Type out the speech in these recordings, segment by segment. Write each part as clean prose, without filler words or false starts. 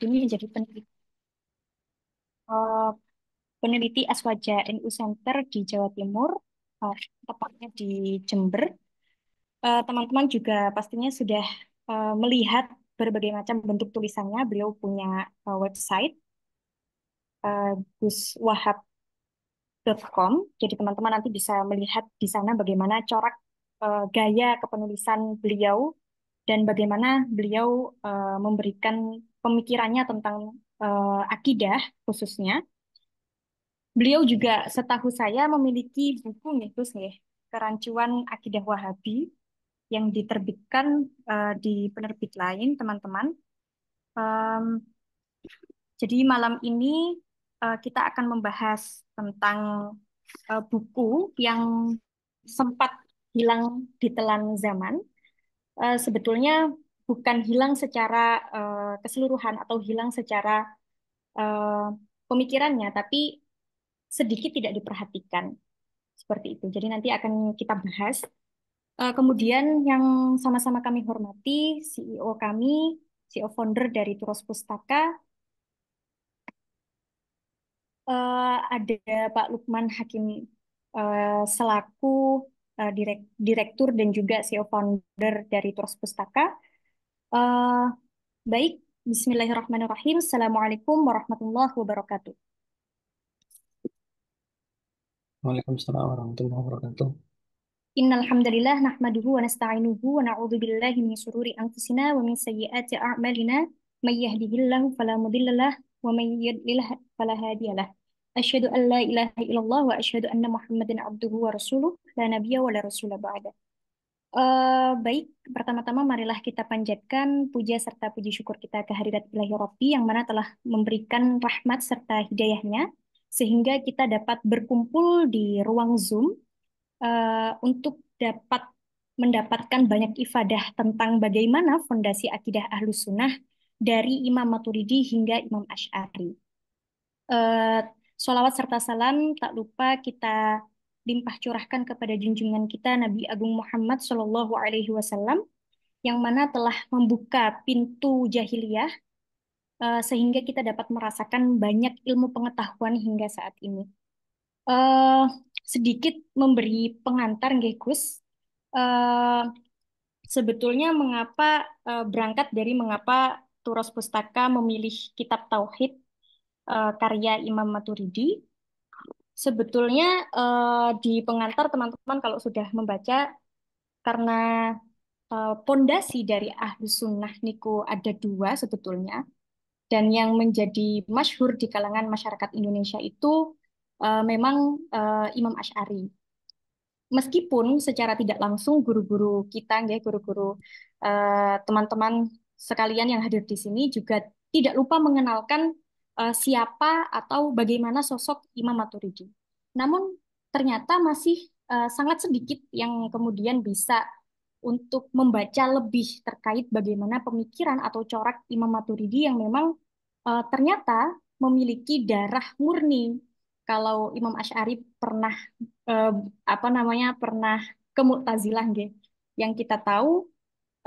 ini menjadi eh, peneliti Aswaja NU Center di Jawa Timur, eh, tepatnya di Jember. Teman-teman juga pastinya sudah melihat berbagai macam bentuk tulisannya. Beliau punya website guswahab.com. Jadi teman-teman nanti bisa melihat di sana bagaimana corak gaya kepenulisan beliau dan bagaimana beliau memberikan pemikirannya tentang akidah khususnya. Beliau juga setahu saya memiliki buku nih, Gus, nih, Kerancuan Akidah Wahabi yang diterbitkan di penerbit lain, teman-teman. Em, jadi malam ini kita akan membahas tentang buku yang sempat hilang di telan zaman. Sebetulnya bukan hilang secara keseluruhan atau hilang secara eh, pemikirannya, tapi sedikit tidak diperhatikan. Seperti itu. Jadi nanti akan kita bahas. Kemudian yang sama-sama kami hormati, CEO kami, CEO founder dari Turos Pustaka, ada Pak Lukman Hakim selaku direktur dan juga CEO founder dari Turos Pustaka. Eh, Baik, Bismillahirrahmanirrahim. Assalamualaikum warahmatullahi wabarakatuh. Waalaikumsalam warahmatullahi wabarakatuh. Innal hamdalillah nahmaduhu wa nasta'inuhu wa na'udzu billahi min shururi anfusina wa min sayyiati a'malina may yahdihillahu fala mudhillalah wa may yudlil fala hadiyalah. Asyhadu an la ilaha illallah wa asyhadu anna Muhammadan abduhu wa rasuluh la nabiyya wa la rasula ba'da. Baik, pertama-tama marilah kita panjatkan puja serta puji syukur kita kehadirat Ilahi Rabbi yang mana telah memberikan rahmat serta hidayahnya sehingga kita dapat berkumpul di ruang Zoom untuk dapat mendapatkan banyak ifadah tentang bagaimana fondasi akidah Ahlus Sunnah dari Imam Maturidi hingga Imam Asy'ari. Eh, Sholawat serta salam tak lupa kita limpah curahkan kepada junjungan kita Nabi Agung Muhammad Shallallahu Alaihi Wasallam yang mana telah membuka pintu jahiliyah sehingga kita dapat merasakan banyak ilmu pengetahuan hingga saat ini. eh Sedikit memberi pengantar, nggih, Gus. Eh, Sebetulnya mengapa berangkat dari mengapa Turos Pustaka memilih kitab Tauhid karya Imam Maturidi. Sebetulnya di pengantar teman-teman kalau sudah membaca karena pondasi dari Ahlus Sunnah niku ada dua sebetulnya dan yang menjadi masyhur di kalangan masyarakat Indonesia itu memang Imam Asy'ari. Meskipun secara tidak langsung guru-guru kita, ya, guru-guru teman-teman sekalian yang hadir di sini juga tidak lupa mengenalkan siapa atau bagaimana sosok Imam Maturidi. Namun ternyata masih sangat sedikit yang kemudian bisa untuk membaca lebih terkait bagaimana pemikiran atau corak Imam Maturidi yang memang ternyata memiliki darah murni. Kalau Imam Asy'ari pernah eh, apa namanya pernah ke Mu'tazilah nggih. Yang kita tahu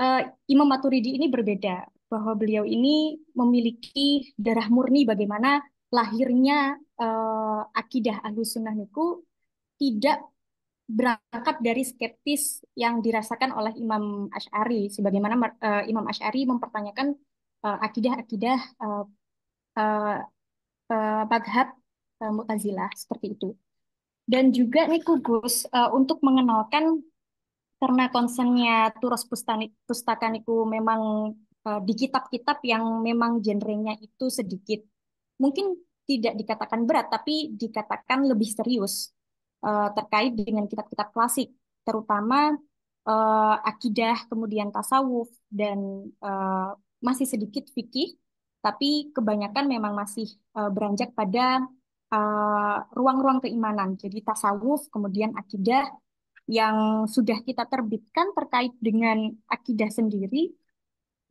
eh, Imam Maturidi ini berbeda bahwa beliau ini memiliki darah murni bagaimana lahirnya akidah Ahlus Sunnah niku tidak berangkat dari skeptis yang dirasakan oleh Imam Asy'ari sebagaimana Imam Asy'ari mempertanyakan akidah-akidah eh, madhab Mu'tazilah seperti itu. Dan juga nih Gus, untuk mengenalkan karena konsennya Turos Pustaka niku memang di kitab-kitab yang memang genrenya itu sedikit mungkin tidak dikatakan berat tapi dikatakan lebih serius terkait dengan kitab-kitab klasik terutama akidah kemudian tasawuf dan eh, masih sedikit fikih tapi kebanyakan memang masih beranjak pada ruang-ruang keimanan jadi tasawuf kemudian akidah yang sudah kita terbitkan terkait dengan akidah sendiri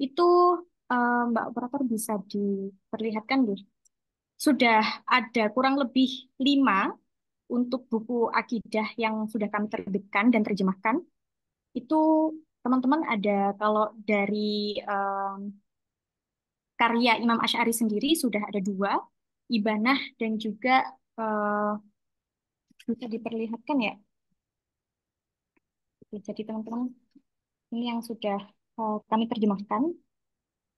itu Mbak Operator bisa diperlihatkan deh. Sudah ada kurang lebih 5 untuk buku akidah yang sudah kami terbitkan dan terjemahkan. Itu teman-teman ada kalau dari karya Imam Asy'ari sendiri sudah ada dua, Ibanah dan juga eh, bisa diperlihatkan ya. Jadi teman-teman, ini yang sudah kami terjemahkan,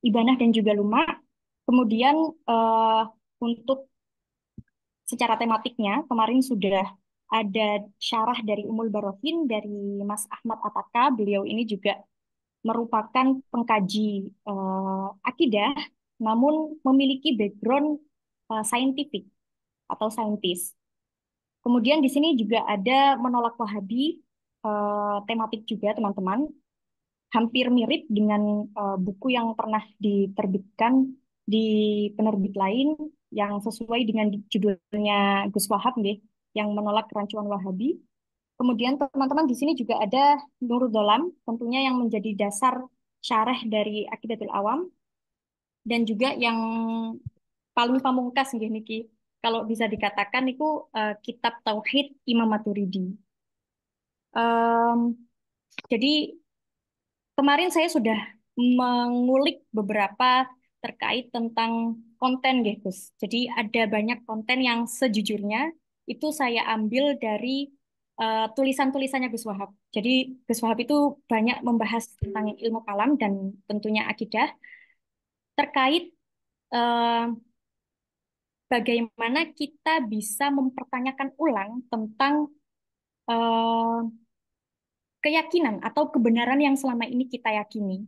Ibanah dan juga Lumak. Kemudian eh, untuk secara tematiknya, kemarin sudah ada syarah dari Umul Barohin dari Mas Ahmad Ataka. Beliau ini juga merupakan pengkaji akidah, namun memiliki background saintifik atau saintis. Kemudian di sini juga ada menolak Wahabi, tematik juga teman-teman, hampir mirip dengan buku yang pernah diterbitkan di penerbit lain yang sesuai dengan judulnya Gus Wahab nih, yang menolak kerancuan Wahabi. Kemudian teman-teman di sini juga ada Nurul Dolam, tentunya yang menjadi dasar syarah dari Aqidatul Awam, dan juga yang paling pamungkas nggih niki, kalau bisa dikatakan itu kitab Tauhid Imam Maturidi. Em, jadi kemarin saya sudah mengulik beberapa terkait tentang konten, gitu, Gus. Jadi ada banyak konten yang sejujurnya itu saya ambil dari tulisan-tulisannya Gus Wahab. Jadi Gus Wahab itu banyak membahas tentang ilmu kalam dan tentunya akidah terkait eh, bagaimana kita bisa mempertanyakan ulang tentang eh, keyakinan atau kebenaran yang selama ini kita yakini.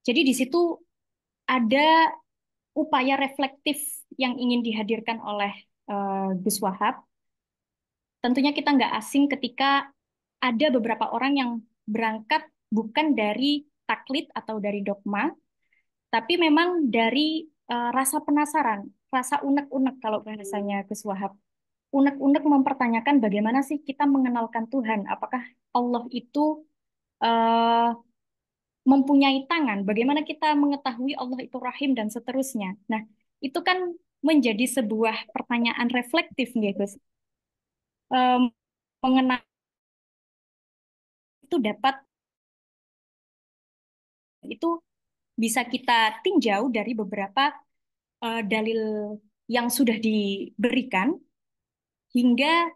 Jadi di situ ada upaya reflektif yang ingin dihadirkan oleh Gus Wahab. Tentunya kita nggak asing ketika ada beberapa orang yang berangkat bukan dari taklid atau dari dogma, tapi memang dari rasa penasaran, rasa unek-unek kalau bahasanya Gus Wahab. Unek-unek mempertanyakan bagaimana sih kita mengenalkan Tuhan. Apakah Allah itu eh, mempunyai tangan? Bagaimana kita mengetahui Allah itu rahim dan seterusnya? Nah, itu kan menjadi sebuah pertanyaan reflektif, nih, Gus. Em, mengenai itu dapat itu bisa kita tinjau dari beberapa dalil yang sudah diberikan hingga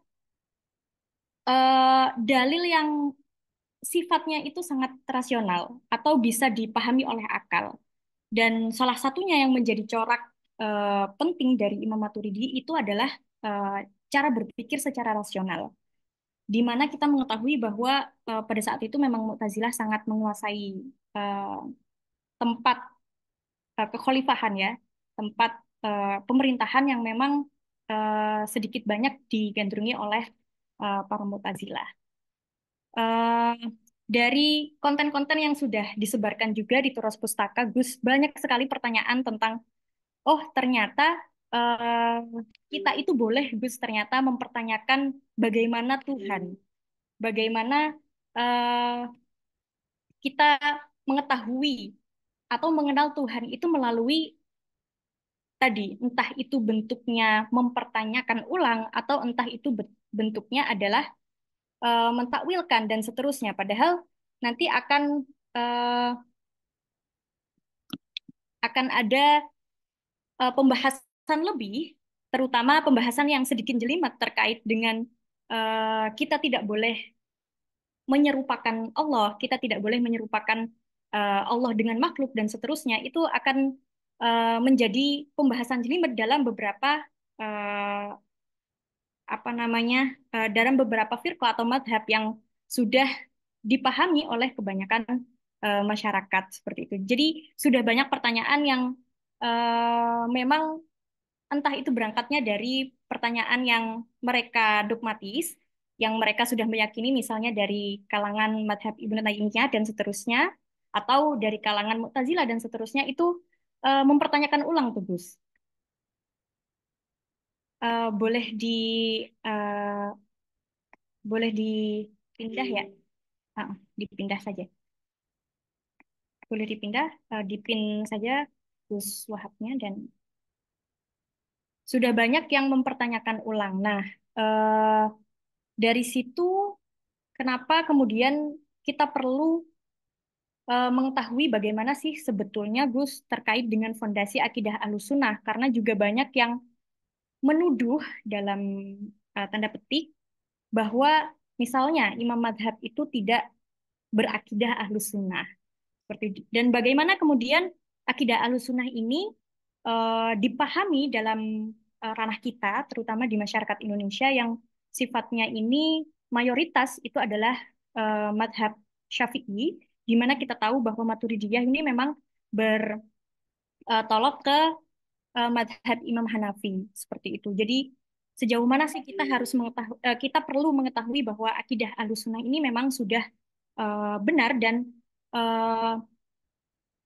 dalil yang sifatnya itu sangat rasional atau bisa dipahami oleh akal. Dan salah satunya yang menjadi corak penting dari Imam Maturidi itu adalah eh, cara berpikir secara rasional, di mana kita mengetahui bahwa pada saat itu memang Mu'tazilah sangat menguasai eh, tempat kekhalifahan ya, tempat pemerintahan yang memang sedikit banyak digandrungi oleh para Mu'tazilah. Eh, dari konten-konten yang sudah disebarkan juga di Turas Pustaka, Gus, banyak sekali pertanyaan tentang, oh ternyata eh, kita itu boleh, Gus, ternyata mempertanyakan bagaimana Tuhan, bagaimana eh, kita mengetahui atau mengenal Tuhan itu melalui tadi, entah itu bentuknya mempertanyakan ulang atau entah itu bentuknya adalah mentakwilkan dan seterusnya. Padahal nanti akan ada pembahasan lebih, terutama pembahasan yang sedikit jelimet terkait dengan kita tidak boleh menyerupakan Allah, kita tidak boleh menyerupakan Allah dengan makhluk dan seterusnya. Itu akan menjadi pembahasan jelimet dalam beberapa eh, apa namanya dalam beberapa firqah atau madhab yang sudah dipahami oleh kebanyakan masyarakat seperti itu. Jadi sudah banyak pertanyaan yang memang entah itu berangkatnya dari pertanyaan yang mereka dogmatis, yang mereka sudah meyakini misalnya dari kalangan madhab Ibnu Taimiyah dan seterusnya, atau dari kalangan Mu'tazilah dan seterusnya itu mempertanyakan ulang tuh Gus. Boleh eh, boleh dipindah ya? Dipindah saja. Boleh dipindah, dipin saja Gus Wahabnya dan sudah banyak yang mempertanyakan ulang. Nah, eh, dari situ kenapa kemudian kita perlu mengetahui bagaimana sih sebetulnya Gus terkait dengan fondasi akidah Ahlussunnah karena juga banyak yang menuduh dalam tanda petik bahwa misalnya imam madhab itu tidak berakidah Ahlus Sunnah. Seperti itu. Dan bagaimana kemudian akidah Ahlus Sunnah ini dipahami dalam ranah kita, terutama di masyarakat Indonesia yang sifatnya ini mayoritas itu adalah madhab Syafi'i, di mana kita tahu bahwa Maturidiyah ini memang bertolak ke madhab Imam Hanafi seperti itu. Jadi sejauh mana sih kita harus mengetahui, kita perlu mengetahui bahwa akidah Ahlussunnah ini memang sudah benar dan eh,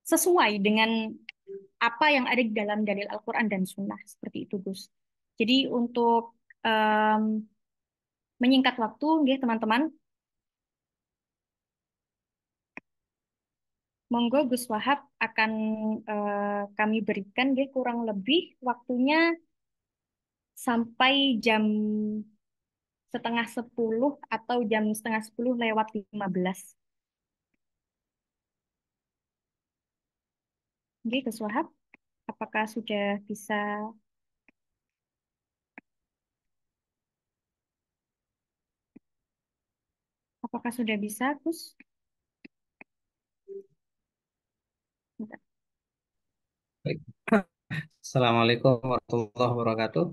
sesuai dengan apa yang ada di dalam dalil Al-Quran dan Sunnah seperti itu, Gus. Jadi untuk em, menyingkat waktu, nggih, teman-teman, monggo Gus Wahab akan kami berikan, nggih, kurang lebih waktunya sampai jam setengah 10 atau jam setengah 10 lewat 15. Oke, Gus Wahab, apakah sudah bisa, apakah sudah bisa, Gus? Bentar. Baik. Assalamualaikum warahmatullahi wabarakatuh.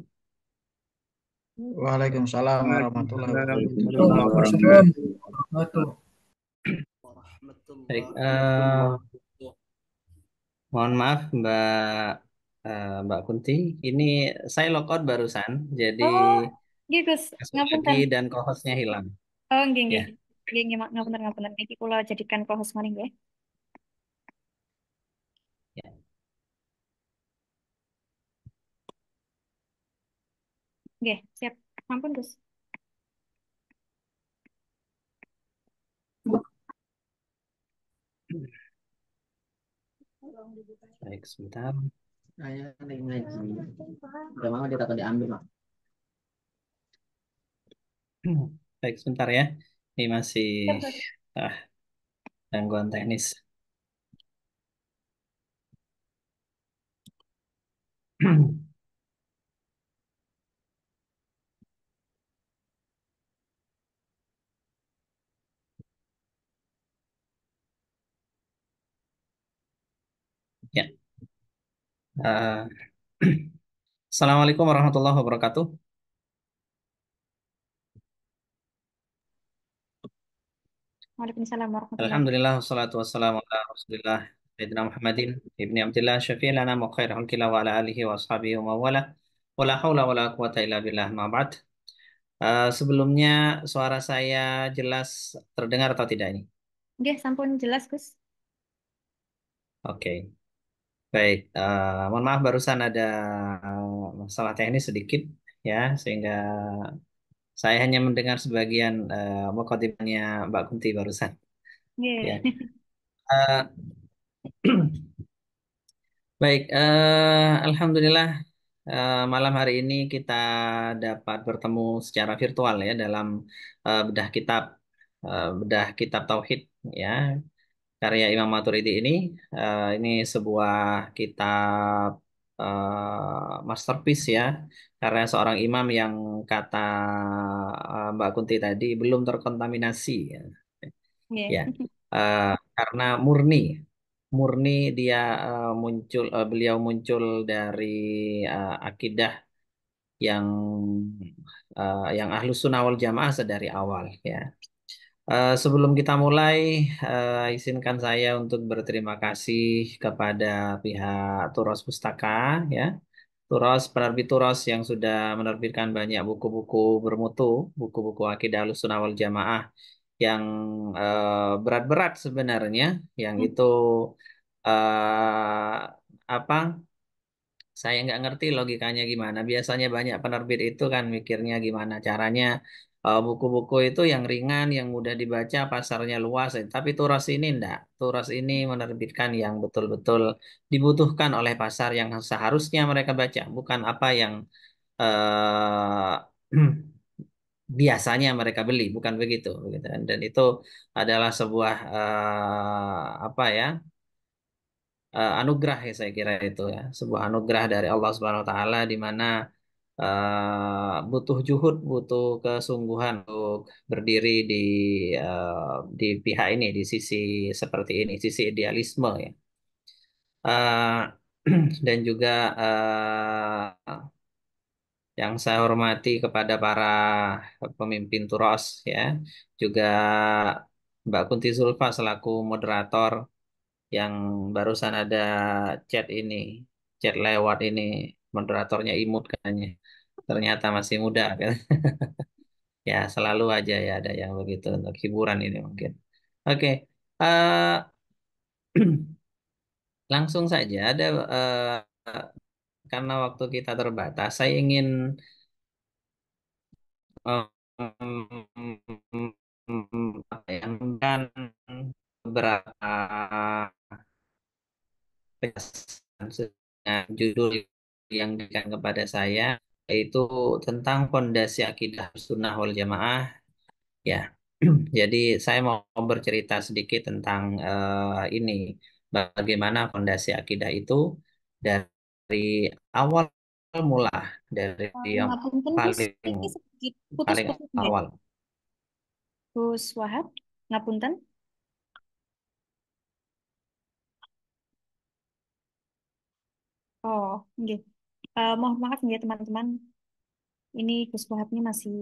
Waalaikumsalam warahmatullahi Waalaikumsalam wabarakatuh. warahmatullahi Waalaikumsalam wabarakatuh. warahmatullahi Baik, Wabarakatuh. mohon maaf Mbak Kunti. Ini saya logout barusan, jadi Oh, nggih, Gus, masuk lagi ngapunten. dan co-hostnya hilang. Oh, nggih, nggih. Ya, Nggih, nggih, ngapunten, ngapunten. Iki kula jadikan co-host maning nggih. ya, Nggih, siap. Ampun, Gus. baik sebentar. Saya lagi ngaji. Udah mau dia takut diambil, Mak. Baik sebentar ya. Ini masih Siap, Gus. ah, gangguan teknis. Ya. eh, Assalamualaikum warahmatullahi wabarakatuh. Waalaikumsalam warahmatullahi wabarakatuh. Alhamdulillah, wassalatu wassalamu ala Rasulillah Sayyidina Muhammadin ibni Abdillah syafi'il lana wa khair khalqillah wa ala alihi wa ashabihi wa mawala wa la hawla wa la quwata illa billah ma ba'd. Sebelumnya suara saya jelas terdengar atau tidak ini? Nggih, sampun jelas, Gus. Oke, baik. Mohon maaf barusan ada masalah teknis sedikit ya, sehingga saya hanya mendengar sebagian mukadimahnya Mbak Kunti barusan. Ya. Nggih. Eh, Baik, Alhamdulillah malam hari ini kita dapat bertemu secara virtual ya dalam bedah kitab Tauhid ya karya Imam Maturidi ini. Ini sebuah kitab masterpiece ya karya seorang imam yang kata Mbak Kunti tadi belum terkontaminasi ya. Ya, Nggih. eh, karena murni dia beliau muncul dari akidah yang yang Ahlus Sunnah wal Jamaah sedari awal ya. Sebelum kita mulai, izinkan saya untuk berterima kasih kepada pihak Turos Pustaka ya. Turos, penerbit Turos yang sudah menerbitkan banyak buku-buku bermutu, buku-buku akidah Ahlussunnah wal Jamaah yang berat-berat sebenarnya, yang itu eh, apa? Saya nggak ngerti logikanya gimana. Biasanya banyak penerbit itu kan mikirnya gimana caranya buku-buku itu yang ringan, yang mudah dibaca, pasarnya luas. Tapi Turos ini enggak. Turos ini menerbitkan yang betul-betul dibutuhkan oleh pasar yang seharusnya mereka baca, bukan apa yang eh, biasanya mereka beli, bukan begitu, begitu kan. Dan itu adalah sebuah apa ya, anugerah ya saya kira itu ya, sebuah anugerah dari Allah Subhanahu Wa Taala di mana butuh juhud, butuh kesungguhan untuk berdiri di pihak ini, di sisi seperti ini, sisi idealisme ya. Eh, dan juga yang saya hormati kepada para pemimpin Turos ya, juga Mbak Kunti Zulfa selaku moderator yang barusan ada chat ini, chat lewat ini, moderatornya imut katanya. Ternyata masih muda kan. Ya, selalu aja ya ada yang begitu untuk hiburan ini mungkin. Oke. eh, Langsung saja ada karena waktu kita terbatas, saya ingin apa ya, dan beberapa penjelasan dengan judul yang diberikan kepada saya, yaitu tentang fondasi akidah sunnah wal jamaah ya. Jadi saya mau bercerita sedikit tentang ini, bagaimana fondasi akidah itu dari awal mula, dari yang Ngapunten Gus, paling ini sedikit paling putus-putus ya. awal. Gus Wahab, ngapunten. Oh, nggih. Mohon maaf ya teman-teman. Ini Gus Wahabnya masih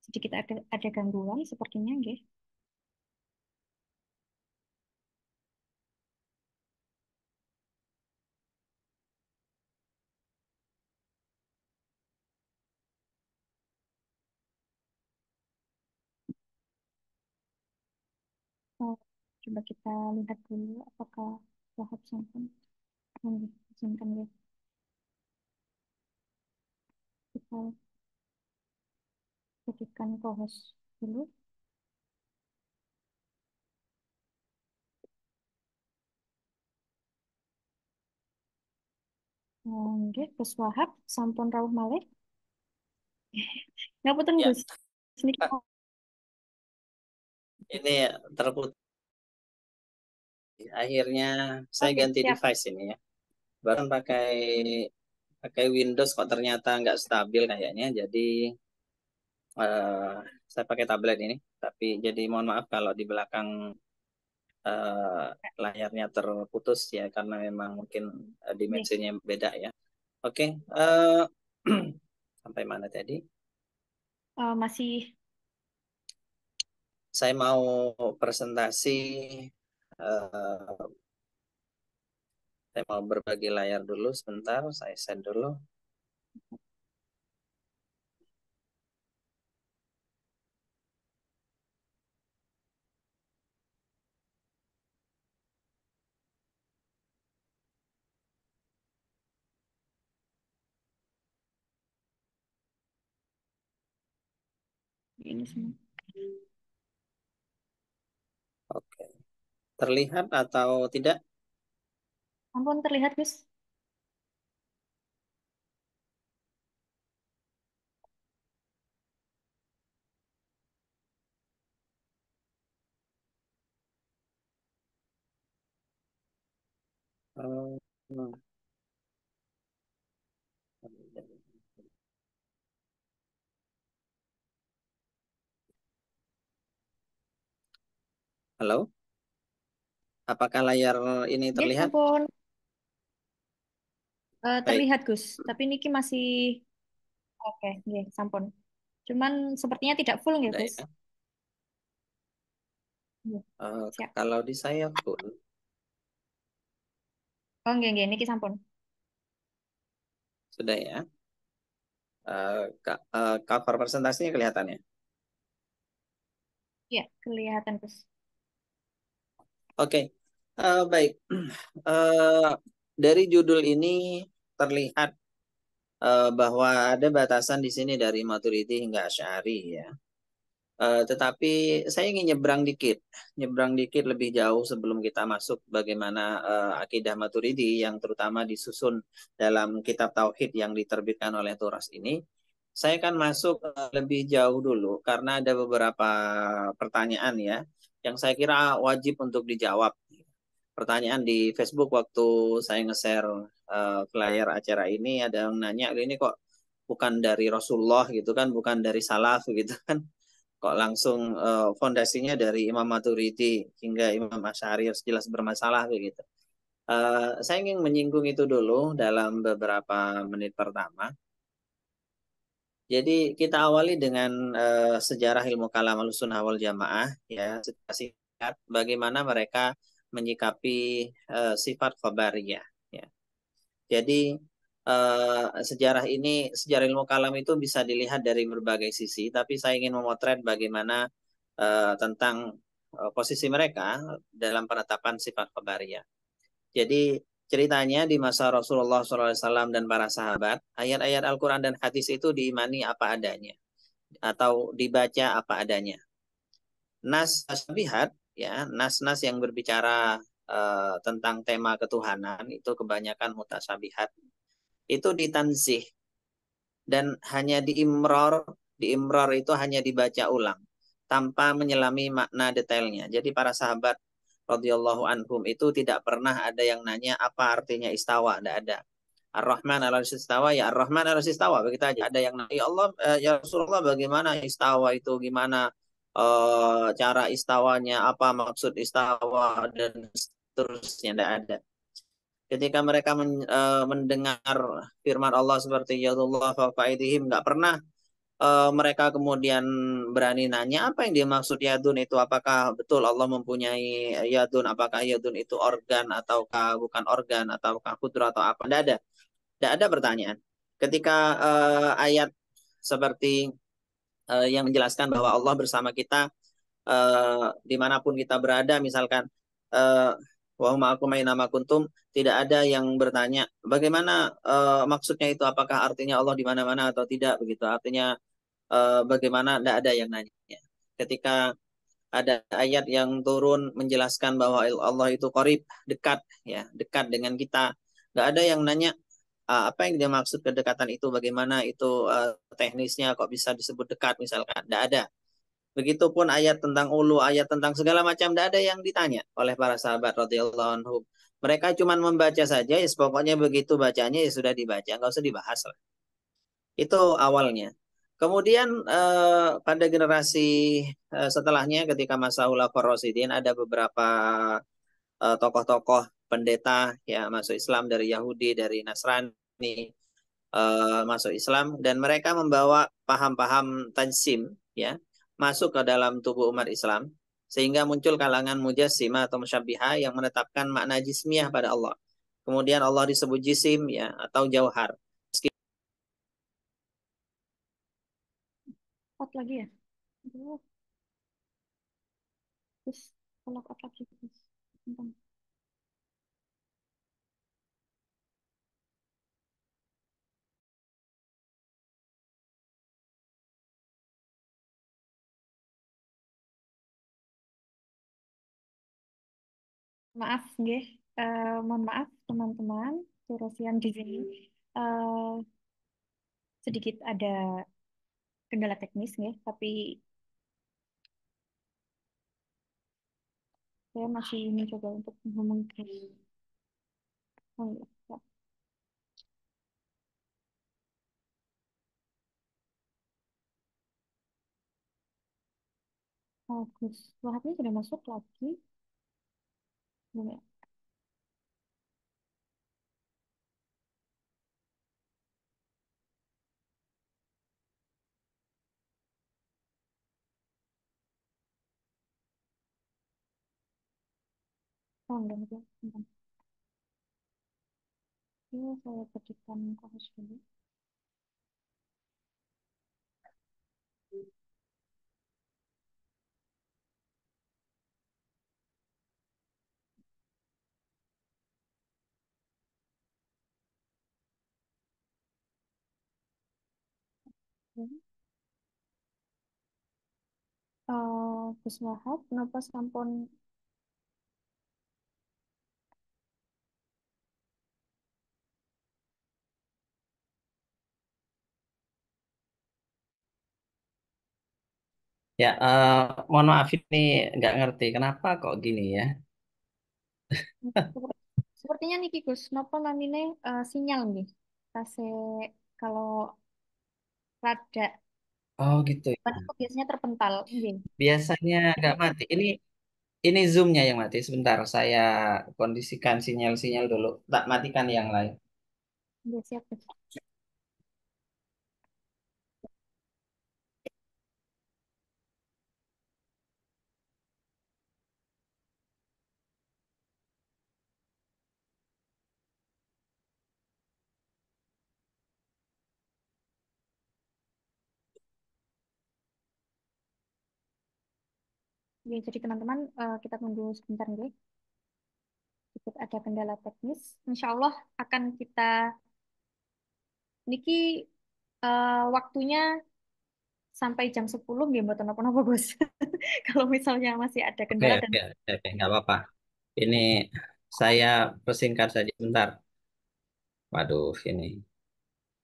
sedikit ada gangguan sepertinya, nggih. Oh, coba kita lihat dulu apakah Wahab sampun. Oh, nggih, izinkan ya. Kita jadikan co-host dulu. Oh, nggih, Gus Wahab sampun rawuh malih. Ngapunten Ya, Gus. Niki ini terputus. Akhirnya saya oke, ganti siap. device ini ya. Baru pakai pakai Windows kok ternyata nggak stabil kayaknya. Jadi eh, saya pakai tablet ini. Tapi jadi mohon maaf kalau di belakang eh, layarnya terputus ya, karena memang mungkin Nggih. dimensinya beda ya. Oke, eh, sampai mana tadi? Masih Saya mau presentasi. eh, saya mau berbagi layar dulu sebentar. Saya share dulu. ini semua. Oke, terlihat atau tidak? Ampun terlihat Gus. Eh, Halo, apakah layar ini Nggih, terlihat? ampun. Baik, Terlihat Gus, tapi niki masih oke, nggih, sampun. Cuman sepertinya tidak full nggih sudah Gus. ya. Nggih, siap. Kalau di saya pun Oh, nggih, niki sampun. sudah ya. Cover presentasinya kelihatan ya. Iya, kelihatan Gus. Oke, baik. Eh, dari judul ini terlihat bahwa ada batasan di sini dari Maturidi hingga Asy'ari ya. Tetapi saya ingin nyebrang dikit lebih jauh sebelum kita masuk bagaimana akidah Maturidi yang terutama disusun dalam kitab Tauhid yang diterbitkan oleh Turas ini. saya kan masuk lebih jauh dulu karena ada beberapa pertanyaan ya yang saya kira wajib untuk dijawab. Pertanyaan di Facebook waktu saya nge-share flyer acara ini ada yang nanya ini kok bukan dari Rasulullah gitu kan, bukan dari salaf gitu kan. Kok langsung fondasinya dari Imam Maturidi hingga Imam Asy'ari jelas bermasalah begitu. Saya ingin menyinggung itu dulu dalam beberapa menit pertama. Jadi kita awali dengan sejarah ilmu kalam Ahlussunnah wal Jamaah ya, secara singkat bagaimana mereka menyikapi sifat khabariyah ya. Jadi sejarah ilmu kalam itu bisa dilihat dari berbagai sisi, tapi saya ingin memotret bagaimana tentang posisi mereka dalam penetapan sifat khabariyah. Jadi ceritanya di masa Rasulullah SAW dan para sahabat, ayat-ayat Al-Quran dan hadis itu diimani apa adanya atau dibaca apa adanya. Nas syabihat, ya, nas-nas yang berbicara tentang tema ketuhanan itu kebanyakan mutasyabihat. Itu ditanzih dan hanya diimror itu hanya dibaca ulang tanpa menyelami makna detailnya. Jadi para sahabat radhiyallahu anhum itu tidak pernah ada yang nanya apa artinya istawa, tidak ada. Ar-Rahman ala istawa, ya Ar-Rahman ala istawa, begitu aja. Ada yang nanya, ya Allah, ya Rasulullah bagaimana istawa itu, gimana cara istawanya, apa maksud istawa dan seterusnya, tidak ada. Ketika mereka mendengar firman Allah seperti Yadullah fa'idihim, nggak pernah mereka kemudian berani nanya apa yang dia maksud yadun itu, apakah betul Allah mempunyai yadun, apakah yadun itu organ ataukah bukan organ, ataukah kudrat atau apa, tidak ada pertanyaan. Ketika ayat seperti yang menjelaskan bahwa Allah bersama kita dimanapun kita berada, misalkan wa ma'akum aina kuntum, tidak ada yang bertanya bagaimana maksudnya itu, apakah artinya Allah di mana-mana atau tidak begitu, artinya bagaimana, tidak ada yang nanya. Ketika ada ayat yang turun menjelaskan bahwa Allah itu qarib, dekat ya, dekat dengan kita, nggak ada yang nanya apa yang dia maksud kedekatan itu, bagaimana itu teknisnya kok bisa disebut dekat misalkan, tidak ada. Begitupun ayat tentang ulu, ayat tentang segala macam, tidak ada yang ditanya oleh para sahabat radhiyallahu anhum. Mereka cuma membaca saja, ya pokoknya begitu bacanya ya sudah dibaca, nggak usah dibahas lah. Itu awalnya. Kemudian pada generasi setelahnya ketika masa Khulafaur Rasyidin ada beberapa tokoh-tokoh pendeta ya masuk Islam dari Yahudi, dari Nasrani, masuk Islam dan mereka membawa paham-paham tajsim ya masuk ke dalam tubuh umat Islam sehingga muncul kalangan mujassimah atau musyabbiha yang menetapkan makna jismiyah pada Allah. Kemudian Allah disebut jisim ya atau jauhar. Out lagi ya? Aduh, terus kalau out lagi terus. Bentar. Maaf, nggih. Mohon maaf teman-teman, durasian di sini sedikit ada kendala teknis, nggih. Tapi saya masih mencoba untuk menghubungi. Oh, iya, ya. Bagus. Wahabnya sudah masuk lagi. Belum ya? Oh, enggak, enggak. Bentar. Ya, saya ketikkan kasus dulu. Gus Wahab, kenapa sampun Ya, mohon maaf ini nggak ngerti kenapa kok gini ya. Sepertinya niki Gus, napa namine sinyal nih. Kase kalau rada Oh gitu ya. itu biasanya terpental, nggih. Biasanya nggak mati. Ini zoomnya yang mati. Sebentar, saya kondisikan sinyal-sinyal dulu. Tak matikan yang lain. Nggih, siap Gus. Nggih, jadi teman-teman kita tunggu sebentar nggih. Sedikit ada kendala teknis. Insya Allah akan kita niki waktunya sampai jam 10 nggih mboten napa-napa Gus. Kalau misalnya masih ada Oke, kendala dan oke, oke, oke, nggak apa-apa. Ini saya persingkat saja sebentar. Waduh, ini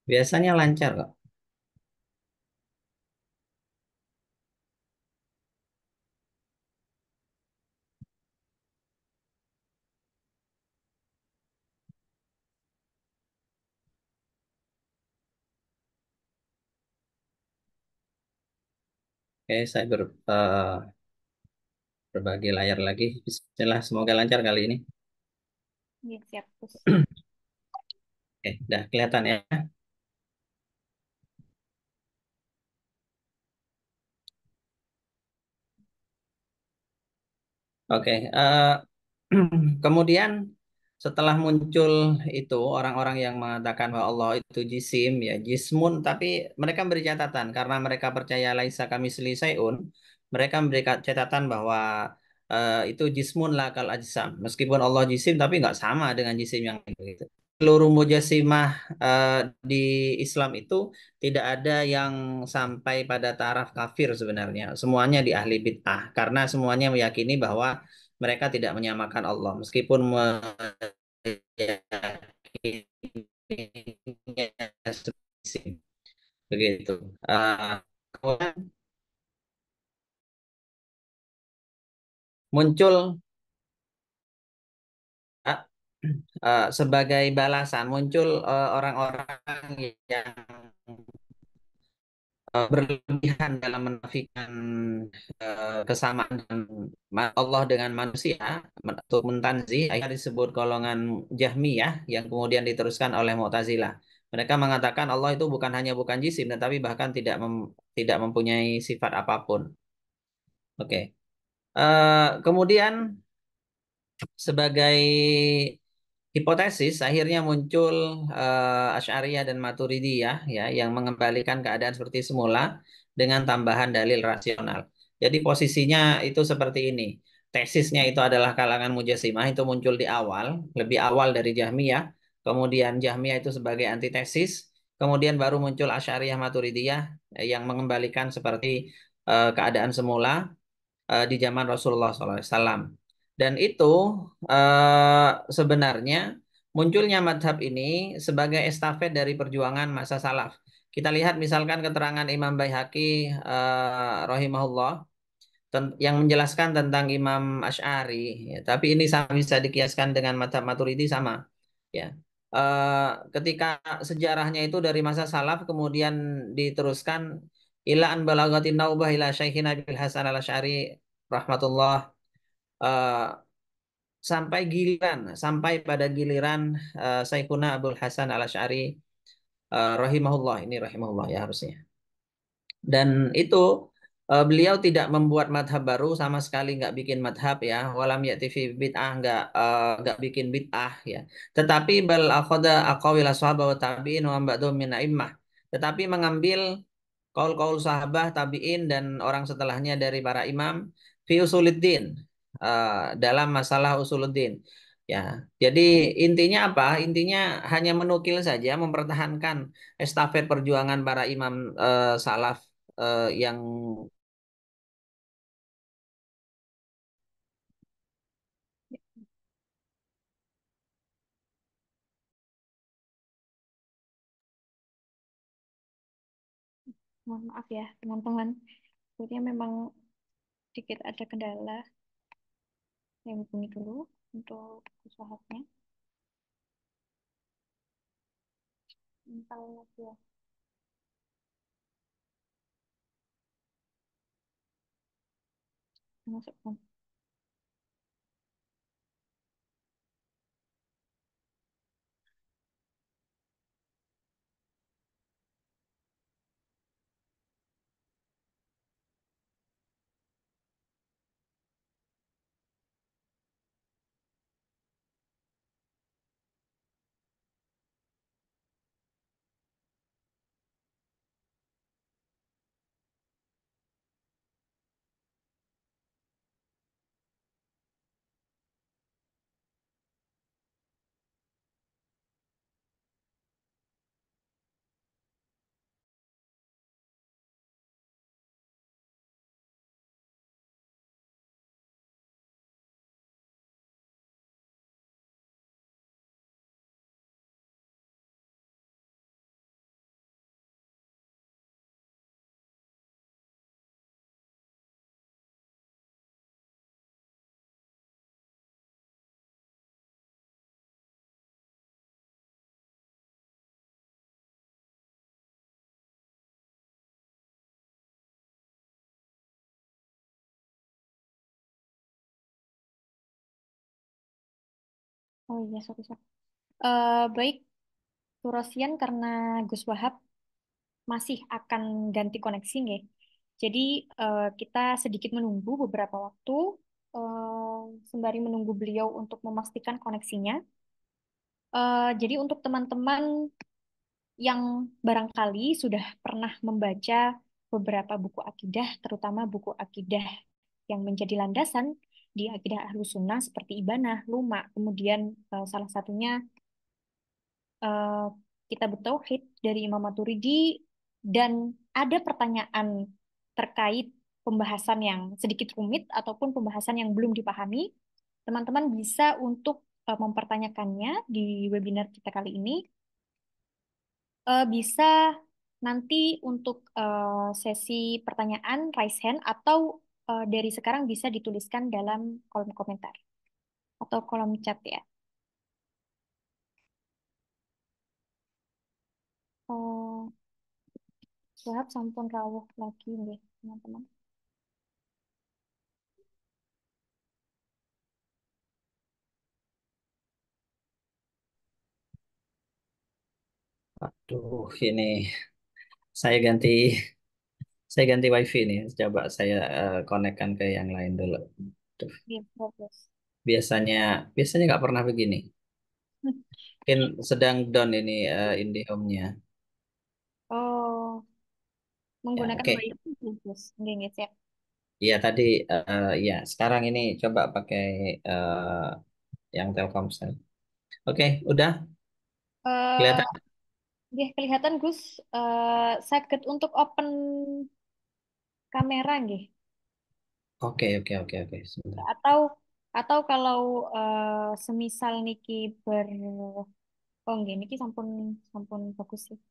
biasanya lancar kok. Oke, saya berbagi layar lagi. Bismillah, semoga lancar kali ini. nggih, siap Gus. Oke, udah kelihatan ya. Oke, kemudian setelah muncul itu orang-orang yang mengatakan bahwa Allah itu jisim ya jismun, tapi mereka beri catatan karena mereka percaya laisa kamisli sayun, mereka memberi catatan bahwa itu jismun la kal ajsam. Meskipun Allah jisim tapi nggak sama dengan jisim yang itu. Gitu. Seluruh mujasimah di Islam itu tidak ada yang sampai pada taraf kafir sebenarnya. Semuanya di ahli bid'ah karena semuanya meyakini bahwa mereka tidak menyamakan Allah meskipun meyakininya begitu. Kemudian muncul uh, sebagai balasan muncul orang-orang yang berlebihan dalam menafikan kesamaan dan Allah dengan manusia atau mentanzih akhirnya disebut golongan Jahmiyah yang kemudian diteruskan oleh Mu'tazilah. Mereka mengatakan Allah itu bukan hanya bukan jisim tetapi bahkan tidak mempunyai sifat apapun. Oke. Kemudian sebagai hipotesis akhirnya muncul Asy'ariyah dan Maturidiyah ya yang mengembalikan keadaan seperti semula dengan tambahan dalil rasional. Jadi posisinya itu seperti ini. Tesisnya itu adalah kalangan Mujasimah itu muncul di awal, lebih awal dari Jahmiyah. Kemudian Jahmiyah itu sebagai antitesis, kemudian baru muncul Asy'ariyah Maturidiyah yang mengembalikan seperti keadaan semula di zaman Rasulullah SAW. Dan itu sebenarnya munculnya madhab ini sebagai estafet dari perjuangan masa salaf. Kita lihat misalkan keterangan Imam Baihaqi rahimahullah yang menjelaskan tentang Imam Asy'ari. Ya, tapi ini sama bisa dikiaskan dengan madhab Maturidi sama. Ya. Ketika sejarahnya itu dari masa salaf kemudian diteruskan ila an balagatin naubah ila Syaikhina Abil Hasan al-Asy'ari rahmatullah eh, sampai pada giliran Syekhuna Abdul Hasan al-Asy'ari rahimahullah ini rahimahullah ya harusnya. Dan itu beliau tidak membuat madhab baru sama sekali nggak bikin madhab ya walam ya'ti fi bid'ah nggak bikin bid'ah ya tetapi bal akhadha aqwil ashabu wa tabi'in wa ba'dhum min a'immah tetapi mengambil kaul-kaul sahabah, tabi'in dan orang setelahnya dari para imam fi usuluddin dalam masalah usuluddin. Ya, jadi intinya apa? Intinya hanya menukil saja, mempertahankan estafet perjuangan para imam salaf yang Mohon maaf ya teman-teman. Sepertinya memang sedikit ada kendala. Saya hubungi dulu untuk usahanya. Bentar lagi ya. Masuk. Oh iya, sorry, sorry. Baik, Rosian karena Gus Wahab masih akan ganti koneksi nggih. Jadi kita sedikit menunggu beberapa waktu sembari menunggu beliau untuk memastikan koneksinya. Jadi untuk teman-teman yang barangkali sudah pernah membaca beberapa buku akidah, terutama buku akidah yang menjadi landasan di akidah Ahlus Sunnah seperti Ibanah, Luma, kemudian salah satunya eh, Kitab Tauhid dari Imam Maturidi, dan ada pertanyaan terkait pembahasan yang sedikit rumit ataupun pembahasan yang belum dipahami, teman-teman bisa untuk mempertanyakannya di webinar kita kali ini. Bisa nanti untuk sesi pertanyaan raise hand atau dari sekarang bisa dituliskan dalam kolom komentar atau kolom chat ya. Oh, Wahab sampun rawuh lagi nih, teman-teman. Aduh, ini saya ganti wifi nih. Coba saya konekkan ke yang lain dulu. Aduh, Iya, bagus. biasanya biasanya nggak pernah begini. Mungkin sedang down ini IndiHome-nya. Oh, Ya, menggunakan oke. WiFi bagus. Nggih, nggih, siap. Iya tadi ya sekarang ini coba pakai yang Telkomsel. Oke, udah Eh, kelihatan. nggih, kelihatan Gus. Sakit untuk open kamera nggih. Oke, oke, oke, oke. Sebentar. Atau kalau semisal niki oh nggih niki sampun sampun bagus sih.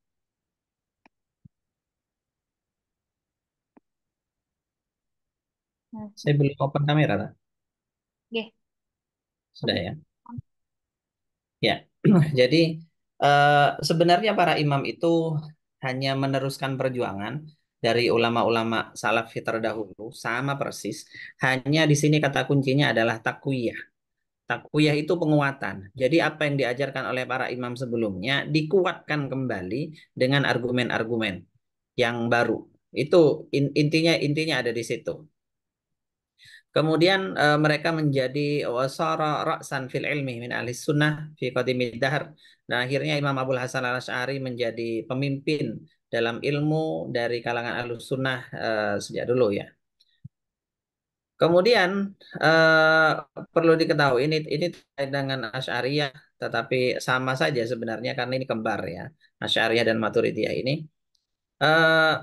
Nah, Saya belum open kamera, tak? nggih, Sudah bagus. ya. Ya, jadi sebenarnya para imam itu hanya meneruskan perjuangan dari ulama-ulama salaf terdahulu, sama persis. Hanya di sini kata kuncinya adalah takwiyah. Takwiyah itu penguatan. Jadi apa yang diajarkan oleh para imam sebelumnya dikuatkan kembali dengan argumen-argumen yang baru. Itu intinya intinya ada di situ. Kemudian mereka menjadi wasara ra'san fil ilmi min ahli sunnah fi qadimid dahr. Dan akhirnya Imam Abdul Hasan al-Asy'ari menjadi pemimpin dalam ilmu dari kalangan ahlus sunnah sejak dulu ya. Kemudian eh, perlu diketahui ini terkait dengan Asy'ariyah, tetapi sama saja sebenarnya karena ini kembar ya, Asy'ariyah dan Maturidiyah ini. Eh,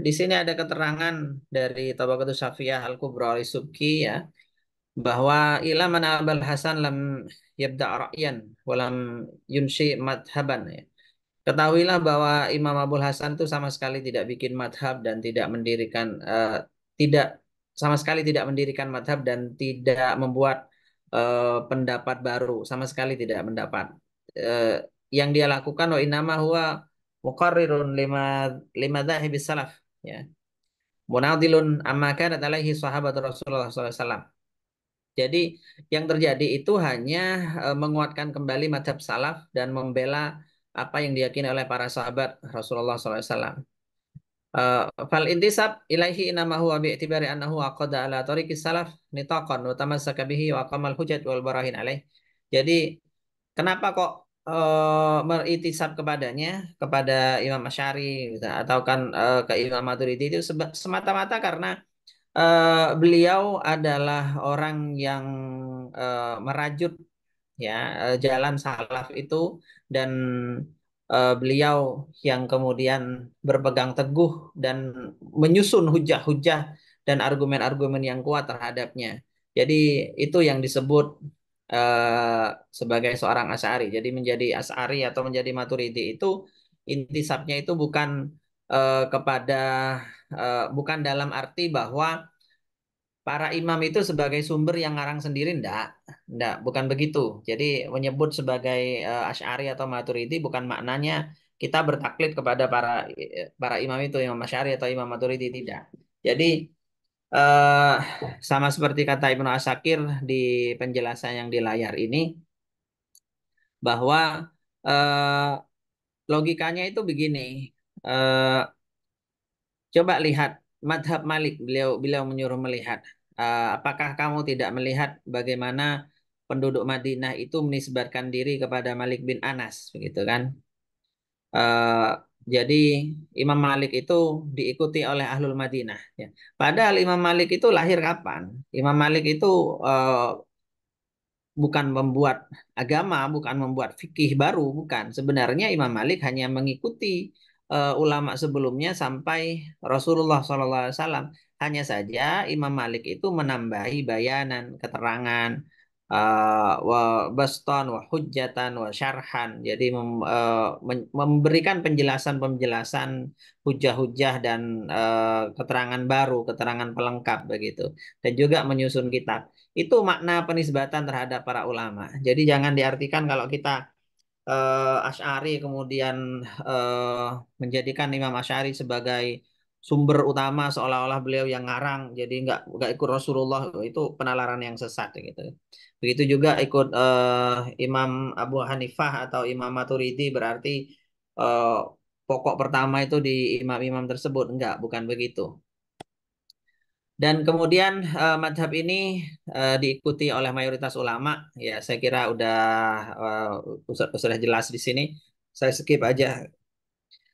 di sini ada keterangan dari Tabaqatus Syafiyah Al-Kubra Al-Subki ya, bahwa ila man Abul Hasan lam yabda ra'yan walam yunshi madhaban ya. Ketahuilah bahwa Imam Abul Hasan itu sama sekali tidak bikin madhab dan tidak mendirikan tidak sama sekali tidak mendirikan madhab dan tidak membuat pendapat baru, sama sekali tidak mendapat. Eh, yang dia lakukan wa innama huwa muqarrirun lima dzahibis salaf, ya. Munadilun amma kanat alaihi sahabat Rasulullah SAW. Jadi yang terjadi itu hanya menguatkan kembali madhab salaf dan membela apa yang diyakini oleh para sahabat Rasulullah SAW. Fal intisab ilaihi inama huwa bi'tibari annahu aqada ala tariqis salaf nitaqan wa tamassaka bihi wa aqamal hujjat wal barahin alaih. Jadi kenapa kok meritisab kepadanya, kepada Imam Asy'ari gitu, atau kan ke Imam Maturidi itu semata-mata karena beliau adalah orang yang merajut, ya, jalan salaf itu, dan beliau yang kemudian berpegang teguh dan menyusun hujah-hujah dan argumen-argumen yang kuat terhadapnya. Jadi itu yang disebut eh, sebagai seorang Asy'ari. Jadi menjadi Asy'ari atau menjadi Maturidi itu intisabnya itu bukan kepada bukan dalam arti bahwa para imam itu sebagai sumber yang ngarang sendiri, enggak, bukan begitu. Jadi menyebut sebagai Asy'ari atau Maturidi bukan maknanya kita bertaklid kepada para imam itu, Imam Asy'ari atau Imam Maturidi, tidak. Jadi eh, sama seperti kata Ibnu Asakir di penjelasan yang di layar ini, bahwa eh, logikanya itu begini. Eh, Coba lihat madhab Malik, beliau beliau menyuruh melihat. Apakah kamu tidak melihat bagaimana penduduk Madinah itu menisbatkan diri kepada Malik bin Anas, begitu kan? Eh, jadi Imam Malik itu diikuti oleh Ahlul Madinah, ya. Padahal Imam Malik itu lahir kapan? Imam Malik itu eh, bukan membuat agama, bukan membuat fikih baru, bukan. Sebenarnya Imam Malik hanya mengikuti ulama sebelumnya sampai Rasulullah SAW. Hanya saja Imam Malik itu menambahi bayanan, keterangan, wa baston, wa hujjatan, wa syarhan. Jadi memberikan penjelasan-penjelasan, hujah-hujah dan keterangan baru, keterangan pelengkap begitu. Dan juga menyusun kitab. Itu makna penisbatan terhadap para ulama. Jadi jangan diartikan kalau kita Asy'ari kemudian eh, menjadikan Imam Asy'ari sebagai sumber utama seolah-olah beliau yang ngarang, jadi nggak ikut Rasulullah, itu penalaran yang sesat gitu. Begitu juga ikut Imam Abu Hanifah atau Imam Maturidi berarti eh, pokok pertama itu di imam-imam tersebut, enggak, bukan begitu. Dan kemudian madhab ini diikuti oleh mayoritas ulama. Ya, saya kira sudah jelas di sini. Saya skip aja.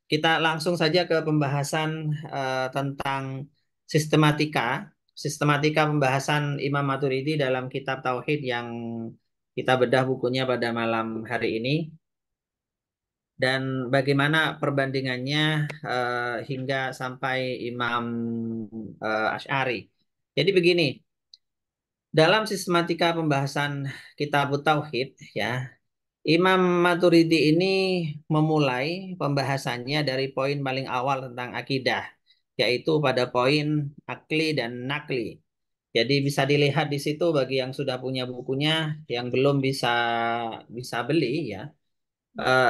Kita langsung saja ke pembahasan tentang sistematika, sistematika pembahasan Imam Maturidi dalam kitab Tauhid yang kita bedah bukunya pada malam hari ini, dan bagaimana perbandingannya hingga sampai Imam Asy'ari. Jadi begini. Dalam sistematika pembahasan kitab Tauhid, ya, Imam Maturidi ini memulai pembahasannya dari poin paling awal tentang akidah, yaitu pada poin akli dan nakli. Jadi bisa dilihat di situ bagi yang sudah punya bukunya, yang belum bisa bisa beli, ya.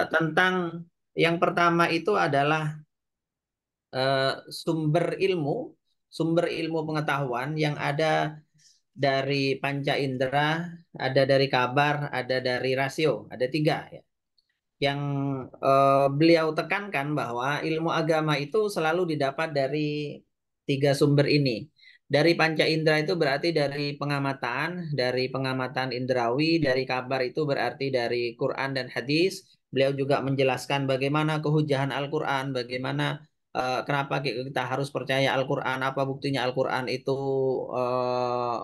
Tentang yang pertama itu adalah eh, sumber ilmu, sumber ilmu pengetahuan yang ada dari panca indera, ada dari kabar, ada dari rasio, ada tiga, ya. Yang beliau tekankan bahwa ilmu agama itu selalu didapat dari tiga sumber ini. Dari panca indera itu berarti dari pengamatan indrawi, dari kabar itu berarti dari Quran dan hadis. Beliau juga menjelaskan bagaimana kehujahan Al-Quran, bagaimana kenapa kita harus percaya Al-Quran, apa buktinya Al-Quran itu eh,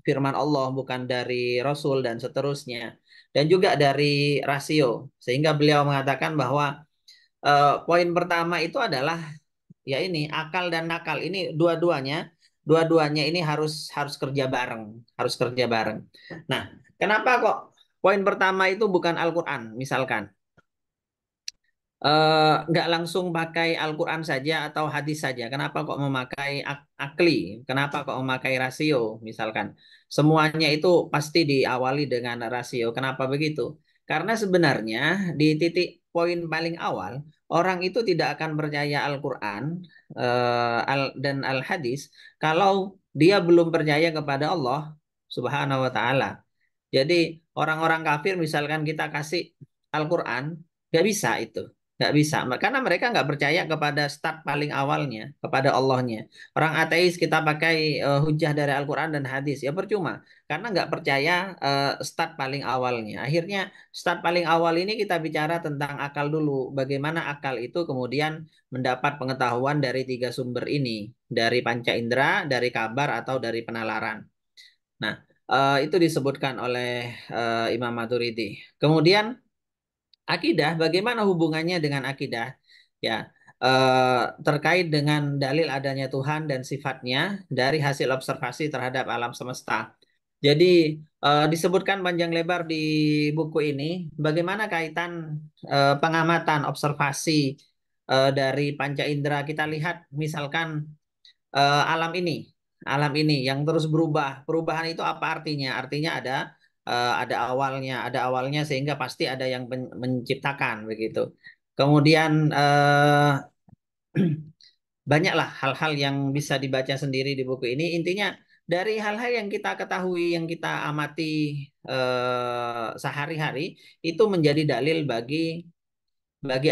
firman Allah bukan dari Rasul, dan seterusnya. Dan juga dari rasio. Sehingga beliau mengatakan bahwa poin pertama itu adalah, ya, ini akal dan nakal. Ini dua-duanya ini harus harus kerja bareng, harus kerja bareng. Nah, kenapa kok poin pertama itu bukan Al-Qur'an misalkan? nggak langsung pakai Al-Quran saja atau hadis saja. Kenapa kok memakai akli? Kenapa kok memakai rasio? Misalkan semuanya itu pasti diawali dengan rasio. Kenapa begitu? Karena sebenarnya di titik poin paling awal orang itu tidak akan percaya Al-Quran dan Al-Hadis kalau dia belum percaya kepada Allah Subhanahu wa Ta'ala. Jadi orang-orang kafir misalkan kita kasih Al-Quran, nggak bisa itu. Nggak bisa. Karena mereka nggak percaya kepada start paling awalnya, kepada Allahnya. Orang ateis kita pakai hujah dari Al-Quran dan hadis. Ya percuma. Karena nggak percaya start paling awalnya. Akhirnya start paling awal ini kita bicara tentang akal dulu. Bagaimana akal itu kemudian mendapat pengetahuan dari tiga sumber ini. Dari panca indera, dari kabar, atau dari penalaran. Nah, itu disebutkan oleh Imam Maturidi. Kemudian akidah, bagaimana hubungannya dengan akidah? Ya, terkait dengan dalil adanya Tuhan dan sifatnya dari hasil observasi terhadap alam semesta. Jadi disebutkan panjang lebar di buku ini bagaimana kaitan pengamatan observasi dari panca indera. Kita lihat misalkan alam ini yang terus berubah. Perubahan itu apa artinya? Artinya ada awalnya sehingga pasti ada yang menciptakan begitu. Kemudian banyaklah hal-hal yang bisa dibaca sendiri di buku ini. Intinya dari hal-hal yang kita ketahui, yang kita amati sehari-hari itu menjadi dalil bagi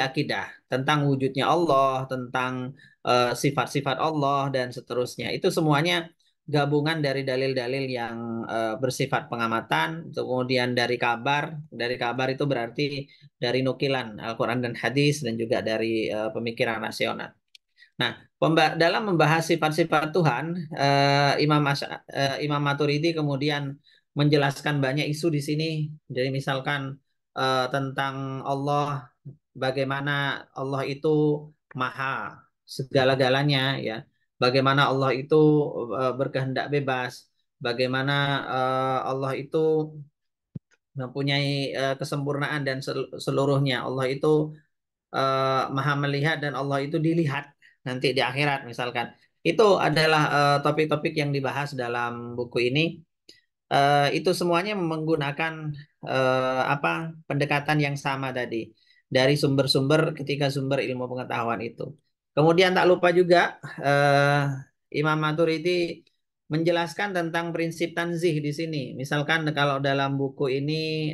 akidah tentang wujudnya Allah, tentang sifat-sifat Allah dan seterusnya. Itu semuanya gabungan dari dalil-dalil yang bersifat pengamatan, kemudian dari kabar. Dari kabar itu berarti dari nukilan Al-Quran dan hadis dan juga dari pemikiran rasional. Nah, dalam membahas sifat-sifat Tuhan, Imam Maturidi kemudian menjelaskan banyak isu di sini. Jadi misalkan tentang Allah, bagaimana Allah itu maha segala-galanya, ya. Bagaimana Allah itu berkehendak bebas. Bagaimana Allah itu mempunyai kesempurnaan dan seluruhnya. Allah itu maha melihat dan Allah itu dilihat nanti di akhirat misalkan. Itu adalah topik-topik yang dibahas dalam buku ini. Itu semuanya menggunakan apa pendekatan yang sama tadi dari sumber-sumber ketika sumber ilmu pengetahuan itu. Kemudian tak lupa juga Imam Maturidi menjelaskan tentang prinsip tanzih di sini. Misalkan kalau dalam buku ini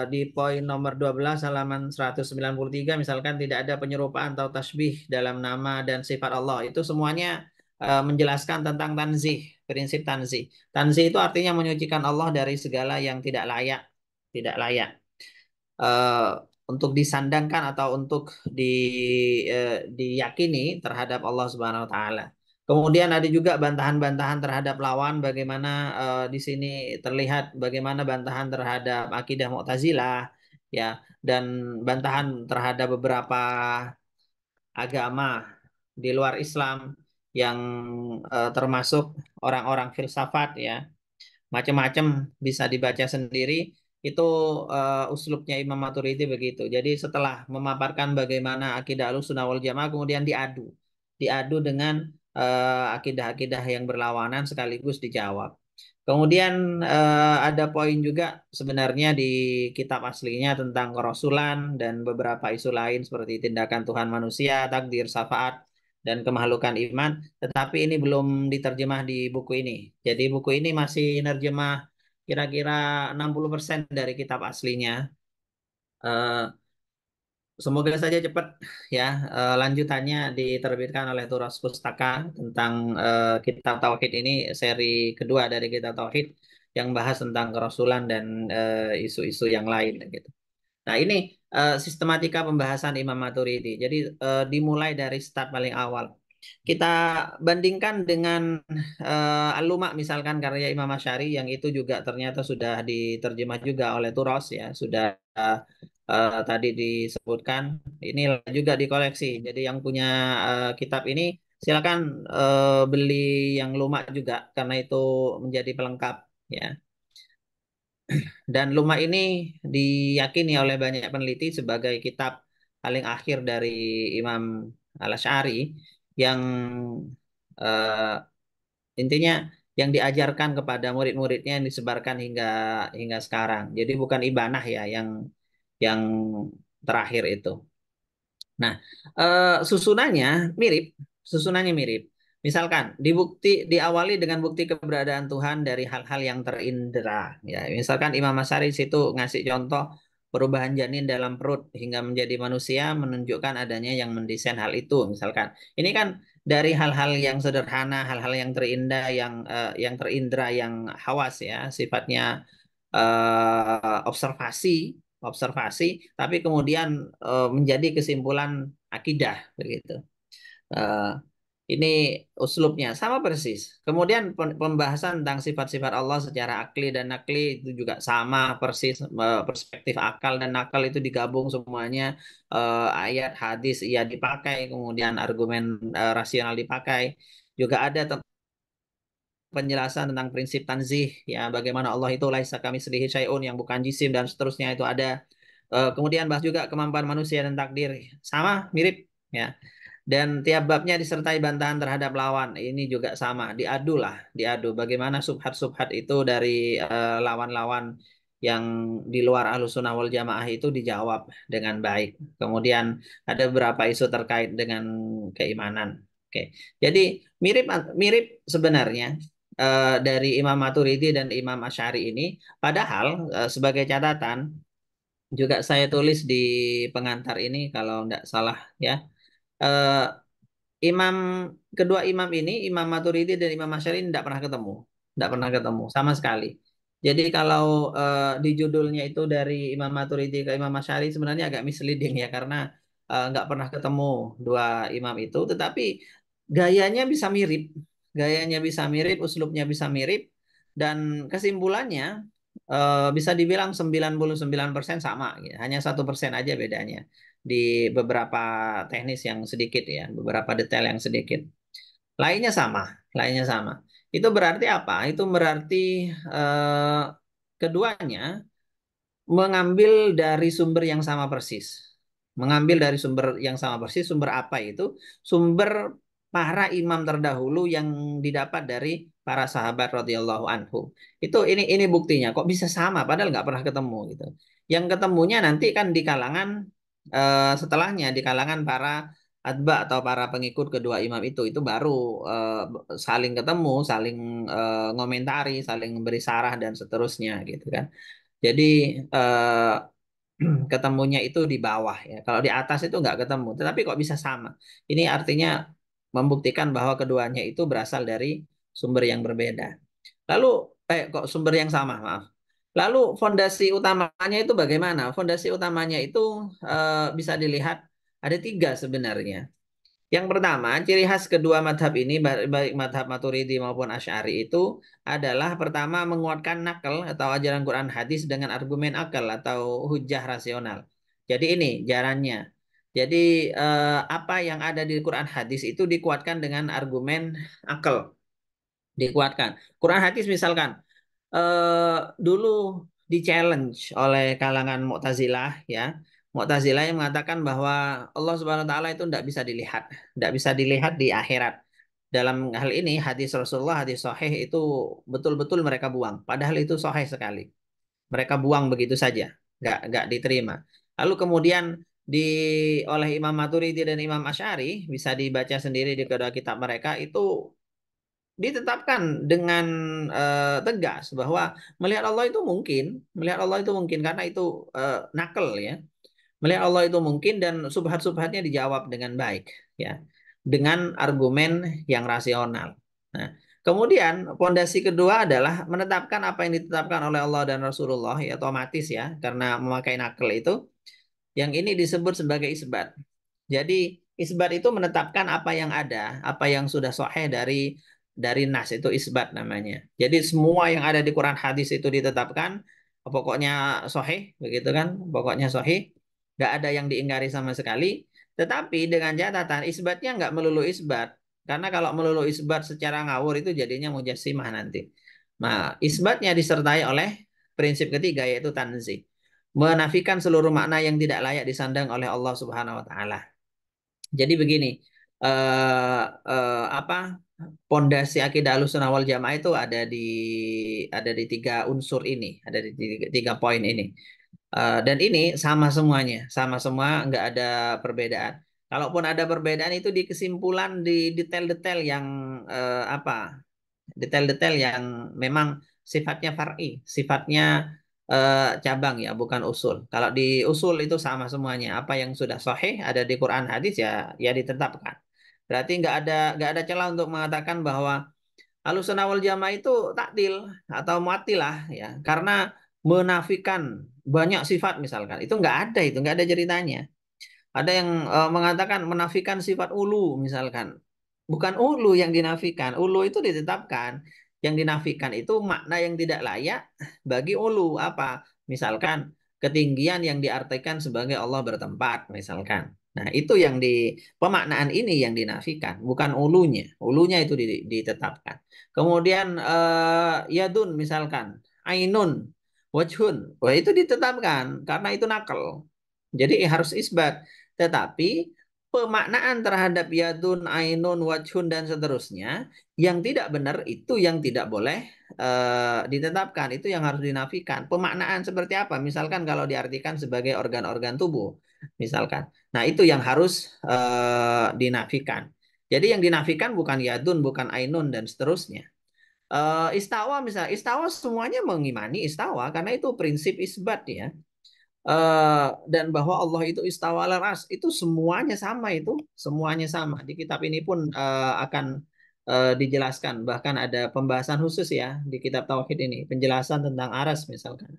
di poin nomor 12 halaman 193 misalkan tidak ada penyerupaan atau tasbih dalam nama dan sifat Allah. Itu semuanya menjelaskan tentang tanzih, prinsip tanzih. Tanzih itu artinya menyucikan Allah dari segala yang tidak layak, tidak layak eh, untuk disandangkan atau untuk diyakini terhadap Allah Subhanahu wa taala. Kemudian ada juga bantahan-bantahan terhadap lawan bagaimana di sini terlihat bagaimana bantahan terhadap akidah Mu'tazilah, ya, dan bantahan terhadap beberapa agama di luar Islam yang termasuk orang-orang filsafat, ya, macam-macam bisa dibaca sendiri. Itu uslubnya Imam Maturidi begitu. Jadi setelah memaparkan bagaimana akidah Ahlussunnah wal Jamaah kemudian diadu dengan akidah-akidah yang berlawanan sekaligus dijawab. Kemudian ada poin juga sebenarnya di kitab aslinya tentang kerasulan dan beberapa isu lain seperti tindakan Tuhan manusia, takdir, syafaat, dan kemahalukan iman. Tetapi ini belum diterjemah di buku ini. Jadi buku ini masih nerjemah kira-kira 60% dari kitab aslinya. Eh, Semoga saja cepat, ya, lanjutannya diterbitkan oleh Turas Pustaka tentang kitab Tauhid ini, seri kedua dari kitab Tauhid yang bahas tentang kerasulan dan isu-isu yang lain gitu. Nah, ini sistematika pembahasan Imam Maturidi. Jadi dimulai dari start paling awal. Kita bandingkan dengan Al-Luma misalkan karya Imam Asy'ari yang itu juga ternyata sudah diterjemah juga oleh Turos, ya, sudah tadi disebutkan. Ini juga dikoleksi. Jadi yang punya kitab ini silakan beli yang Luma juga karena itu menjadi pelengkap, ya. Dan Lumah ini diyakini oleh banyak peneliti sebagai kitab paling akhir dari Imam Al-Asy'ari yang eh, intinya yang diajarkan kepada murid-muridnya yang disebarkan hingga hingga sekarang. Jadi bukan Ibanah ya yang terakhir itu. Nah, susunannya mirip, susunannya mirip. Misalkan diawali dengan bukti keberadaan Tuhan dari hal-hal yang terindera. Ya, misalkan Imam Masyari situ ngasih contoh perubahan janin dalam perut hingga menjadi manusia menunjukkan adanya yang mendesain hal itu. Misalkan ini kan dari hal-hal yang sederhana, hal-hal yang terindah, yang terindera, yang hawas ya, sifatnya observasi, observasi, tapi kemudian menjadi kesimpulan akidah begitu. Eh, ini uslubnya sama persis. Kemudian pembahasan tentang sifat-sifat Allah secara akli dan nakli itu juga sama persis. Perspektif akal dan nakal itu digabung semuanya. Ayat, hadis ia dipakai, kemudian argumen rasional dipakai. Juga ada penjelasan tentang prinsip tanzih ya bagaimana Allah itu laisa kamitslihi syai'un yang bukan jisim dan seterusnya itu ada. Kemudian bahas juga kemampuan manusia dan takdir sama mirip ya, dan tiap babnya disertai bantahan terhadap lawan ini juga sama, diadu lah, diadu bagaimana subhat-subhat itu dari lawan-lawan yang di luar Ahlus Sunnah wal Jamaah itu dijawab dengan baik. Kemudian ada beberapa isu terkait dengan keimanan. Oke, jadi mirip mirip sebenarnya dari Imam Maturidi dan Imam Asy'ari ini. Padahal sebagai catatan juga saya tulis di pengantar ini kalau tidak salah ya. eh, Imam kedua imam ini, Imam Maturidi dan Imam Asy'ari tidak pernah ketemu, tidak pernah ketemu sama sekali. Jadi kalau di judulnya itu dari Imam Maturidi ke Imam Asy'ari sebenarnya agak misleading ya karena nggak pernah ketemu dua imam itu, tetapi gayanya bisa mirip, gayanya bisa mirip, uslubnya bisa mirip, dan kesimpulannya bisa dibilang 99% sama, ya. Hanya 1% aja bedanya di beberapa teknis yang sedikit ya, beberapa detail yang sedikit. Lainnya sama, lainnya sama. Itu berarti apa? Itu berarti eh, keduanya mengambil dari sumber yang sama persis. Mengambil dari sumber yang sama persis, sumber apa itu? Sumber para imam terdahulu yang didapat dari para sahabat radhiyallahu anhu. Ini buktinya kok bisa sama padahal nggak pernah ketemu gitu. Yang ketemunya nanti kan di kalangan setelahnya di kalangan para atba atau para pengikut kedua imam itu baru eh, saling ketemu, saling ngomentari, saling beri sarah dan seterusnya gitu kan. Jadi eh, ketemunya itu di bawah ya. Kalau di atas itu nggak ketemu, tetapi kok bisa sama? Ini artinya membuktikan bahwa keduanya itu berasal dari sumber yang berbeda. Lalu kok sumber yang sama, maaf. Lalu fondasi utamanya itu bagaimana? Fondasi utamanya itu bisa dilihat ada tiga sebenarnya. Yang pertama, ciri khas kedua madhab ini, baik madhab Maturidi maupun Asy'ari itu adalah pertama menguatkan nakal atau ajaran Quran hadis dengan argumen akal atau hujah rasional. Jadi ini jalannya. Jadi apa yang ada di Quran hadis itu dikuatkan dengan argumen akal, dikuatkan. Quran hadis misalkan dulu di-challenge oleh kalangan Mu'tazilah ya. Mu'tazilah yang mengatakan bahwa Allah Subhanahu wa taala itu tidak bisa dilihat, tidak bisa dilihat di akhirat. Dalam hal ini hadis Rasulullah, hadis sahih itu betul-betul mereka buang. Padahal itu sahih sekali. Mereka buang begitu saja, nggak diterima. Lalu kemudian di oleh Imam Maturidi dan Imam Asy'ari bisa dibaca sendiri di kedua kitab mereka itu ditetapkan dengan tegas bahwa melihat Allah itu mungkin, melihat Allah itu mungkin karena itu nakal ya. Melihat Allah itu mungkin dan subhat-subhatnya dijawab dengan baik ya. Dengan argumen yang rasional. Nah, kemudian pondasi kedua adalah menetapkan apa yang ditetapkan oleh Allah dan Rasulullah ya otomatis ya karena memakai nakal itu yang ini disebut sebagai isbat. Jadi isbat itu menetapkan apa yang ada, apa yang sudah sahih dari nas itu isbat namanya. Jadi semua yang ada di Quran hadis itu ditetapkan, pokoknya sahih, begitu kan? Pokoknya sahih, nggak ada yang diingkari sama sekali. Tetapi dengan catatan isbatnya nggak melulu isbat, karena kalau melulu isbat secara ngawur itu jadinya mujassimah nanti. Nah, isbatnya disertai oleh prinsip ketiga yaitu tanzih. Menafikan seluruh makna yang tidak layak disandang oleh Allah Subhanahu wa taala. Jadi begini, apa pondasi akidah Ahlussunnah wal Jamaah itu ada di tiga unsur ini, ada di tiga poin ini. Dan ini sama semuanya, sama semua, nggak ada perbedaan. Kalaupun ada perbedaan itu di kesimpulan di detail-detail yang apa detail-detail yang memang sifatnya far'i, sifatnya cabang ya, bukan usul. Kalau di usul itu sama semuanya. Apa yang sudah sahih ada di Quran hadis ya ditetapkan. Berarti nggak ada celah untuk mengatakan bahwa Ahlussunnah wal Jamaah itu takdil atau mu'attilah ya, karena menafikan banyak sifat misalkan. Itu nggak ada ceritanya. Ada yang mengatakan menafikan sifat ulu misalkan. Bukan ulu yang dinafikan, ulu itu ditetapkan. Yang dinafikan itu makna yang tidak layak bagi ulu apa? Misalkan ketinggian yang diartikan sebagai Allah bertempat misalkan. Nah, itu yang di pemaknaan ini yang dinafikan, bukan ulunya. Ulunya itu ditetapkan. Kemudian yadun misalkan, ainun, wajhun. Wah, itu ditetapkan karena itu nakal. Jadi harus isbat. Tetapi pemaknaan terhadap yadun, ainun, wajhun dan seterusnya yang tidak benar itu yang tidak boleh ditetapkan, itu yang harus dinafikan. Pemaknaan seperti apa? Misalkan kalau diartikan sebagai organ-organ tubuh, misalkan. Nah, itu yang harus dinafikan. Jadi yang dinafikan bukan yadun, bukan ainun dan seterusnya. Istawa misalnya, istawa semuanya mengimani istawa karena itu prinsip isbat ya. Dan bahwa Allah itu istawa ala ras itu semuanya sama, itu semuanya sama. Di kitab ini pun akan dijelaskan, bahkan ada pembahasan khusus ya di kitab tauhid ini, penjelasan tentang aras misalkan.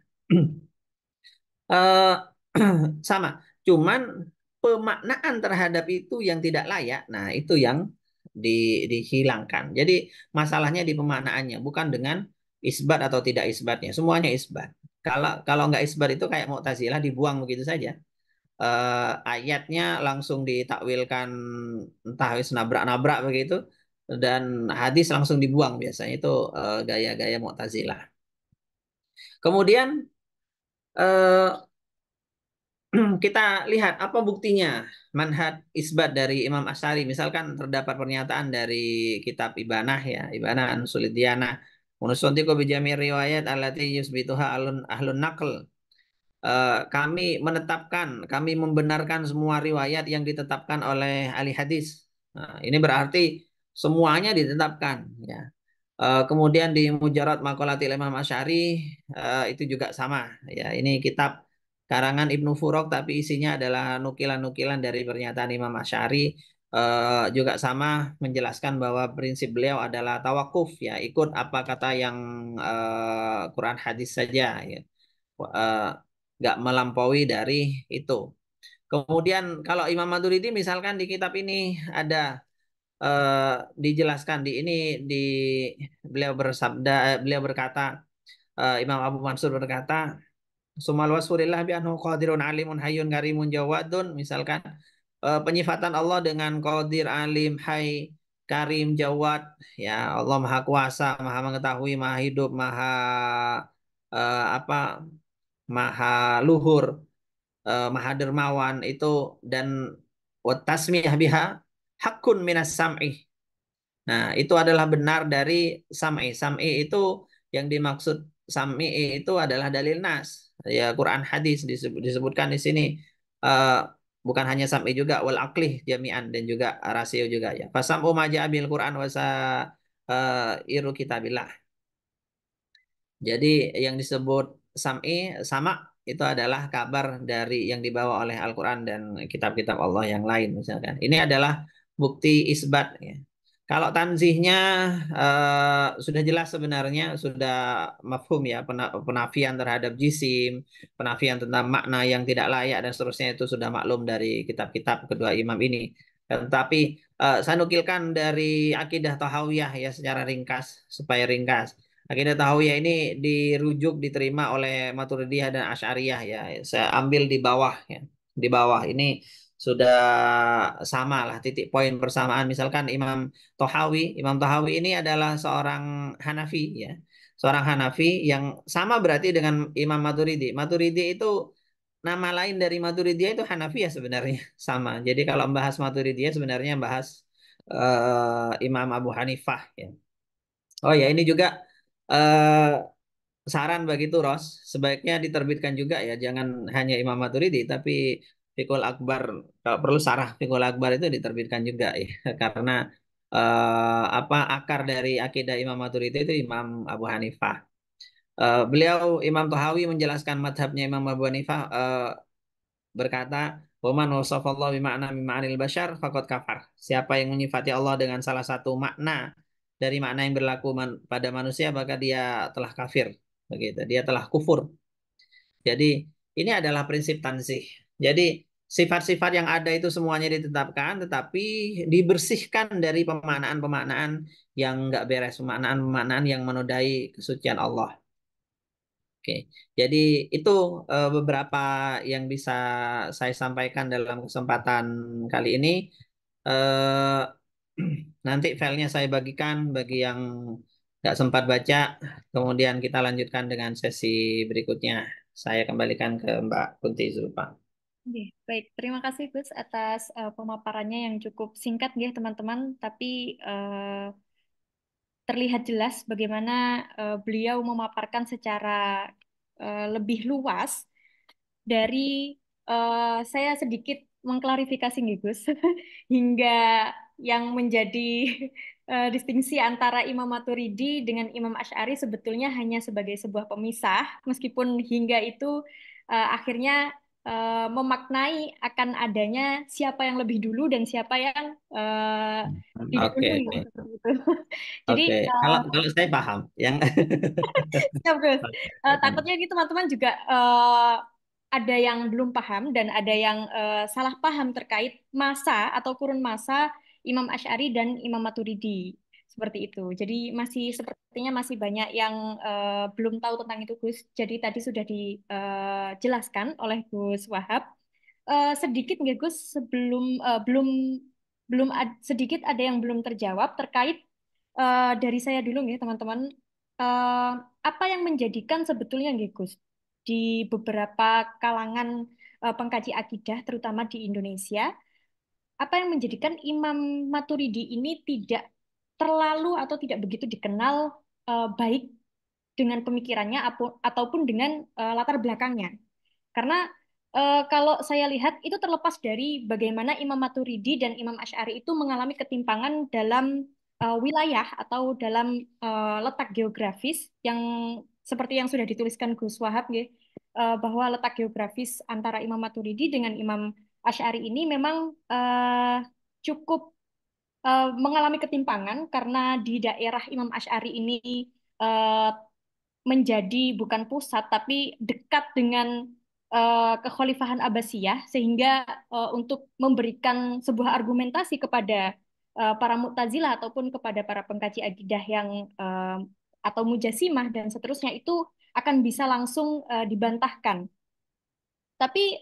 Eh, sama, cuman pemaknaan terhadap itu yang tidak layak, nah itu yang dihilangkan. Jadi masalahnya di pemaknaannya, bukan dengan isbat atau tidak isbatnya, semuanya isbat. Kalau nggak isbat itu kayak Mu'tazilah, dibuang begitu saja. Ayatnya langsung ditakwilkan entah wis nabrak-nabrak begitu, dan hadis langsung dibuang, biasanya itu gaya-gaya Mu'tazilah. Kemudian eh, kita lihat apa buktinya manhaj isbat dari Imam Asy'ari. Misalkan terdapat pernyataan dari kitab Ibanah ya, Ibanah an Sulidiana, Unusuntiku bijami riwayat allati yusbituha ahlun naql. Kami menetapkan, kami membenarkan semua riwayat yang ditetapkan oleh ahli hadis. Nah, ini berarti semuanya ditetapkan ya. Kemudian di Mujarrad Maqalatil Imam Asy'ari itu juga sama ya. Ini kitab karangan Ibnu Furok tapi isinya adalah nukilan-nukilan dari pernyataan Imam Asy'ari. Juga sama menjelaskan bahwa prinsip beliau adalah tawakuf ya, ikut apa kata yang Quran hadis saja ya. Eh, nggak melampaui dari itu. Kemudian kalau Imam Maturidi misalkan di kitab ini ada dijelaskan di beliau bersabda, beliau berkata, Imam Abu Mansur berkata, Sumal wasfurillah bi anhu qadirun alimun hayyun karimun jawadun, misalkan penyifatan Allah dengan qadir, alim, hay, karim, jawad ya, Allah maha kuasa, maha mengetahui, maha hidup, maha apa, maha luhur, maha dermawan itu, dan watasmiyah biha hakun minas sam'i. Nah, itu adalah benar dari sam'i. Sam'i itu yang dimaksud, sam'i itu adalah dalil nas. Ya, Quran hadis disebutkan di sini. Eh, bukan hanya sam'i juga, wal aqlih jami'an, dan juga rasio juga ya. Fasam'u maja bil Quran wasa iru kitabillah. Jadi yang disebut sam'i, sama, itu adalah kabar dari yang dibawa oleh Al-Quran dan kitab-kitab Allah yang lain misalkan. Ini adalah bukti isbat ya. Kalau tanzihnya sudah jelas sebenarnya, sudah mafhum ya, penafian terhadap jisim, penafian tentang makna yang tidak layak dan seterusnya, itu sudah maklum dari kitab-kitab kedua imam ini. Tetapi saya nukilkan dari akidah Tahawiyah ya secara ringkas, supaya ringkas. Akidah Tahawiyah ini dirujuk, diterima oleh Maturidiyah dan Asy'ariyah ya. Saya ambil di bawah ya. Di bawah ini sudah sama lah titik poin persamaan. Misalkan Imam Tahawi ini adalah seorang Hanafi ya. seorang Hanafi yang sama berarti dengan Imam Maturidi. Maturidi itu nama lain dari Maturidiyah itu Hanafiyah sebenarnya sama. Jadi kalau membahas Maturidiyah sebenarnya membahas Imam Abu Hanifah ya. Oh ya, ini juga eh, saran bagi Turos, sebaiknya diterbitkan juga ya, jangan hanya Imam Maturidi, tapi Fiqhul Akbar, kalau perlu Sarah Fiqhul Akbar itu diterbitkan juga ya, karena apa akar dari akidah Imam Maturidi itu Imam Abu Hanifah. Beliau Imam Tahawi menjelaskan madhabnya Imam Abu Hanifah berkata, "Waman wasafallahu bima'na min ma'anil bashar faqad kafar." Siapa yang menyifati Allah dengan salah satu makna dari makna yang berlaku pada manusia, maka dia telah kafir. Begitu, dia telah kufur. Jadi, ini adalah prinsip tansih. Jadi, sifat-sifat yang ada itu semuanya ditetapkan, tetapi dibersihkan dari pemaknaan-pemaknaan yang nggak beres, pemaknaan-pemaknaan yang menodai kesucian Allah. Oke, jadi itu beberapa yang bisa saya sampaikan dalam kesempatan kali ini. Eh, Nanti filenya saya bagikan bagi yang nggak sempat baca, kemudian kita lanjutkan dengan sesi berikutnya. Saya kembalikan ke Mbak Kunti Zulfa. Oke, baik. Terima kasih Gus atas pemaparannya yang cukup singkat ya teman-teman, tapi terlihat jelas bagaimana beliau memaparkan secara lebih luas dari saya sedikit mengklarifikasi nih Gus, hingga yang menjadi distingsi antara Imam Maturidi dengan Imam Asy'ari sebetulnya hanya sebagai sebuah pemisah, meskipun hingga itu akhirnya memaknai akan adanya siapa yang lebih dulu dan siapa yang Oke, didahului oke. seperti itu. Jadi Oke. Kalau kalau saya paham, yang siap, Gus. Oke. Takutnya ini teman-teman juga ada yang belum paham dan ada yang salah paham terkait masa atau kurun masa Imam Asy'ari dan Imam Maturidi. Seperti itu. Jadi masih sepertinya masih banyak yang belum tahu tentang itu, Gus. Jadi tadi sudah dijelaskan oleh Gus Wahab. Sedikit nggak, Gus, sebelum belum belum sedikit ada yang belum terjawab terkait dari saya dulu nih, teman-teman. Eh, Apa yang menjadikan sebetulnya nggih, Gus, di beberapa kalangan pengkaji akidah terutama di Indonesia, apa yang menjadikan Imam Maturidi ini tidak terlalu atau tidak begitu dikenal baik dengan pemikirannya ataupun dengan latar belakangnya? Karena kalau saya lihat itu terlepas dari bagaimana Imam Maturidi dan Imam Asy'ari itu mengalami ketimpangan dalam wilayah atau dalam letak geografis yang seperti yang sudah dituliskan Gus Wahab nggih, bahwa letak geografis antara Imam Maturidi dengan Imam Asy'ari ini memang cukup mengalami ketimpangan karena di daerah Imam Asy'ari ini eh, menjadi bukan pusat tapi dekat dengan kekhalifahan Abbasiyah sehingga untuk memberikan sebuah argumentasi kepada para Mu'tazilah ataupun kepada para pengkaji akidah yang atau Mujasimah dan seterusnya itu akan bisa langsung dibantahkan. Tapi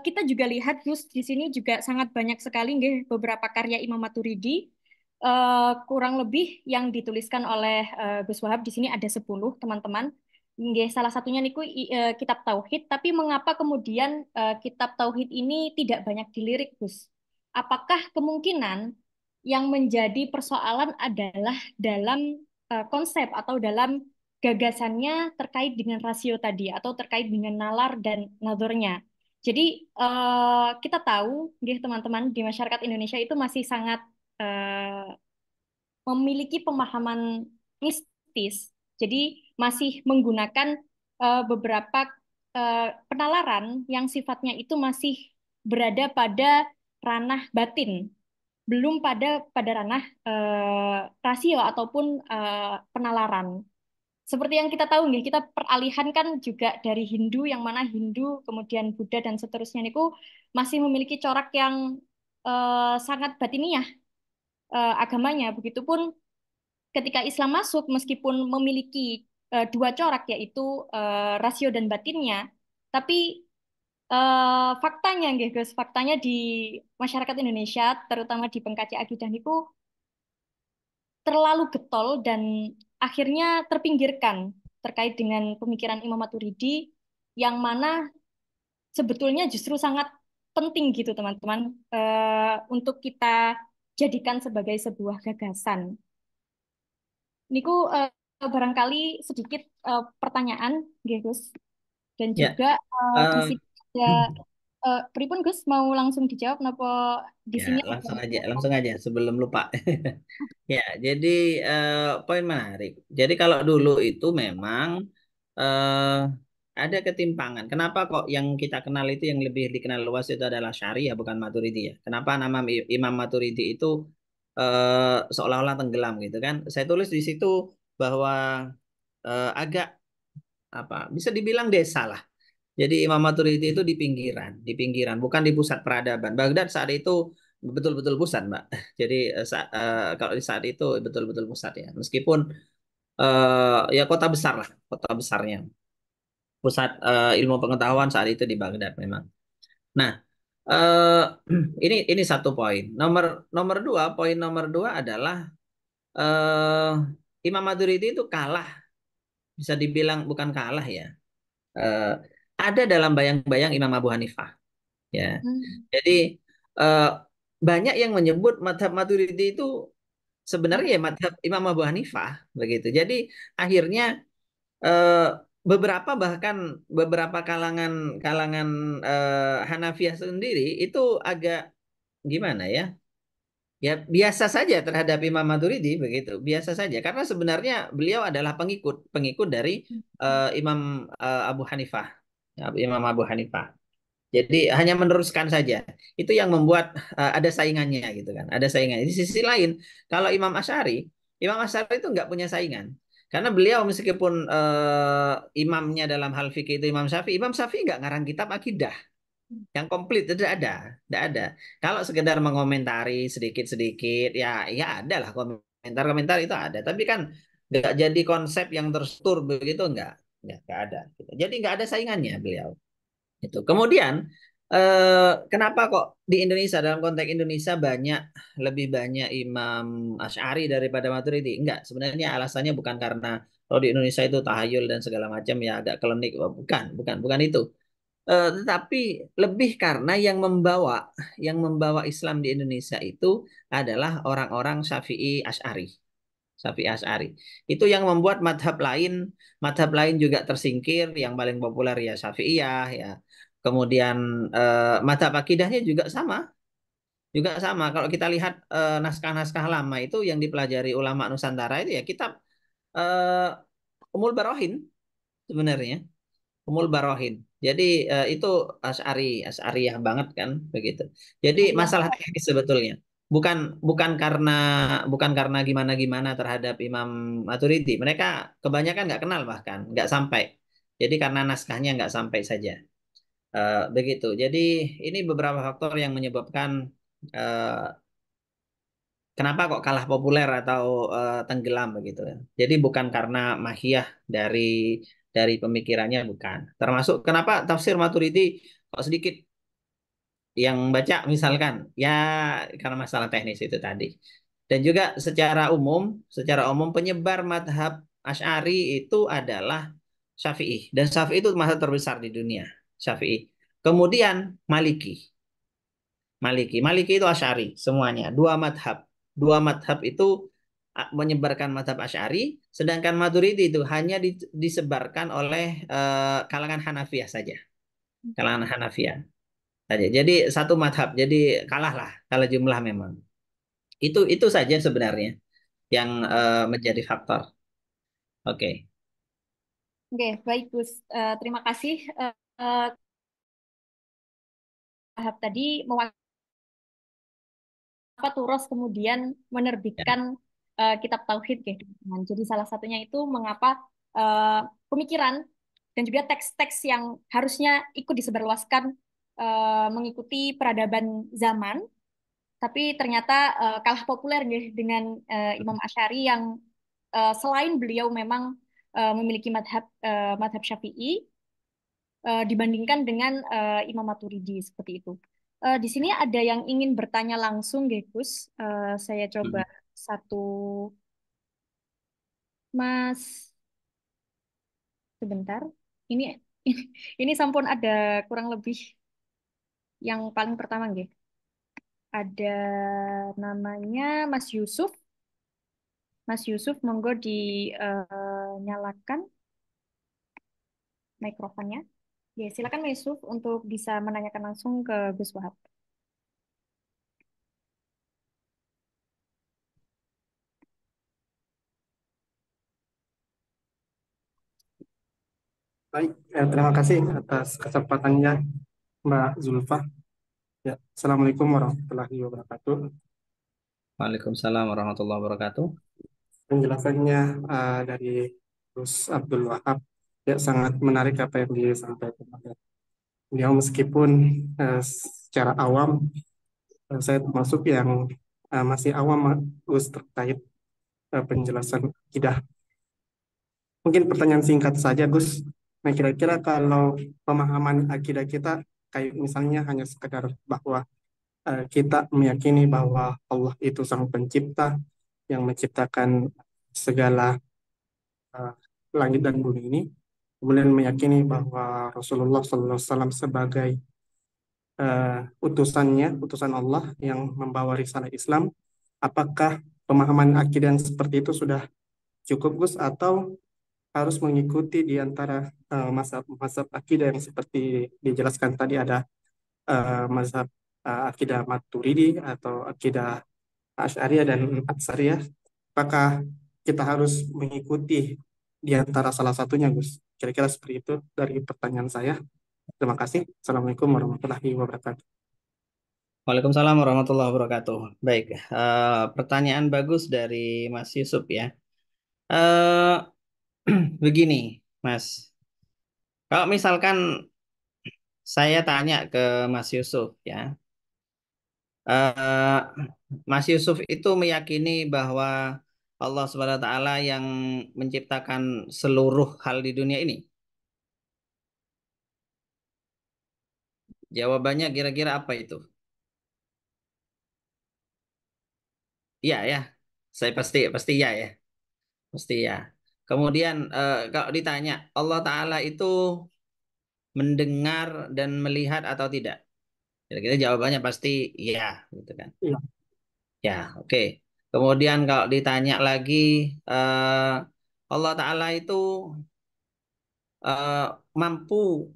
kita juga lihat Gus di sini juga sangat banyak sekali nggih beberapa karya Imam Maturidi, kurang lebih yang dituliskan oleh Gus Wahab di sini ada 10 teman-teman. Nggih, salah satunya niku kitab Tauhid, tapi mengapa kemudian kitab Tauhid ini tidak banyak dilirik, Gus? Apakah kemungkinan yang menjadi persoalan adalah dalam konsep atau dalam gagasannya terkait dengan rasio tadi atau terkait dengan nalar dan nadornya. Jadi kita tahu, nggih teman-teman, di masyarakat Indonesia itu masih sangat memiliki pemahaman mistis. Jadi masih menggunakan beberapa penalaran yang sifatnya itu masih berada pada ranah batin, belum pada ranah rasio ataupun penalaran. Seperti yang kita tahu nih, kita peralihan kan juga dari Hindu, yang mana Hindu, kemudian Buddha dan seterusnya niku masih memiliki corak yang sangat batiniah agamanya. Begitupun ketika Islam masuk, meskipun memiliki dua corak yaitu rasio dan batinnya, tapi faktanya, nggih, Gus, faktanya di masyarakat Indonesia, terutama di pengkaji akidah niku terlalu getol dan akhirnya terpinggirkan terkait dengan pemikiran Imam Maturidi yang mana sebetulnya justru sangat penting gitu teman-teman untuk kita jadikan sebagai sebuah gagasan. Niku barangkali sedikit pertanyaan, nggih, Gus, dan Ya, juga di eh, sini ada pripun Gus mau langsung dijawab napa di ya sini ada langsung aja sebelum lupa. Ya, jadi poin menarik. Jadi kalau dulu itu memang eh, ada ketimpangan. Kenapa kok yang kita kenal itu yang lebih dikenal luas itu adalah Syariah bukan Maturidi ya? Kenapa nama Imam Maturidi itu seolah-olah tenggelam gitu kan? Saya tulis di situ bahwa agak apa? Bisa dibilang desa lah. Jadi Imam Maturidi itu di pinggiran, bukan di pusat peradaban. Baghdad saat itu betul-betul pusat, Mbak. Jadi kalau di saat itu betul-betul pusat ya. Meskipun ya kota besar lah, kota besarnya. Pusat ilmu pengetahuan saat itu di Baghdad memang. Nah, eh, ini satu poin. Nomor nomor dua, poin nomor dua adalah eh, Imam Maturidi itu kalah, bisa dibilang bukan kalah ya. Eh, ada dalam bayang-bayang Imam Abu Hanifah. Ya, Hmm. jadi eh, banyak yang menyebut madhab Maturidi itu sebenarnya ya madhab Imam Abu Hanifah begitu. Jadi akhirnya eh, bahkan beberapa kalangan kalangan Hanafiyah sendiri itu agak gimana ya? Ya biasa saja terhadap Imam Maturidi begitu, biasa saja karena sebenarnya beliau adalah pengikut pengikut dari Imam Abu Hanifah, Imam Abu Hanifah. Jadi hanya meneruskan saja. Itu yang membuat ada saingannya gitu kan. Ada saingannya. Di sisi lain, kalau Imam Asy'ari itu nggak punya saingan. Karena beliau meskipun imamnya dalam hal fikih itu Imam Syafi'i nggak ngarang kitab akidah yang komplit, tidak ada. Kalau sekedar mengomentari sedikit-sedikit, ya ada lah komentar-komentar itu ada. Tapi kan nggak jadi konsep yang terstruktur begitu nggak ada. Gitu. Jadi nggak ada saingannya beliau. Itu. Kemudian kenapa kok di Indonesia dalam konteks Indonesia lebih banyak Imam Asy'ari daripada Maturidi? Enggak, sebenarnya alasannya bukan karena kalau di Indonesia itu tahayul dan segala macam ya agak klinik. Oh, bukan itu. Tetapi lebih karena yang membawa Islam di Indonesia itu adalah orang-orang Syafi'i Asy'ari. Syafi'i Asy'ari. Itu yang membuat madhab lain juga tersingkir. Yang paling populer ya Syafi'iyah ya. Kemudian madhab akidahnya juga sama. Kalau kita lihat naskah-naskah lama itu yang dipelajari ulama Nusantara itu ya kitab Umul Barohin sebenarnya. Umul Barohin. Jadi itu Asy'ariyah banget kan begitu. Jadi Hariah. masalah teknis sebetulnya. Bukan bukan karena bukan karena gimana-gimana terhadap Imam Maturidi. Mereka kebanyakan nggak kenal bahkan nggak sampai. Jadi karena naskahnya nggak sampai saja. Begitu. Jadi ini beberapa faktor yang menyebabkan eh, kenapa kok kalah populer atau tenggelam begitu ya. Jadi bukan karena mahiyah dari pemikirannya bukan. Termasuk kenapa tafsir Maturidi kok sedikit yang baca misalkan ya karena masalah teknis itu tadi. Dan juga secara umum penyebar madhab Asy'ari itu adalah Syafi'i dan Syafi'i itu mazhab terbesar di dunia. Syafi'i. Kemudian Maliki. Maliki itu Asy'ari semuanya, dua madhab. Dua madhab itu menyebarkan madhab Asy'ari, sedangkan Maturidi itu hanya disebarkan oleh kalangan Hanafiyah saja. Kalangan Hanafiyah saja. Jadi satu madhab, jadi kalah jumlah memang. Itu saja sebenarnya yang menjadi faktor. Oke. Oke, baik Gus. Terima kasih. Eh, Tahap tadi mengapa Turos kemudian Ya. menerbitkan kitab Tauhid ya, teman-teman. Jadi salah satunya itu mengapa eh, pemikiran dan juga teks-teks yang harusnya ikut disebarluaskan mengikuti peradaban zaman, tapi ternyata kalah populer ya dengan Imam Asy'ari yang selain beliau memang memiliki madhab Syafi'i, dibandingkan dengan Imam Maturidi seperti itu. Di sini ada yang ingin bertanya langsung, Gus. Saya coba Hmm. satu Mas, sebentar. Ini ini sampun ada kurang lebih yang paling pertama nggih. Ada namanya Mas Yusuf. Mas Yusuf, monggo dinyalakan mikrofonnya. Ya, silakan Mas Yusuf untuk bisa menanyakan langsung ke Gus Wahab. Baik, terima kasih atas kesempatannya Mbak Zulfa. Ya, Assalamualaikum warahmatullahi wabarakatuh. Waalaikumsalam warahmatullahi wabarakatuh. Penjelasannya dari Gus Abdul Wahab ya sangat menarik apa yang disampaikan oleh beliau meskipun secara awam saya termasuk yang masih awam Gus terkait penjelasan akidah. Mungkin pertanyaan singkat saja Gus. Nah kira-kira kalau pemahaman akidah kita kayak misalnya hanya sekedar bahwa kita meyakini bahwa Allah itu sang pencipta yang menciptakan segala uh, langit dan bumi ini, kemudian meyakini bahwa Rasulullah SAW sebagai utusan Allah yang membawa risalah Islam. Apakah pemahaman akidah yang seperti itu sudah cukup, Gus, atau harus mengikuti di antara mazhab akidah yang seperti dijelaskan tadi ada mazhab akidah Maturidi atau akidah Asy'ariyah dan Atsariyah? Apakah kita harus mengikuti di antara salah satunya, Gus? Kira-kira seperti itu dari pertanyaan saya. Terima kasih. Assalamualaikum warahmatullahi wabarakatuh. Waalaikumsalam warahmatullahi wabarakatuh. Baik, pertanyaan bagus dari Mas Yusuf ya. Eh, Begini, Mas. Kalau misalkan saya tanya ke Mas Yusuf ya, eh, Mas Yusuf itu meyakini bahwa Allah Subhanahu wa taala yang menciptakan seluruh hal di dunia ini. Jawabannya kira-kira apa itu? Iya ya. Saya pasti pasti ya ya. Pasti ya. Kemudian kalau ditanya Allah taala itu mendengar dan melihat atau tidak? Kira-kira jawabannya pasti ya, gitu kan. Iya, Ya, oke. Kemudian kalau ditanya lagi, eh, Allah Ta'ala itu mampu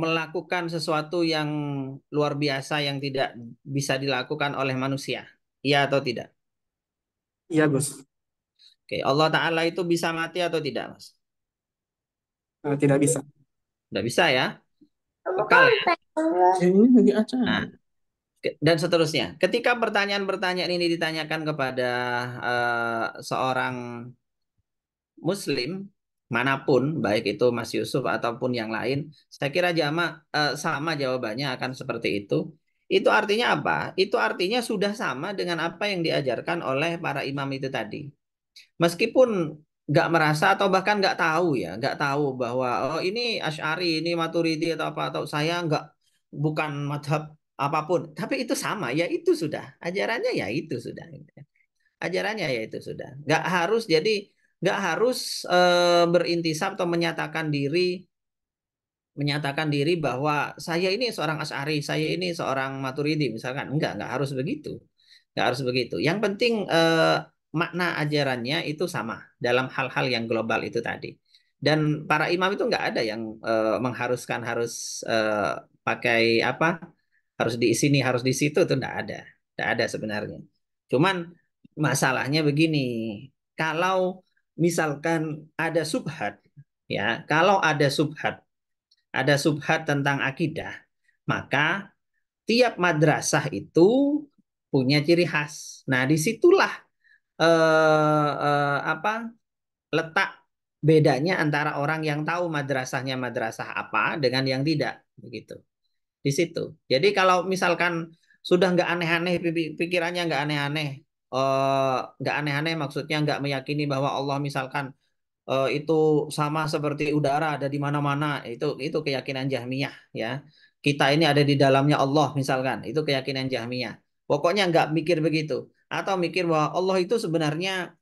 melakukan sesuatu yang luar biasa yang tidak bisa dilakukan oleh manusia. Iya atau tidak? iya Gus. Oke, Allah Ta'ala itu bisa mati atau tidak, Mas? Tidak bisa. Tidak bisa ya, kekal ya. Ini bagi acara. Nah, dan seterusnya. Ketika pertanyaan-pertanyaan ini ditanyakan kepada seorang Muslim manapun, baik itu Mas Yusuf ataupun yang lain, saya kira sama jawabannya akan seperti itu. Itu artinya apa? Itu artinya sudah sama dengan apa yang diajarkan oleh para imam itu tadi. Meskipun nggak merasa atau bahkan nggak tahu ya, nggak tahu bahwa oh ini Asy'ari, ini Maturidi atau apa atau saya nggak bukan madhab apapun, tapi itu sama ya itu sudah ajarannya ya itu sudah. Ajarannya ya itu sudah nggak harus berintisab atau menyatakan diri bahwa saya ini seorang Asy'ari, saya ini seorang Maturidi misalkan. Enggak harus begitu. Enggak harus begitu. Yang penting makna ajarannya itu sama dalam hal-hal yang global itu tadi. Dan para imam itu enggak ada yang mengharuskan harus pakai apa? Harus di sini, harus di situ itu enggak ada. Enggak ada sebenarnya. Cuman masalahnya begini, kalau misalkan ada subhat ya, kalau ada subhat tentang akidah, maka tiap madrasah itu punya ciri khas. Nah, disitulah apa letak bedanya antara orang yang tahu madrasahnya madrasah apa dengan yang tidak, begitu. Di situ. Jadi kalau misalkan sudah nggak aneh-aneh, pikirannya nggak aneh-aneh, nggak aneh-aneh maksudnya nggak meyakini bahwa Allah misalkan itu sama seperti udara ada di mana-mana, itu keyakinan Jahmiyah ya. Kita ini ada di dalamnya Allah misalkan, itu keyakinan Jahmiyah. Pokoknya nggak mikir begitu. atau mikir bahwa Allah itu sebenarnya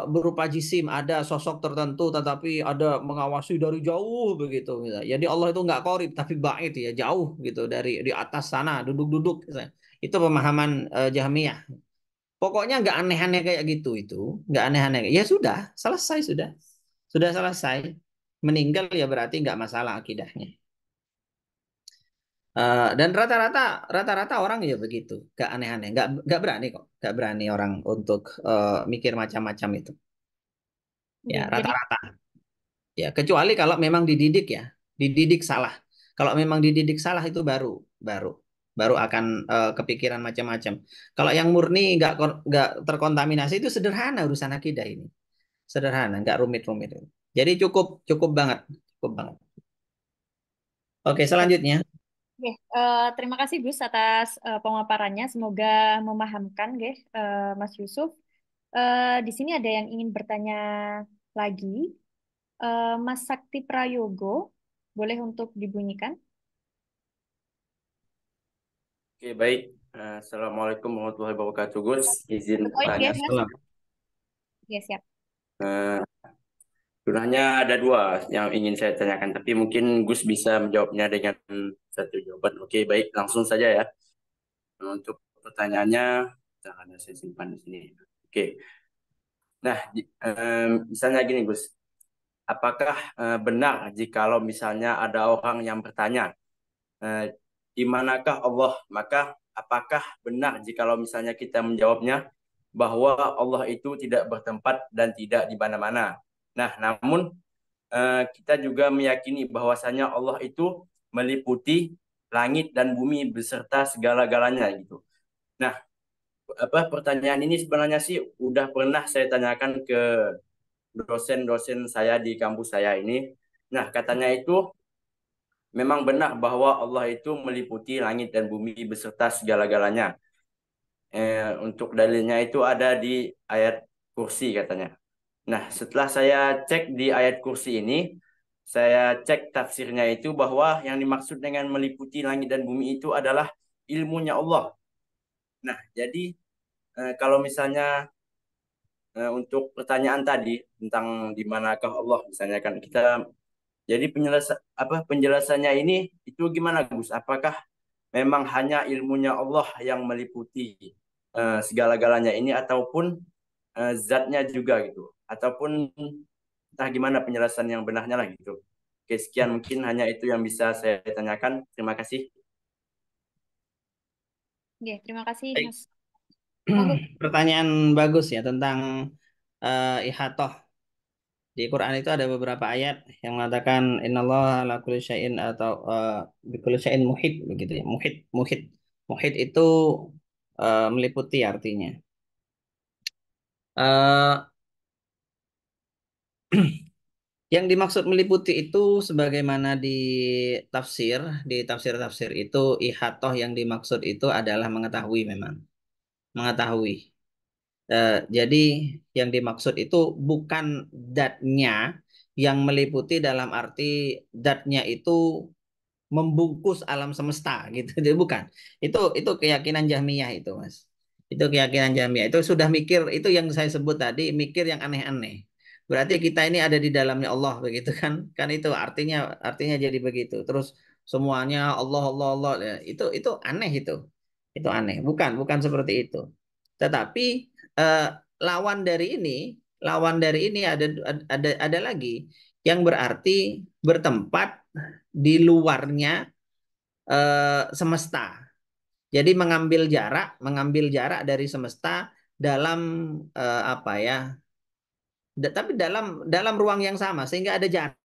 berupa jisim, ada sosok tertentu, tetapi ada mengawasi dari jauh begitu. Misalnya. Jadi Allah itu nggak qorib, tapi ba'id ya, jauh gitu dari di atas sana, duduk-duduk. Misalnya. Itu pemahaman Jahmiyah. Pokoknya nggak aneh-aneh kayak gitu itu, nggak aneh-aneh. Ya sudah, selesai sudah selesai. Meninggal ya berarti nggak masalah akidahnya. Dan rata-rata orang ya begitu, nggak aneh-aneh, nggak berani kok, nggak berani orang untuk mikir macam-macam itu. Ya Oke, jadi rata-rata. Ya kecuali kalau memang dididik ya, dididik salah. Kalau memang dididik salah itu baru baru akan kepikiran macam-macam. Kalau yang murni nggak terkontaminasi itu sederhana urusan akidah ini. Sederhana, nggak rumit-rumit. Jadi cukup cukup banget, cukup banget. Oke, selanjutnya. oke, terima kasih Gus atas pemaparannya. Semoga memahamkan, guys, Mas Yusuf. Di sini ada yang ingin bertanya lagi. Mas Sakti Prayogo, boleh untuk dibunyikan? Oke, baik. Assalamualaikum warahmatullahi wabarakatuh, Gus. Izin Oh bertanya. iya, Mas. Salam. Ya, siap. Eh, Sebenarnya ada dua yang ingin saya tanyakan, tapi mungkin Gus bisa menjawabnya dengan satu jawaban. Oke, baik. Langsung saja ya. Untuk pertanyaannya, jangan saya simpan di sini. Oke. Nah, misalnya gini, Gus. Apakah benar jikalau misalnya ada orang yang bertanya, eh, di manakah Allah? Maka apakah benar jikalau misalnya kita menjawabnya bahwa Allah itu tidak bertempat dan tidak di mana-mana. Nah, namun kita juga meyakini bahwasanya Allah itu meliputi langit dan bumi beserta segala-galanya gitu. Nah, pertanyaan ini sebenarnya sih udah pernah saya tanyakan ke dosen-dosen saya di kampus saya ini. Nah, katanya itu memang benar bahwa Allah itu meliputi langit dan bumi beserta segala-galanya. Untuk dalilnya itu ada di ayat kursi katanya. Nah, setelah saya cek di ayat kursi ini, saya cek tafsirnya itu bahwa yang dimaksud dengan meliputi langit dan bumi itu adalah ilmunya Allah. Nah, jadi kalau misalnya untuk pertanyaan tadi tentang di manakah Allah, misalnya kan kita jadi penjelasannya ini itu gimana Gus? Apakah memang hanya ilmunya Allah yang meliputi segala-galanya ini ataupun zatnya juga gitu? Ataupun entah gimana penjelasan yang benarnya lah gitu. Oke, sekian mungkin hanya itu yang bisa saya tanyakan. Terima kasih. Oke, terima kasih, Baik. Mas. Monggo. Pertanyaan bagus ya tentang ihatoh. Di Quran itu ada beberapa ayat yang mengatakan innallaha ala kulli syai'in atau bi kulli syai'in muhit begitu ya. Muhit, muhit. Muhit itu meliputi artinya. Eh, yang dimaksud meliputi itu sebagaimana di tafsir-tafsir itu ihatoh yang dimaksud itu adalah mengetahui memang. Mengetahui. Jadi yang dimaksud itu bukan datnya yang meliputi dalam arti datnya itu membungkus alam semesta gitu. Jadi bukan. Itu keyakinan Jahmiyah itu, Mas. Itu keyakinan Jahmiyah. Itu sudah mikir itu yang saya sebut tadi, mikir yang aneh-aneh. Berarti kita ini ada di dalamnya Allah begitu kan? Kan itu artinya jadi begitu. Terus semuanya Allah Allah Allah ya, itu aneh itu. Itu aneh. Bukan seperti itu. Tetapi eh, lawan dari ini, ada lagi yang berarti bertempat di luarnya semesta. Jadi mengambil jarak dari semesta dalam apa ya? Tapi dalam ruang yang sama sehingga ada jarak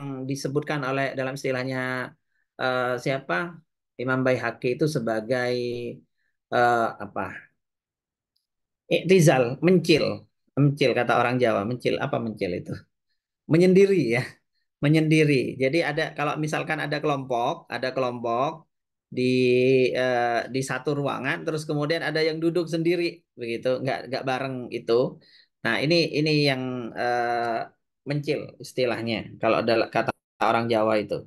yang disebutkan oleh dalam istilahnya siapa? Imam Baihaqi itu sebagai apa? Iktizal, mencil. Mencil kata orang Jawa, mencil apa mencil itu? Menyendiri ya. Menyendiri. Jadi kalau misalkan ada kelompok di di satu ruangan, terus kemudian ada yang duduk sendiri, begitu, nggak bareng itu. Nah ini yang mencil istilahnya kalau ada kata orang Jawa itu.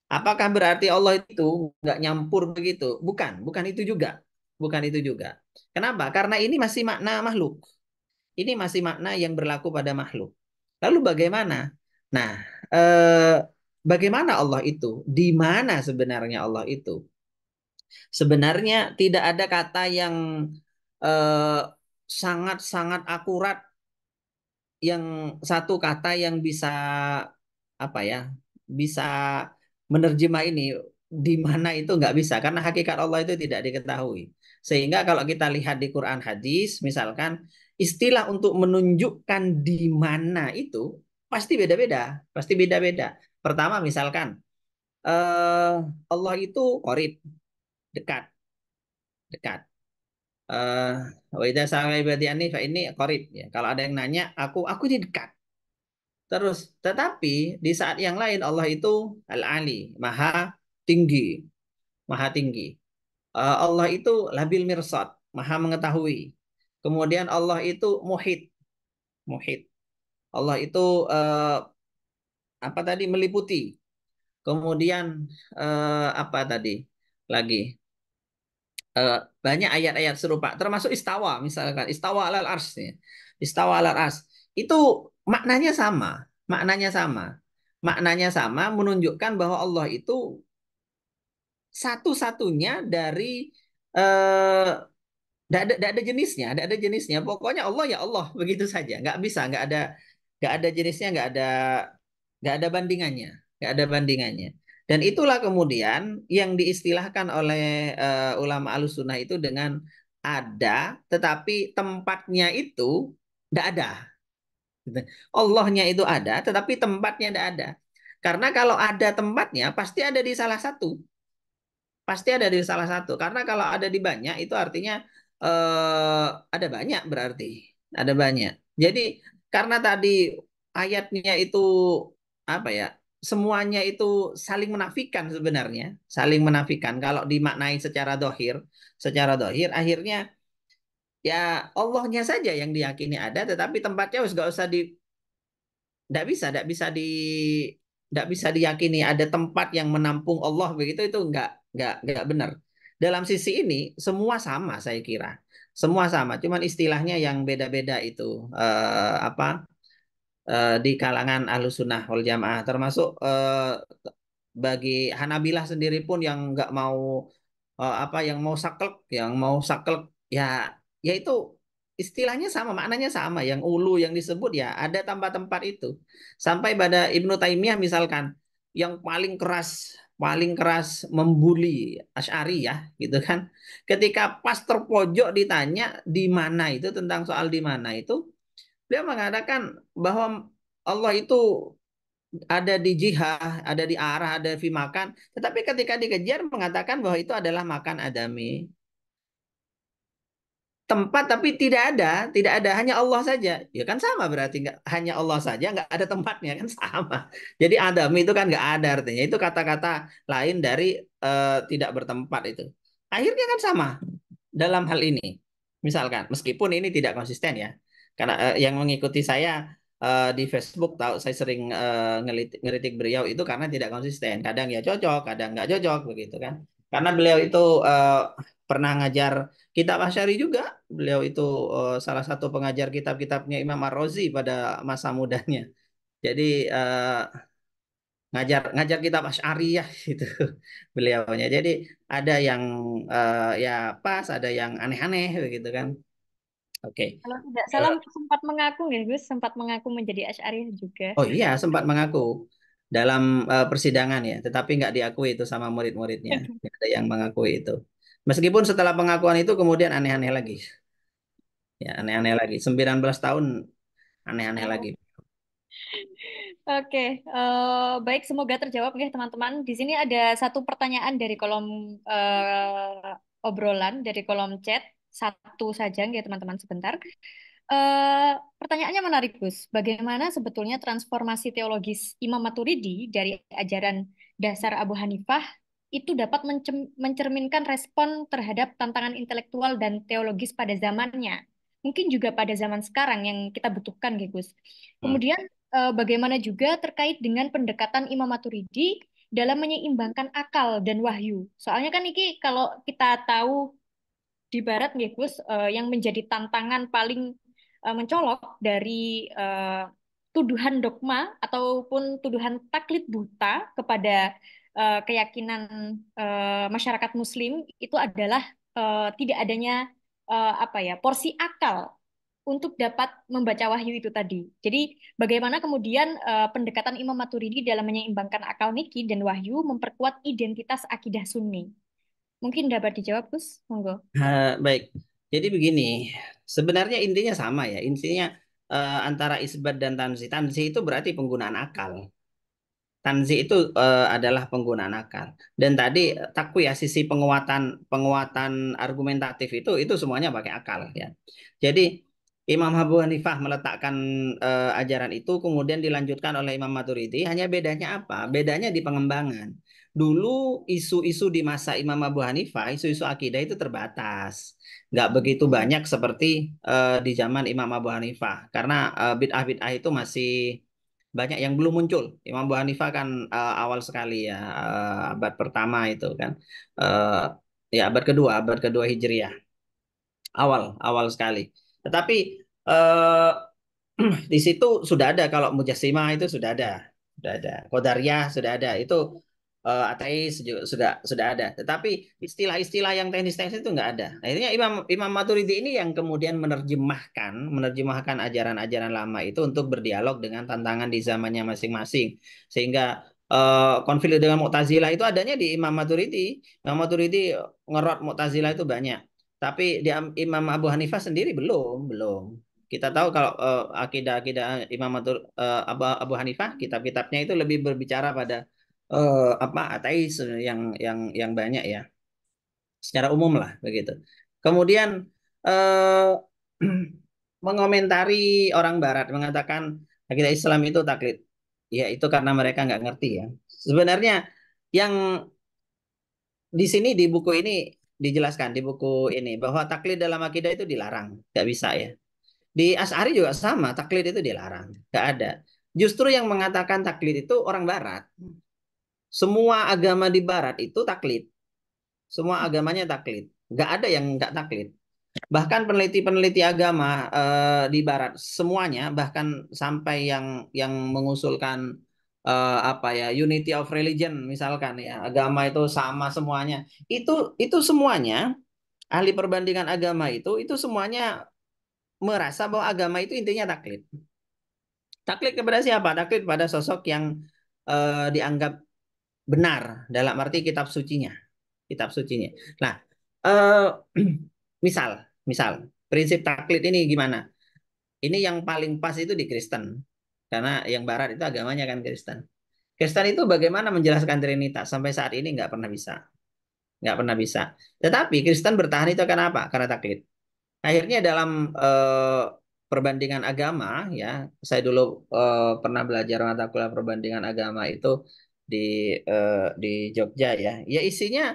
Apakah berarti Allah itu nggak nyampur begitu? Bukan, bukan itu juga. Bukan itu juga. Kenapa? Karena ini masih makna makhluk. Ini masih makna yang berlaku pada makhluk. Lalu bagaimana? Nah, bagaimana Allah itu? Di mana sebenarnya Allah itu? Sebenarnya tidak ada kata yang eh, sangat-sangat akurat, yang satu kata yang bisa apa ya, bisa menerjemah ini di mana itu nggak bisa karena hakikat Allah itu tidak diketahui. Sehingga kalau kita lihat di Quran hadis, misalkan istilah untuk menunjukkan di mana itu pasti beda-beda, pasti beda-beda. Pertama misalkan eh, Allah itu qarib, dekat, dekat. Eh, wa idza sa'ala ibadi anni fa inni qarib ya. Kalau ada yang nanya, aku ini dekat. Terus, tetapi di saat yang lain Allah itu Al-Ali, Maha Tinggi, Maha Tinggi. Allah itu Labil Mirsad, Maha Mengetahui. Kemudian Allah itu Muhit, Muhit. Allah itu eh, apa tadi meliputi. Kemudian apa tadi lagi? Eh, Banyak ayat-ayat serupa, termasuk istawa misalkan, istawa alal ars, ya. Istawa alal ars. Itu maknanya sama, maknanya sama. Maknanya sama menunjukkan bahwa Allah itu satu-satunya dari eh nggak ada jenisnya, nggak ada jenisnya. Pokoknya Allah ya Allah begitu saja. Nggak bisa, nggak ada jenisnya, nggak ada bandingannya, nggak ada bandingannya. Dan itulah kemudian yang diistilahkan oleh ulama Ahlussunnah itu dengan ada, tetapi tempatnya itu nggak ada. Gitu. Allahnya itu ada, tetapi tempatnya nggak ada. Karena kalau ada tempatnya, pasti ada di salah satu. Pasti ada di salah satu. Karena kalau ada di banyak itu artinya ada banyak berarti. Ada banyak. Jadi karena tadi ayatnya itu apa ya? Semuanya itu saling menafikan sebenarnya. Saling menafikan. Kalau dimaknai secara dohir, akhirnya ya Allahnya saja yang diyakini ada, tetapi tempatnya harus gak usah di, nggak bisa di, nggak bisa diyakini ada tempat yang menampung Allah begitu, itu nggak benar. Dalam sisi ini semua sama saya kira, semua sama, cuman istilahnya yang beda-beda itu apa di kalangan Ahlussunnah wal Jamaah, termasuk bagi Hanabilah sendiri pun yang nggak mau apa yang mau saklek ya, yaitu istilahnya sama, maknanya sama, yang ulu yang disebut ya ada tanpa tempat itu. Sampai pada Ibnu Taimiyah misalkan yang paling keras membuli Asy'ari ya gitu kan, ketika pas terpojok ditanya di mana itu, tentang soal di mana itu, dia mengatakan bahwa Allah itu ada di jihah, ada di arah, ada di makan. Tetapi ketika dikejar mengatakan bahwa itu adalah makan adami. Tempat tapi tidak ada, hanya Allah saja. Ya kan sama berarti, nggak hanya Allah saja, nggak ada tempatnya kan sama. Jadi adami itu kan nggak ada artinya. Itu kata-kata lain dari tidak bertempat itu. Akhirnya kan sama dalam hal ini. Misalkan, meskipun ini tidak konsisten ya. Karena yang mengikuti saya di Facebook tahu saya sering ngeritik beliau itu karena tidak konsisten. Kadang ya cocok, kadang nggak cocok begitu kan. Karena beliau itu pernah ngajar kitab Asy'ari juga. Beliau itu salah satu pengajar kitab-kitabnya Imam Ar-Razi pada masa mudanya. Jadi ngajar ngajar kitab Asy'ariyah gitu beliaunya. Jadi ada yang ya pas, ada yang aneh-aneh begitu kan. Oke. Kalau tidak salah Eh, sempat mengaku ya Gus, sempat mengaku menjadi Asy'ariyah juga. oh iya, sempat mengaku dalam persidangan ya, tetapi nggak diakui itu sama murid-muridnya. Nggak ada yang mengakui itu. Meskipun setelah pengakuan itu kemudian aneh-aneh lagi. Ya, aneh-aneh lagi. 19 tahun aneh-aneh lagi. Oke, baik, semoga terjawab ya teman-teman. Di sini ada satu pertanyaan dari kolom obrolan, dari kolom chat, satu saja ya teman-teman sebentar. Pertanyaannya menarik, Gus. Bagaimana sebetulnya transformasi teologis Imam Maturidi dari ajaran dasar Abu Hanifah itu dapat mencerminkan respon terhadap tantangan intelektual dan teologis pada zamannya? Mungkin juga pada zaman sekarang yang kita butuhkan, ya, Gus. Hmm. Kemudian bagaimana juga terkait dengan pendekatan Imam Maturidi dalam menyeimbangkan akal dan wahyu. Soalnya kan ini kalau kita tahu di Barat nggih Gus, yang menjadi tantangan paling mencolok dari eh, tuduhan dogma ataupun tuduhan taklid buta kepada keyakinan masyarakat Muslim itu adalah tidak adanya apa ya porsi akal untuk dapat membaca wahyu itu tadi. Jadi bagaimana kemudian pendekatan Imam Maturidi dalam menyeimbangkan akal niki dan wahyu memperkuat identitas akidah Sunni. Mungkin dapat dijawab, Gus? Monggo. Baik, jadi begini, sebenarnya intinya sama ya, intinya antara isbat dan tanzi. Tanzi itu berarti penggunaan akal. Tanzi itu adalah penggunaan akal. Dan tadi takwiyah sisi penguatan penguatan argumentatif itu semuanya pakai akal ya. Jadi Imam Abu Hanifah meletakkan ajaran itu kemudian dilanjutkan oleh Imam Maturidi. Hanya bedanya apa? Bedanya di pengembangan. Dulu isu-isu di masa Imam Abu Hanifah, isu-isu akidah itu terbatas, nggak begitu banyak seperti di zaman Imam Abu Hanifah. Karena bid'ah-bid'ah itu masih banyak yang belum muncul. Imam Abu Hanifah kan awal sekali ya, abad pertama itu kan, Eh, ya abad kedua Hijriah, awal awal sekali. Tetapi eh, di situ sudah ada, kalau Mujassimah itu sudah ada, Qadariyah sudah ada, itu ateis juga sudah ada. Tetapi istilah-istilah yang teknis-teknis itu nggak ada. Akhirnya Imam Imam Maturidi ini yang kemudian menerjemahkan ajaran-ajaran lama itu untuk berdialog dengan tantangan di zamannya masing-masing. Sehingga konflik dengan Mu'tazilah itu adanya di Imam Maturidi. Imam Maturidi ngerot Mu'tazilah itu banyak. Tapi di Imam Abu Hanifah sendiri belum. Kita tahu kalau akidah-akidah Imam Abu Hanifah, kitab-kitabnya itu lebih berbicara pada apa ateis yang banyak ya, secara umum lah begitu. Kemudian eh, mengomentari orang Barat mengatakan akidah Islam itu taklid. Ya itu karena mereka nggak ngerti ya. Sebenarnya yang di sini di buku ini dijelaskan, di buku ini, bahwa taklid dalam akidah itu dilarang, nggak bisa ya. Di Asy'ari juga sama, taklid itu dilarang, nggak ada. Justru yang mengatakan taklid itu orang Barat. Semua agama di Barat itu taklid. Semua agamanya taklid. Nggak ada yang nggak taklid. Bahkan peneliti-peneliti agama di Barat semuanya, bahkan sampai yang mengusulkan apa ya, unity of religion misalkan ya, agama itu sama semuanya. Itu semuanya ahli perbandingan agama itu semuanya merasa bahwa agama itu intinya taklid. Taklid kepada siapa? Taklid pada sosok yang dianggap benar dalam arti kitab sucinya, kitab sucinya. Nah, eh, misal, misal prinsip taklid ini gimana? Ini yang paling pas itu di Kristen, karena yang Barat itu agamanya kan Kristen. Kristen itu bagaimana menjelaskan Trinitas sampai saat ini nggak pernah bisa, nggak pernah bisa. Tetapi Kristen bertahan itu karena apa? Karena taklid. Akhirnya dalam perbandingan agama ya, saya dulu pernah belajar mata kuliah perbandingan agama itu di di Jogja ya. Ya isinya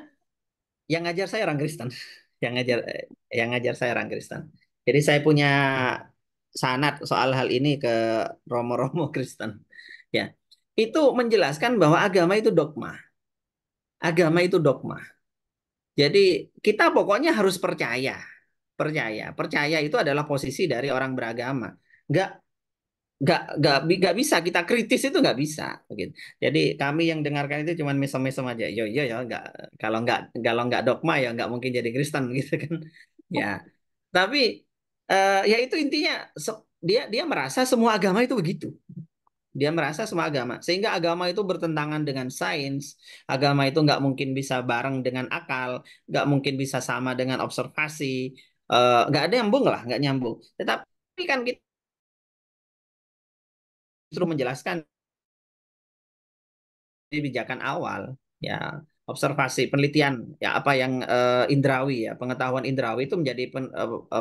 yang ngajar saya orang Kristen, yang ngajar yang ngajar saya orang Kristen. Jadi saya punya sanad soal hal ini ke Romo-Romo Kristen. Ya, itu menjelaskan bahwa agama itu dogma. Agama itu dogma. Jadi kita pokoknya harus percaya. Percaya itu adalah posisi dari orang beragama. Nggak nggak bisa kita kritis, itu nggak bisa begitu. Jadi kami yang dengarkan itu cuma mesem-mesem aja. Yo yo ya nggak, kalau nggak dogma ya nggak mungkin jadi Kristen gitu kan. Ya. Tapi ya itu intinya, dia dia merasa semua agama itu begitu. Dia merasa semua agama, sehingga agama itu bertentangan dengan sains, agama itu nggak mungkin bisa bareng dengan akal, nggak mungkin bisa sama dengan observasi, nggak ada nyambung lah, nggak nyambung. Tetapi kan kita justru menjelaskan kebijakan awal, ya observasi, penelitian, ya apa yang indrawi ya, pengetahuan indrawi itu menjadi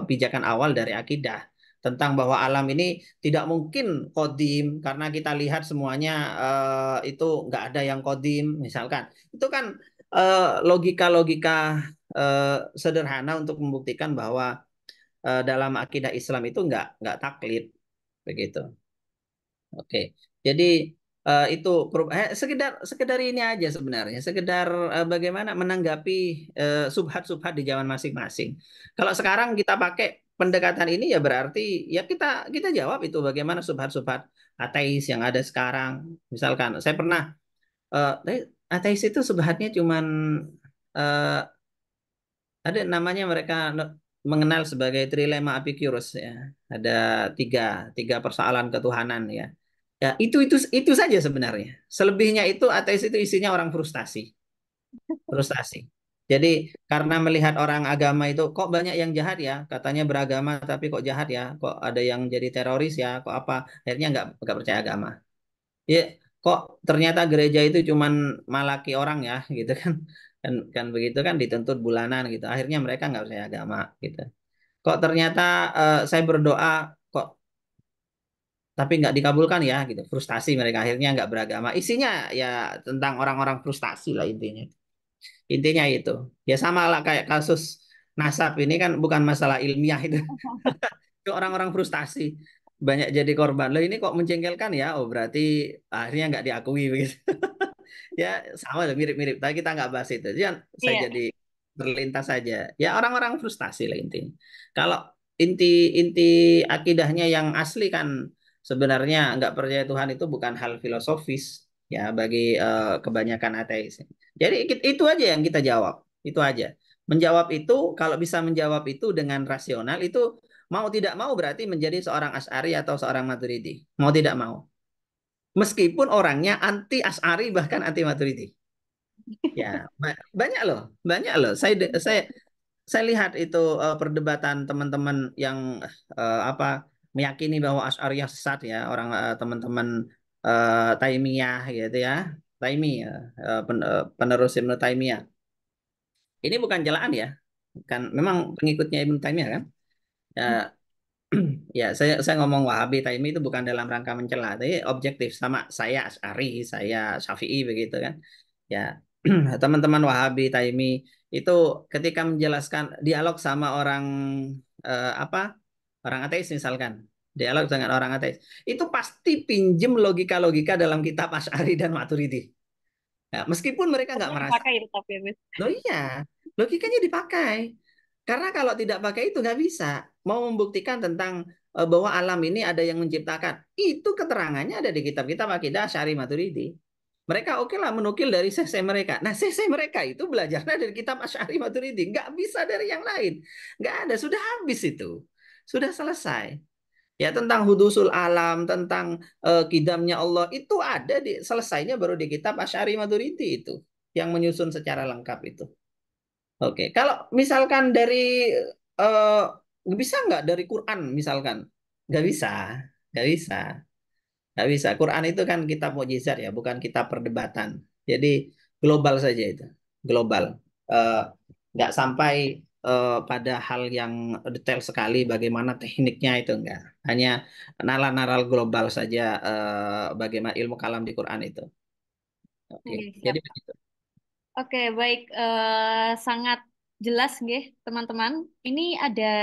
pijakan awal dari akidah tentang bahwa alam ini tidak mungkin kodim karena kita lihat semuanya itu nggak ada yang kodim misalkan. Itu kan logika-logika sederhana untuk membuktikan bahwa dalam akidah Islam itu nggak taklid begitu. Oke, jadi itu sekedar sekedar ini aja sebenarnya, sekedar bagaimana menanggapi subhat-subhat di zaman masing-masing. Kalau sekarang kita pakai pendekatan ini ya berarti ya kita kita jawab itu bagaimana subhat-subhat ateis yang ada sekarang. Misalkan saya pernah ateis itu subhatnya cuman eh, ada namanya mereka mengenal sebagai trilema Epicurus ya. Ada tiga tiga persoalan ketuhanan ya. Ya, itu saja sebenarnya. Selebihnya itu ateis itu isinya orang frustasi, frustasi. Jadi karena melihat orang agama itu kok banyak yang jahat ya, katanya beragama tapi kok jahat ya, kok ada yang jadi teroris ya, kok apa, akhirnya nggak percaya agama. Ya, kok ternyata gereja itu cuman malaki orang ya, gitu kan, kan begitu kan dituntut bulanan gitu. Akhirnya mereka nggak percaya agama gitu. Kok ternyata saya berdoa kok tapi nggak dikabulkan ya gitu, frustasi mereka akhirnya nggak beragama, isinya ya tentang orang-orang frustasi lah intinya, intinya itu ya sama lah kayak kasus nasab ini kan bukan masalah ilmiah itu. Itu orang-orang frustasi banyak jadi korban loh, ini kok menjengkelkan ya, oh berarti akhirnya nggak diakui begitu. Ya sama lah, mirip-mirip tapi kita nggak bahas itu. Jangan saya Iya. jadi terlintas saja ya, orang-orang frustasi lah intinya. Kalau inti inti akidahnya yang asli kan sebenarnya nggak percaya Tuhan itu bukan hal filosofis ya bagi kebanyakan ateis. Jadi itu aja yang kita jawab, itu aja. Menjawab itu, kalau bisa menjawab itu dengan rasional itu mau tidak mau berarti menjadi seorang Asy'ari atau seorang Maturidi, mau tidak mau, meskipun orangnya anti Asy'ari bahkan anti Maturidi. Ya, banyak loh, banyak loh. Saya lihat itu perdebatan teman-teman yang apa meyakini bahwa Asy'ariyah sesat ya, orang teman-teman Taimiyah gitu ya. Taimi ya, penerus Ibnu Taimiyah. Ini bukan celaan ya. Kan memang pengikutnya Ibnu Taimiyah kan. Ya, ya, saya ngomong Wahabi Taimi itu bukan dalam rangka mencela, tapi objektif, sama saya Asy'ari, saya Syafi'i begitu kan. Ya, teman-teman Wahabi Taimi itu ketika menjelaskan dialog sama orang apa? Orang ateis misalkan. Dialog dengan orang ateis. Itu pasti pinjem logika-logika dalam kitab Asy'ari dan Maturidi. Ya, meskipun mereka nggak Pernah merasa. dipakai itu tapi Gus. Loh iya, logikanya dipakai. Karena kalau tidak pakai itu nggak bisa. Mau membuktikan tentang bahwa alam ini ada yang menciptakan. Itu keterangannya ada di kitab-kitab akidah Asy'ari Maturidi. Mereka oke lah menukil dari sese mereka. Nah, sese mereka itu belajarnya dari kitab Asy'ari Maturidi. Nggak bisa dari yang lain. Nggak ada, sudah habis itu. Sudah selesai. Ya tentang hudusul alam, tentang kidamnya Allah, itu ada di selesainya baru di kitab Asy'ari Maturidi itu. Yang menyusun secara lengkap itu. Oke, kalau misalkan dari bisa nggak dari Quran misalkan? Nggak bisa, nggak bisa, nggak bisa. Quran itu kan kitab mukjizat ya, bukan kitab perdebatan. Jadi global saja itu, global. Eh, nggak sampai pada hal yang detail sekali bagaimana tekniknya itu enggak. Hanya nalar-nalar global saja bagaimana ilmu kalam di Quran itu. Oke, Oke, siap. jadi begitu. Oke, baik. Sangat jelas, nggih, teman-teman. Ini ada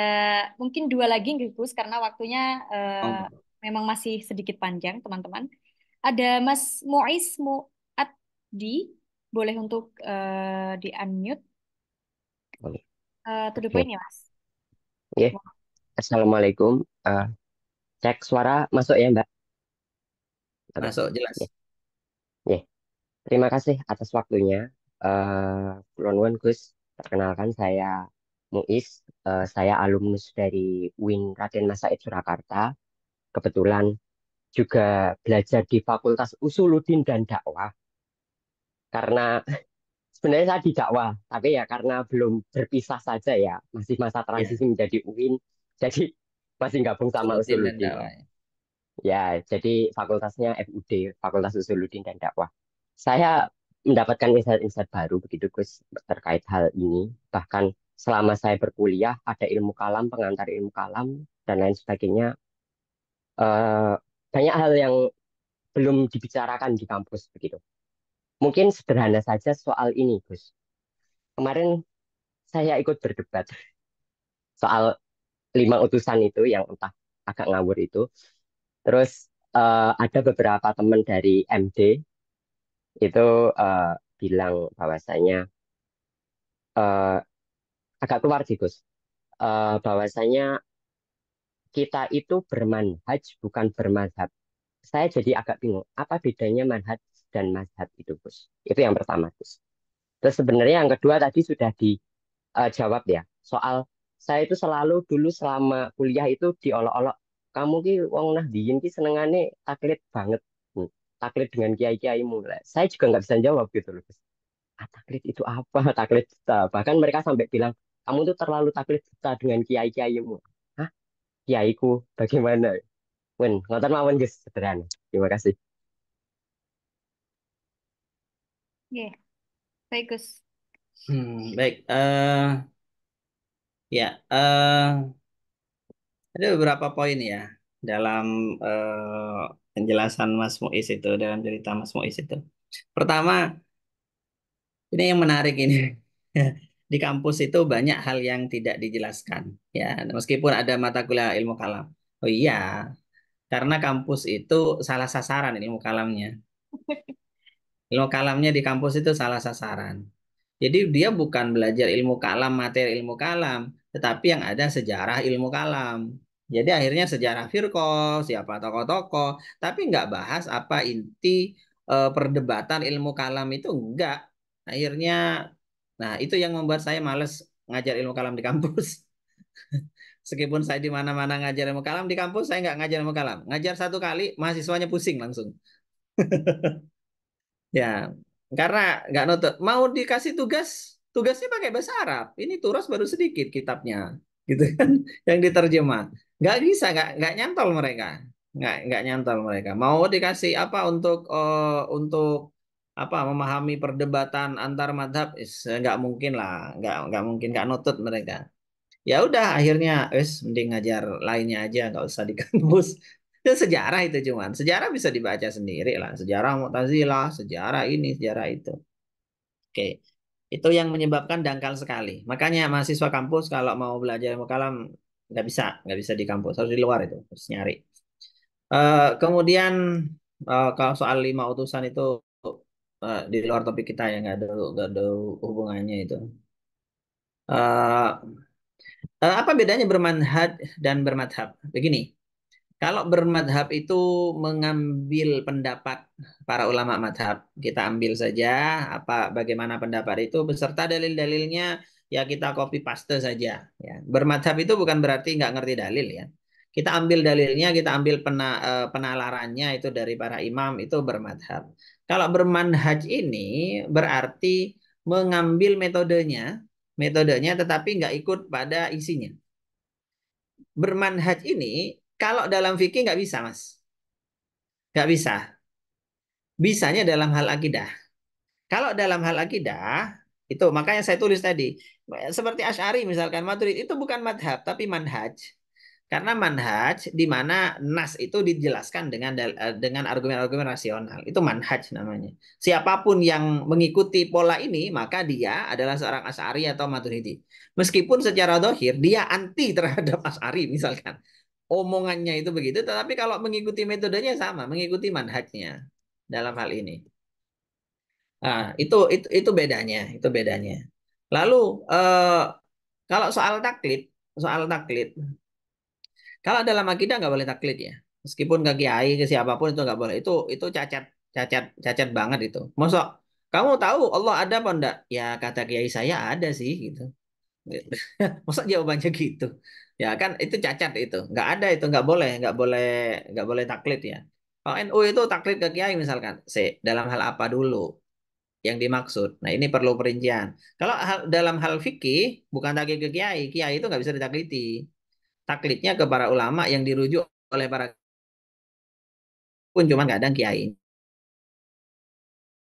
mungkin dua lagi, nggih, Gus, karena waktunya Monggo. memang masih sedikit panjang, teman-teman. Ada Mas Muiz Muaddi, boleh untuk di-unmute. Oke. To the Oke. point ya, Mas. Oke. Assalamualaikum. Cek suara masuk ya, Mbak? Oke. Masuk jelas. Oke. Oke. Terima kasih atas waktunya. Kulon Wun, Gus. Perkenalkan saya Muiz. Saya alumnus dari UIN Raden Mas Said Surakarta. Kebetulan juga belajar di Fakultas Usuluddin dan Dakwah. Karena sebenarnya saya di dakwah, tapi ya karena belum berpisah saja ya, masih masa transisi Ya, menjadi UIN, jadi masih gabung sama sulutin dan Usuluddin. dakwah. Ya, jadi fakultasnya FUD, Fakultas Usuluddin dan Dakwah. Saya mendapatkan insight-insight baru begitu Gus terkait hal ini. Bahkan selama saya berkuliah ada ilmu kalam, pengantar ilmu kalam dan lain sebagainya. Eh, banyak hal yang belum dibicarakan di kampus begitu. Mungkin sederhana saja soal ini, Gus. Kemarin saya ikut berdebat soal 5 utusan itu yang entah agak ngawur itu. Terus ada beberapa teman dari MD itu eh, bilang bahwasanya eh, agak keluar sih Gus. Bahwasanya kita itu bermanhaj bukan bermazhab. Saya jadi agak bingung, apa bedanya manhaj dan mazhab itu, Gus? Itu yang pertama, Gus. Terus sebenarnya yang kedua tadi sudah dijawab ya, soal saya itu selalu dulu selama kuliah itu diolok-olok, kamu ki wong Nahdliyin ki senengane taklid banget. Hmm, taklid dengan kiai-kiaimu. Lah, saya juga nggak bisa jawab gitu loh, Gus. Ah, taklid itu apa? Taklid kita. Bahkan mereka sampai bilang, kamu tuh terlalu taklid kita dengan kiai-kiaimu. Hah? Kiaiku bagaimana? Wen, ngoten mawon Gus, sederhana. Terima kasih. Oke, baik Gus. Baik. Ya. Ada beberapa poin ya dalam penjelasan Mas Muiz itu, dalam cerita Mas Muiz itu. Pertama, ini yang menarik ini. Di kampus itu banyak hal yang tidak dijelaskan. Ya, meskipun ada mata kuliah ilmu kalam. Oh iya, karena kampus itu salah sasaran ilmu kalamnya. Ilmu kalamnya di kampus itu salah sasaran. Jadi dia bukan belajar ilmu kalam, materi ilmu kalam, tetapi yang ada sejarah ilmu kalam. Jadi akhirnya sejarah firqah, siapa tokoh-tokoh, tapi nggak bahas apa inti perdebatan ilmu kalam itu enggak. Akhirnya, nah itu yang membuat saya males ngajar ilmu kalam di kampus. Meskipun saya di mana-mana ngajar ilmu kalam, di kampus saya nggak ngajar ilmu kalam. Ngajar satu kali, mahasiswanya pusing langsung. Ya, karena nggak nutut. Mau dikasih tugas, tugasnya pakai bahasa Arab. Ini turas baru sedikit kitabnya, gitu kan, yang diterjemah. Nggak bisa, nggak nyantol mereka, nggak nyantol mereka. Mau dikasih apa untuk apa memahami perdebatan antar madhab, nggak mungkin lah, nggak mungkin, nggak nutut mereka. Ya udah akhirnya mending ngajar lainnya aja nggak usah di kampus. Dan sejarah itu cuman sejarah bisa dibaca sendiri lah, sejarah Mu'tazilah, sejarah ini, sejarah itu. Oke, itu yang menyebabkan dangkal sekali. Makanya mahasiswa kampus kalau mau belajar ilmu kalam nggak bisa di kampus, harus di luar itu, harus nyari. Kemudian kalau soal 5 utusan itu di luar topik kita ya, nggak ada hubungannya itu. Eh, apa bedanya bermanhaj dan bermadhab? Begini, kalau bermadhab itu mengambil pendapat para ulama madhab, kita ambil saja bagaimana pendapat itu beserta dalil-dalilnya, ya kita copy paste saja. Ya. Bermadhab itu bukan berarti nggak ngerti dalil ya. Kita ambil dalilnya, kita ambil penalarannya itu dari para imam, itu bermadhab. Kalau bermanhaj ini berarti mengambil metodenya tetapi nggak ikut pada isinya. Bermanhaj ini kalau dalam fikih nggak bisa, Mas. Nggak bisa. Bisanya dalam hal akidah. Kalau dalam hal akidah, itu makanya saya tulis tadi. Seperti Asy'ari misalkan, Maturidi itu bukan madhab, tapi manhaj. Karena manhaj di mana nas itu dijelaskan dengan argumen-argumen rasional. Itu manhaj namanya. Siapapun yang mengikuti pola ini, maka dia adalah seorang Asy'ari atau Maturidi. Meskipun secara dohir, dia anti terhadap Asy'ari misalkan. Omongannya itu begitu, tetapi kalau mengikuti metodenya sama, mengikuti manhajnya dalam hal ini. Nah, itu bedanya, itu bedanya. Lalu kalau soal taklid, kalau dalam akidah nggak boleh taklid ya. Meskipun ke kiai ke siapapun itu nggak boleh. Itu cacat, cacat, cacat banget itu. Masa kamu tahu Allah ada apa enggak? Ya kata kiai saya ada sih gitu. Masa jawabannya gitu? Ya kan itu cacat itu. Nggak ada itu, nggak boleh taklid ya. Kalau NU itu taklid ke kiai misalkan, dalam hal apa dulu yang dimaksud? Nah ini perlu perincian. Kalau dalam hal fikih bukan taklid ke kiai, kiai itu nggak bisa ditakliti. Taklidnya ke para ulama yang dirujuk oleh para pun cuma kadang kiai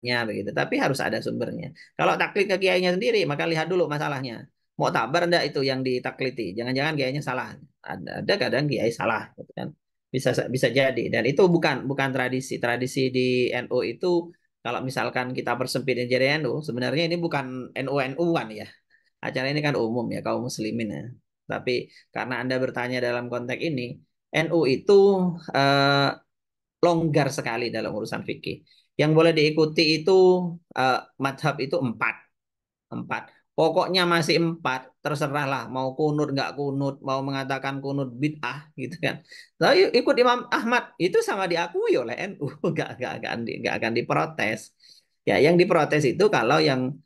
begitu. Tapi harus ada sumbernya. Kalau taklid ke kiainya sendiri, maka lihat dulu masalahnya. Mau tabar enggak itu yang ditakliti? Jangan-jangan kiainya salah. Ada kadang kiai salah, gitu kan. Bisa bisa jadi. Dan itu bukan tradisi. Tradisi di NU itu kalau misalkan kita persempit jadi NU, sebenarnya ini bukan NU-NU-an ya. Acara ini kan umum ya, kaum muslimin ya. Tapi karena Anda bertanya dalam konteks ini, NU itu eh, longgar sekali dalam urusan fikih. Yang boleh diikuti itu madhab itu empat. Empat. Pokoknya masih empat, terserahlah mau kunut nggak kunut, mau mengatakan kunut bid'ah gitu kan. Tapi ikut Imam Ahmad itu sama diakui oleh NU, nggak akan diprotes. Ya, yang diprotes itu kalau yang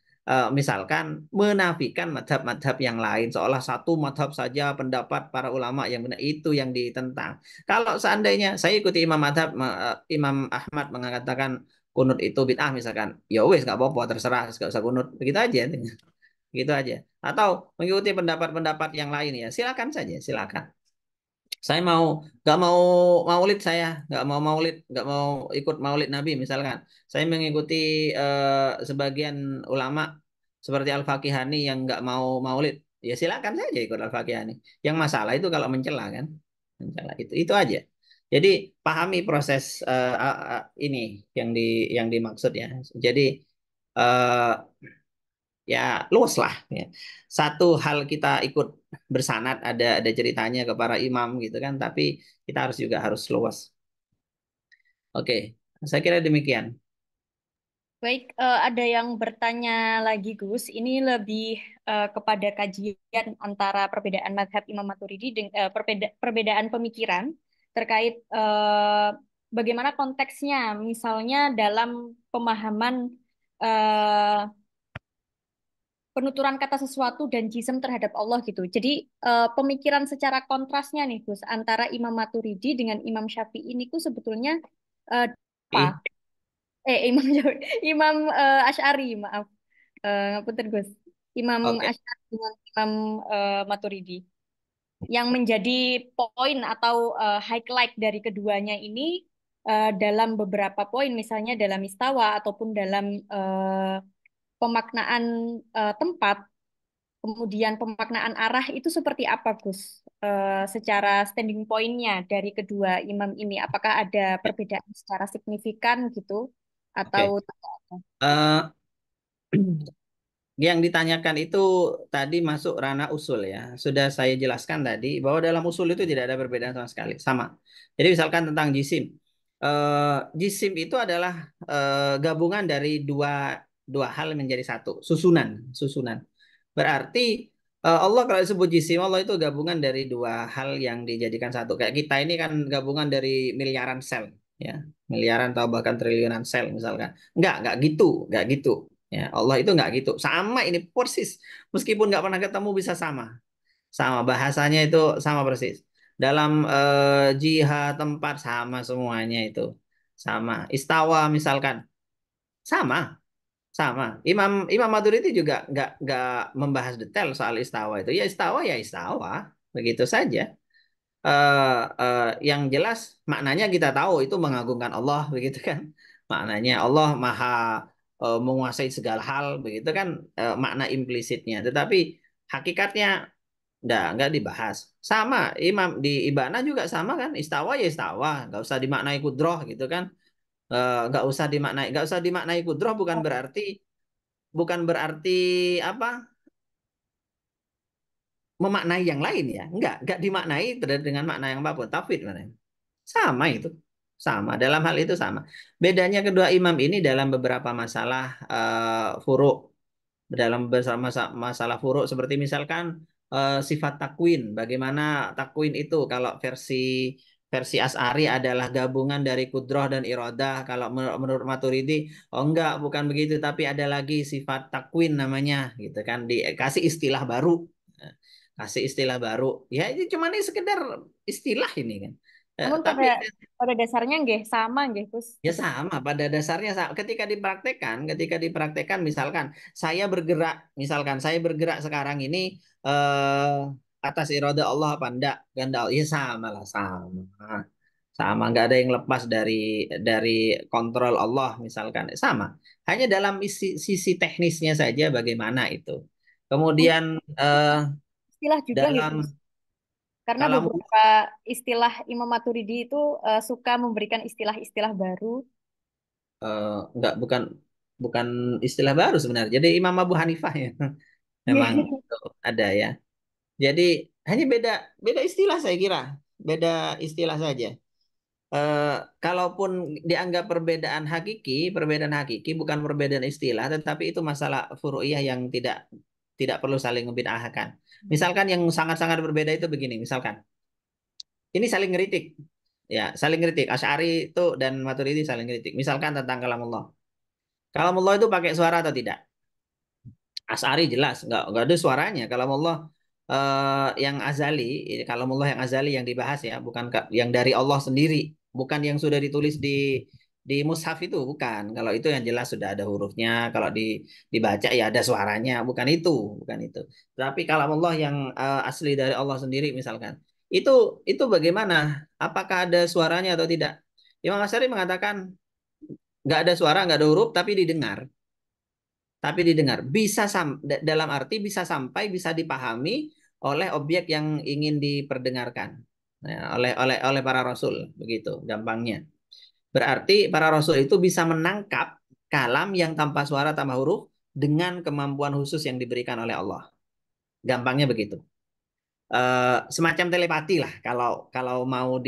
misalkan menafikan madhab-madhab yang lain, seolah satu madhab saja pendapat para ulama yang benar itu yang ditentang. Kalau seandainya saya ikuti Imam Madhab, Imam Ahmad mengatakan kunut itu bid'ah misalkan, ya wes nggak apa-apa terserah nggak usah kunut begitu aja gitu aja atau mengikuti pendapat-pendapat yang lain ya silakan saja silakan saya mau nggak mau maulid saya nggak mau maulid nggak mau ikut maulid Nabi misalkan saya mengikuti sebagian ulama seperti Al-Fakihani yang nggak mau maulid ya silakan saja ikut Al-Fakihani yang masalah itu kalau mencela kan mencela itu aja jadi pahami proses ini yang dimaksud ya jadi eh, ya luas lah ya. Satu hal kita ikut bersanad ada ceritanya ke para imam gitu kan, tapi kita harus luas. Oke, saya kira demikian. Baik, ada yang bertanya lagi, Gus. Ini lebih kepada kajian antara perbedaan mazhab Imam Maturidi dengan perbedaan pemikiran terkait bagaimana konteksnya, misalnya dalam pemahaman eh, penuturan kata sesuatu dan jism terhadap Allah gitu. Jadi pemikiran secara kontrasnya nih, Gus, antara Imam Maturidi dengan Imam Syafi'i ini tuh sebetulnya apa? Oke, Imam Imam Asy'ari, maaf. Ngapunten Gus. Imam oke. Asy'ari dengan Imam Maturidi. Yang menjadi poin atau highlight dari keduanya ini dalam beberapa poin, misalnya dalam istawa ataupun dalam pemaknaan tempat, kemudian pemaknaan arah itu seperti apa, Gus? Secara standing point-nya dari kedua imam ini, apakah ada perbedaan secara signifikan gitu atau Oke. tidak ada? Eh, Yang ditanyakan itu tadi masuk ranah usul ya. Sudah saya jelaskan tadi bahwa dalam usul itu tidak ada perbedaan sama sekali, sama. Jadi misalkan tentang jisim. Jisim itu adalah gabungan dari dua dua hal menjadi satu, susunan. Berarti Allah kalau disebut jisim, Allah itu gabungan dari dua hal yang dijadikan satu. Kayak kita ini kan gabungan dari miliaran sel, ya, miliaran atau bahkan triliunan sel misalkan. Enggak gitu. Ya, Allah itu nggak gitu. Sama ini persis. Meskipun nggak pernah ketemu bisa sama. Sama bahasanya itu sama persis. Dalam jihad tempat sama semuanya itu. Sama. Istawa misalkan sama. Sama. Imam Imam Maturidi juga nggak membahas detail soal istawa itu. Ya istawa. Begitu saja. Yang jelas maknanya kita tahu itu mengagungkan Allah begitu kan maknanya Allah maha menguasai segala hal begitu kan makna implisitnya tetapi hakikatnya nggak dibahas sama Imam di Ibana juga sama kan istawa ya istawa nggak usah dimaknai kudroh gitu kan nggak usah dimaknai kudroh bukan berarti apa memaknai yang lain ya nggak dimaknai dengan makna yang apapun tauhid sama itu. Sama. Dalam hal itu sama. Bedanya kedua imam ini dalam beberapa masalah furuk. Dalam beberapa masalah furuk seperti misalkan sifat takwin. Bagaimana takwin itu kalau versi versi As'ari adalah gabungan dari kudroh dan iradah. Kalau menurut Maturidi, oh enggak, bukan begitu. Tapi ada lagi sifat takwin namanya, gitu kan. Dikasih istilah baru. Nah, kasih istilah baru. Ya ini cuma ini sekedar istilah ini kan. Namun Tapi pada dasarnya nggih sama nggih, Gus. ya sama, pada dasarnya ketika dipraktekkan misalkan saya bergerak sekarang ini atas iroda Allah apa enggak? Kehendak Allah. Ya sama lah, sama. Sama, nggak ada yang lepas dari kontrol Allah misalkan. Sama. Hanya dalam sisi teknisnya saja bagaimana itu. Mungkin Kemudian eh, istilah juga nggih, dalam Gus. Karena kalam beberapa istilah Imam Maturidi itu suka memberikan istilah-istilah baru. nggak bukan istilah baru sebenarnya. Jadi Imam Abu Hanifah ya. Memang itu ada ya. Jadi hanya beda beda istilah saya kira, beda istilah saja. eh, kalaupun dianggap perbedaan hakiki bukan perbedaan istilah, tetapi itu masalah furu'iyah yang tidak perlu saling membid'ahkan. Misalkan yang sangat-sangat berbeda itu begini, misalkan ini saling ngeritik, ya saling ngeritik. Asy'ari itu dan Maturidi saling ngeritik. Misalkan tentang kalamullah. Kalamullah itu pakai suara atau tidak? Asy'ari jelas nggak ada suaranya. Kalamullah yang azali, kalamullah yang azali yang dibahas ya, bukan yang dari Allah sendiri, bukan yang sudah ditulis di mushaf itu, bukan. Kalau itu yang jelas sudah ada hurufnya, kalau dibaca ya ada suaranya, bukan itu, bukan itu. Tapi kalamullah yang asli dari Allah sendiri misalkan, itu itu bagaimana? Apakah ada suaranya atau tidak? Imam Asy'ari mengatakan nggak ada suara, nggak ada huruf, tapi didengar bisa dalam arti bisa sampai bisa dipahami oleh objek yang ingin diperdengarkan. Nah, oleh para rasul begitu gampangnya. Berarti para rasul itu bisa menangkap kalam yang tanpa suara tanpa huruf dengan kemampuan khusus yang diberikan oleh Allah. Gampangnya begitu. Semacam telepati lah kalau kalau mau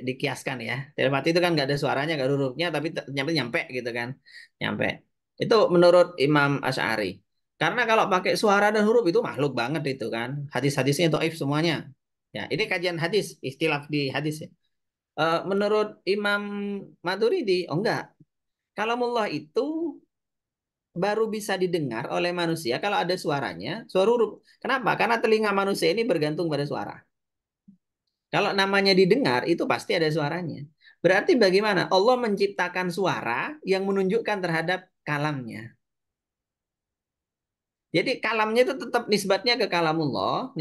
dikiaskan ya. Telepati itu kan nggak ada suaranya, nggak ada hurufnya, tapi nyampe nyampe gitu kan, nyampe. Itu menurut Imam Asy'ari. Karena kalau pakai suara dan huruf itu makhluk banget itu kan. Hadis-hadisnya dhaif semuanya. Ya, ini kajian hadis, istilah di hadis ya. Menurut Imam Maturidi, oh enggak. Kalamullah itu baru bisa didengar oleh manusia kalau ada suaranya, suara huruf. Kenapa? Karena telinga manusia ini bergantung pada suara. Kalau namanya didengar, itu pasti ada suaranya. Berarti bagaimana? Allah menciptakan suara yang menunjukkan terhadap kalamnya. Jadi kalamnya itu tetap nisbatnya ke kalamullah,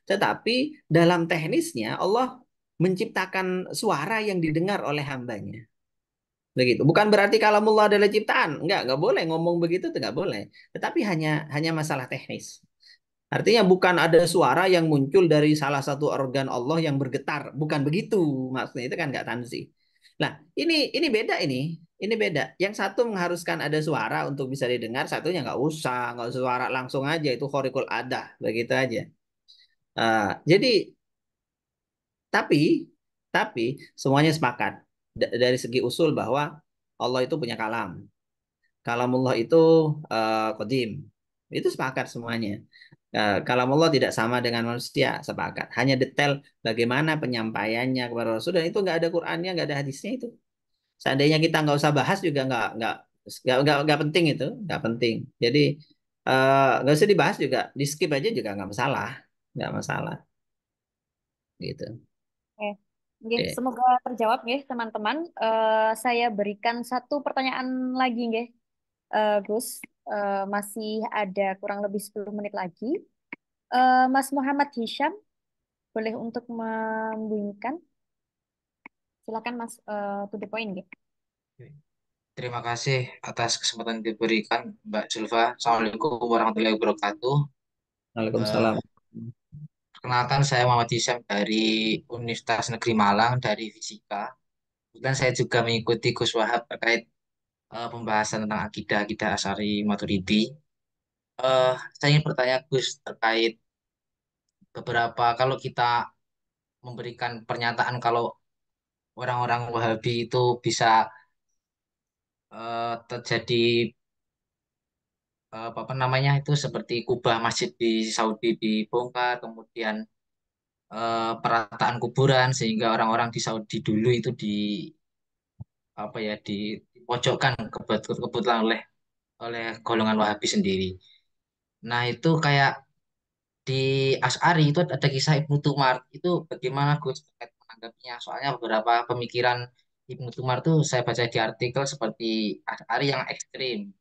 tetapi dalam teknisnya Allah menciptakan suara yang didengar oleh hambanya. Begitu. Bukan berarti kalamullah adalah ciptaan. Enggak boleh ngomong begitu, enggak boleh. Tetapi hanya masalah teknis. Artinya bukan ada suara yang muncul dari salah satu organ Allah yang bergetar, bukan begitu maksudnya itu kan nggak tanzih. Nah ini beda ini, ini beda. Yang satu mengharuskan ada suara untuk bisa didengar, satunya nggak usah suara langsung aja itu khoriqul adah begitu aja. Jadi tapi tapi semuanya sepakat dari segi usul bahwa Allah itu punya kalam. Kalamullah itu qadim. Itu sepakat semuanya. Kalamullah tidak sama dengan manusia, sepakat. Hanya detail bagaimana penyampaiannya kepada Rasul dan itu nggak ada Qur'annya, nggak ada hadisnya itu. Seandainya kita nggak usah bahas juga nggak penting itu, nggak penting. Jadi nggak usah dibahas juga, di skip aja juga nggak masalah, gitu. Oke. Nggih, Oke. semoga terjawab nggih teman-teman. Saya berikan satu pertanyaan lagi nggih, Gus. Masih ada kurang lebih 10 menit lagi. Mas Muhammad Hisham, boleh untuk membunyikan? Silakan Mas, to the point nggih. Terima kasih atas kesempatan yang diberikan, Mbak Zulfa. Assalamualaikum warahmatullahi wabarakatuh. Waalaikumsalam. Eh, Perkenalkan, saya Muhammad Hisham dari Universitas Negeri Malang dari Fisika. Kemudian saya juga mengikuti Gus Wahab terkait pembahasan tentang akidah Asy'ari Maturidi. Saya ingin bertanya Gus terkait beberapa kalau kita memberikan pernyataan kalau orang-orang Wahabi itu bisa terjadi apa namanya itu seperti kubah masjid di Saudi dibongkar, kemudian perataan kuburan sehingga orang-orang di Saudi dulu itu di apa ya dipojokkan kebetulan oleh oleh golongan Wahabi sendiri. Nah itu kayak di Asy'ari itu ada kisah Ibnu Tumar itu bagaimana Gus terkait menanggapinya? Soalnya beberapa pemikiran Ibnu Tumar tuh saya baca di artikel seperti Asy'ari yang ekstrim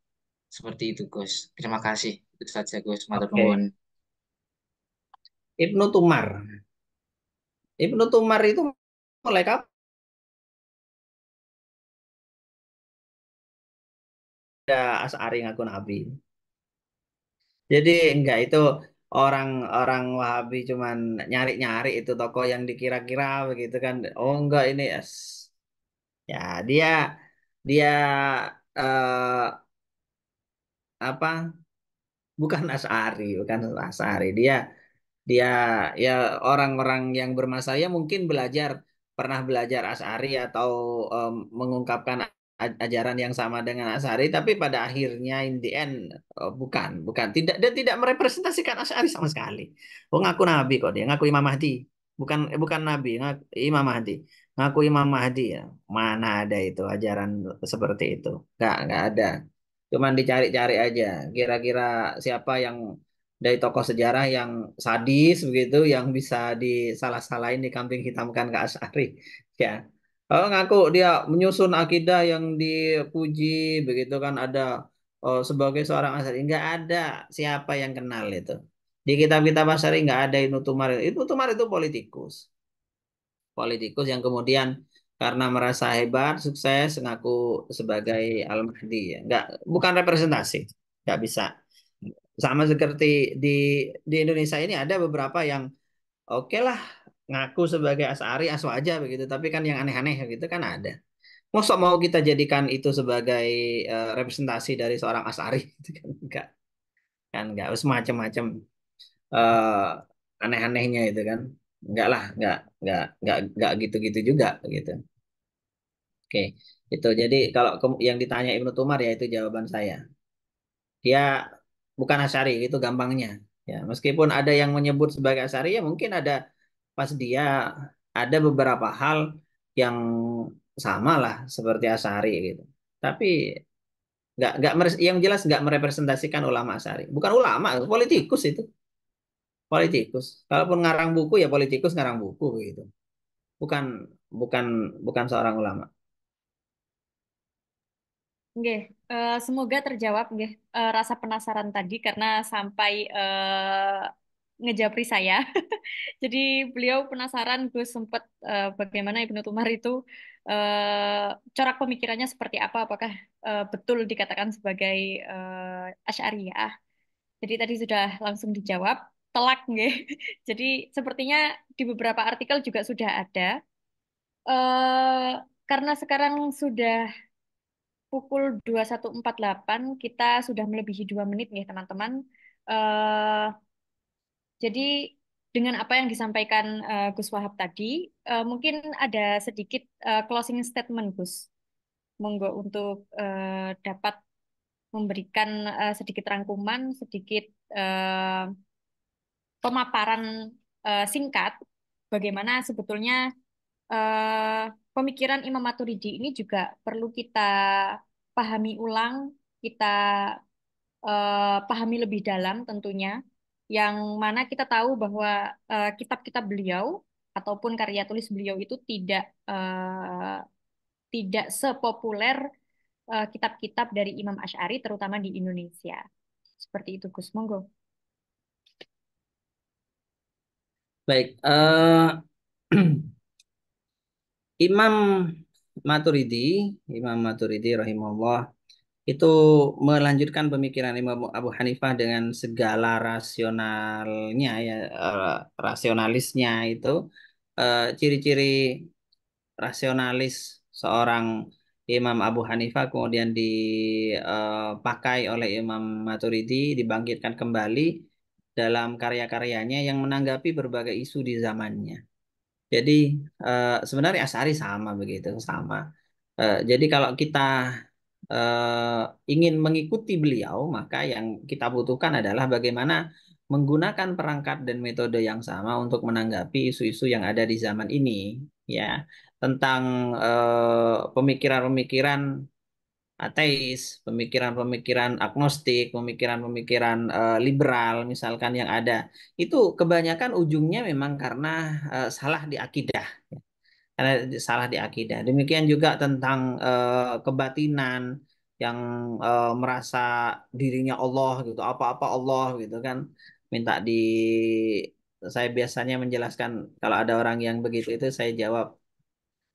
seperti itu Gus. Terima kasih. Itu saja Gus. Matur nuwun. Oke. Ibnu Tumar. Ibnu Tumar itu mulai kapan ada Asy'ari ngaku nabi? Jadi enggak itu orang-orang Wahabi cuman nyari-nyari itu tokoh yang dikira-kira begitu kan. Oh enggak ini ya dia dia apa? Bukan Asy'ari, bukan Asy'ari. Dia dia ya orang-orang yang bermasaya mungkin belajar pernah belajar Asy'ari atau mengungkapkan ajaran yang sama dengan Asy'ari, tapi pada akhirnya in the end bukan tidak, dia tidak merepresentasikan Asy'ari sama sekali. Oh, ngaku nabi kok, dia ngaku Imam Mahdi, bukan nabi, ngaku Imam Mahdi, ngaku Imam Mahdi ya. Mana ada itu ajaran seperti itu? Nggak ada. Cuman dicari-cari aja. Kira-kira siapa yang dari tokoh sejarah yang sadis begitu, yang bisa disalah-salahin, dikambing hitamkan ke Asy'ari. Ya. Oh, ngaku dia menyusun akidah yang dipuji begitu kan, ada sebagai seorang Asy'ari. Nggak ada siapa yang kenal itu. Di kitab-kitab Asy'ari nggak ada Ibnu Tumar. Ibnu Tumar itu politikus. Politikus yang kemudian karena merasa hebat, sukses, ngaku sebagai Al-Mahdi ya. Bukan representasi. Nggak bisa. Sama seperti di di Indonesia ini ada beberapa yang oke lah ngaku sebagai Asy'ari asal aja begitu, tapi kan yang aneh-aneh gitu kan ada. Masa mau kita jadikan itu sebagai representasi dari seorang Asy'ari itu kan enggak semacam-macam aneh-anehnya itu kan. Enggak lah, enggak gitu-gitu juga gitu. Oke, itu jadi kalau yang ditanya Ibnu Tumar ya itu jawaban saya. Dia bukan Asy'ari, itu gampangnya. Ya, meskipun ada yang menyebut sebagai Asy'ari, ya mungkin ada pas dia ada beberapa hal yang sama lah seperti Asy'ari gitu. Tapi yang jelas nggak merepresentasikan ulama Asy'ari. Bukan ulama, politikus itu. Politikus. Kalaupun ngarang buku ya politikus ngarang buku gitu. Bukan bukan bukan seorang ulama. Nggih, semoga terjawab nggih rasa penasaran tadi karena sampai ngejapri saya. Jadi beliau penasaran Gus sempat bagaimana Ibnu Tumar itu corak pemikirannya seperti apa, apakah betul dikatakan sebagai Asy'ariyah. Jadi tadi sudah langsung dijawab, telak nggih. Jadi sepertinya di beberapa artikel juga sudah ada. Karena sekarang sudah pukul 21.48, kita sudah melebihi 2 menit nih teman-teman. Eh, jadi dengan apa yang disampaikan Gus Wahab tadi, mungkin ada sedikit closing statement Gus. Monggo untuk dapat memberikan sedikit rangkuman, sedikit pemaparan singkat bagaimana sebetulnya eh, pemikiran Imam Maturidi ini juga perlu kita pahami ulang, kita pahami lebih dalam tentunya, yang mana kita tahu bahwa kitab-kitab beliau ataupun karya tulis beliau itu tidak sepopuler kitab-kitab dari Imam Asy'ari terutama di Indonesia. Seperti itu Gus, monggo. Baik, Imam Maturidi, Imam Maturidi rahimahullah itu melanjutkan pemikiran Imam Abu Hanifah dengan segala rasionalnya ya, rasionalisnya itu, ciri-ciri rasionalis seorang Imam Abu Hanifah kemudian dipakai oleh Imam Maturidi, dibangkitkan kembali dalam karya-karyanya yang menanggapi berbagai isu di zamannya. Jadi sebenarnya Asy'ari sama begitu, sama. Jadi kalau kita ingin mengikuti beliau, maka yang kita butuhkan adalah bagaimana menggunakan perangkat dan metode yang sama untuk menanggapi isu-isu yang ada di zaman ini, ya, tentang pemikiran-pemikiran ateis, pemikiran-pemikiran agnostik, pemikiran-pemikiran liberal, misalkan yang ada. Itu kebanyakan ujungnya memang karena salah di akidah. Karena salah di akidah. Demikian juga tentang kebatinan yang merasa dirinya Allah gitu, apa-apa Allah gitu kan. Minta saya biasanya menjelaskan kalau ada orang yang begitu itu saya jawab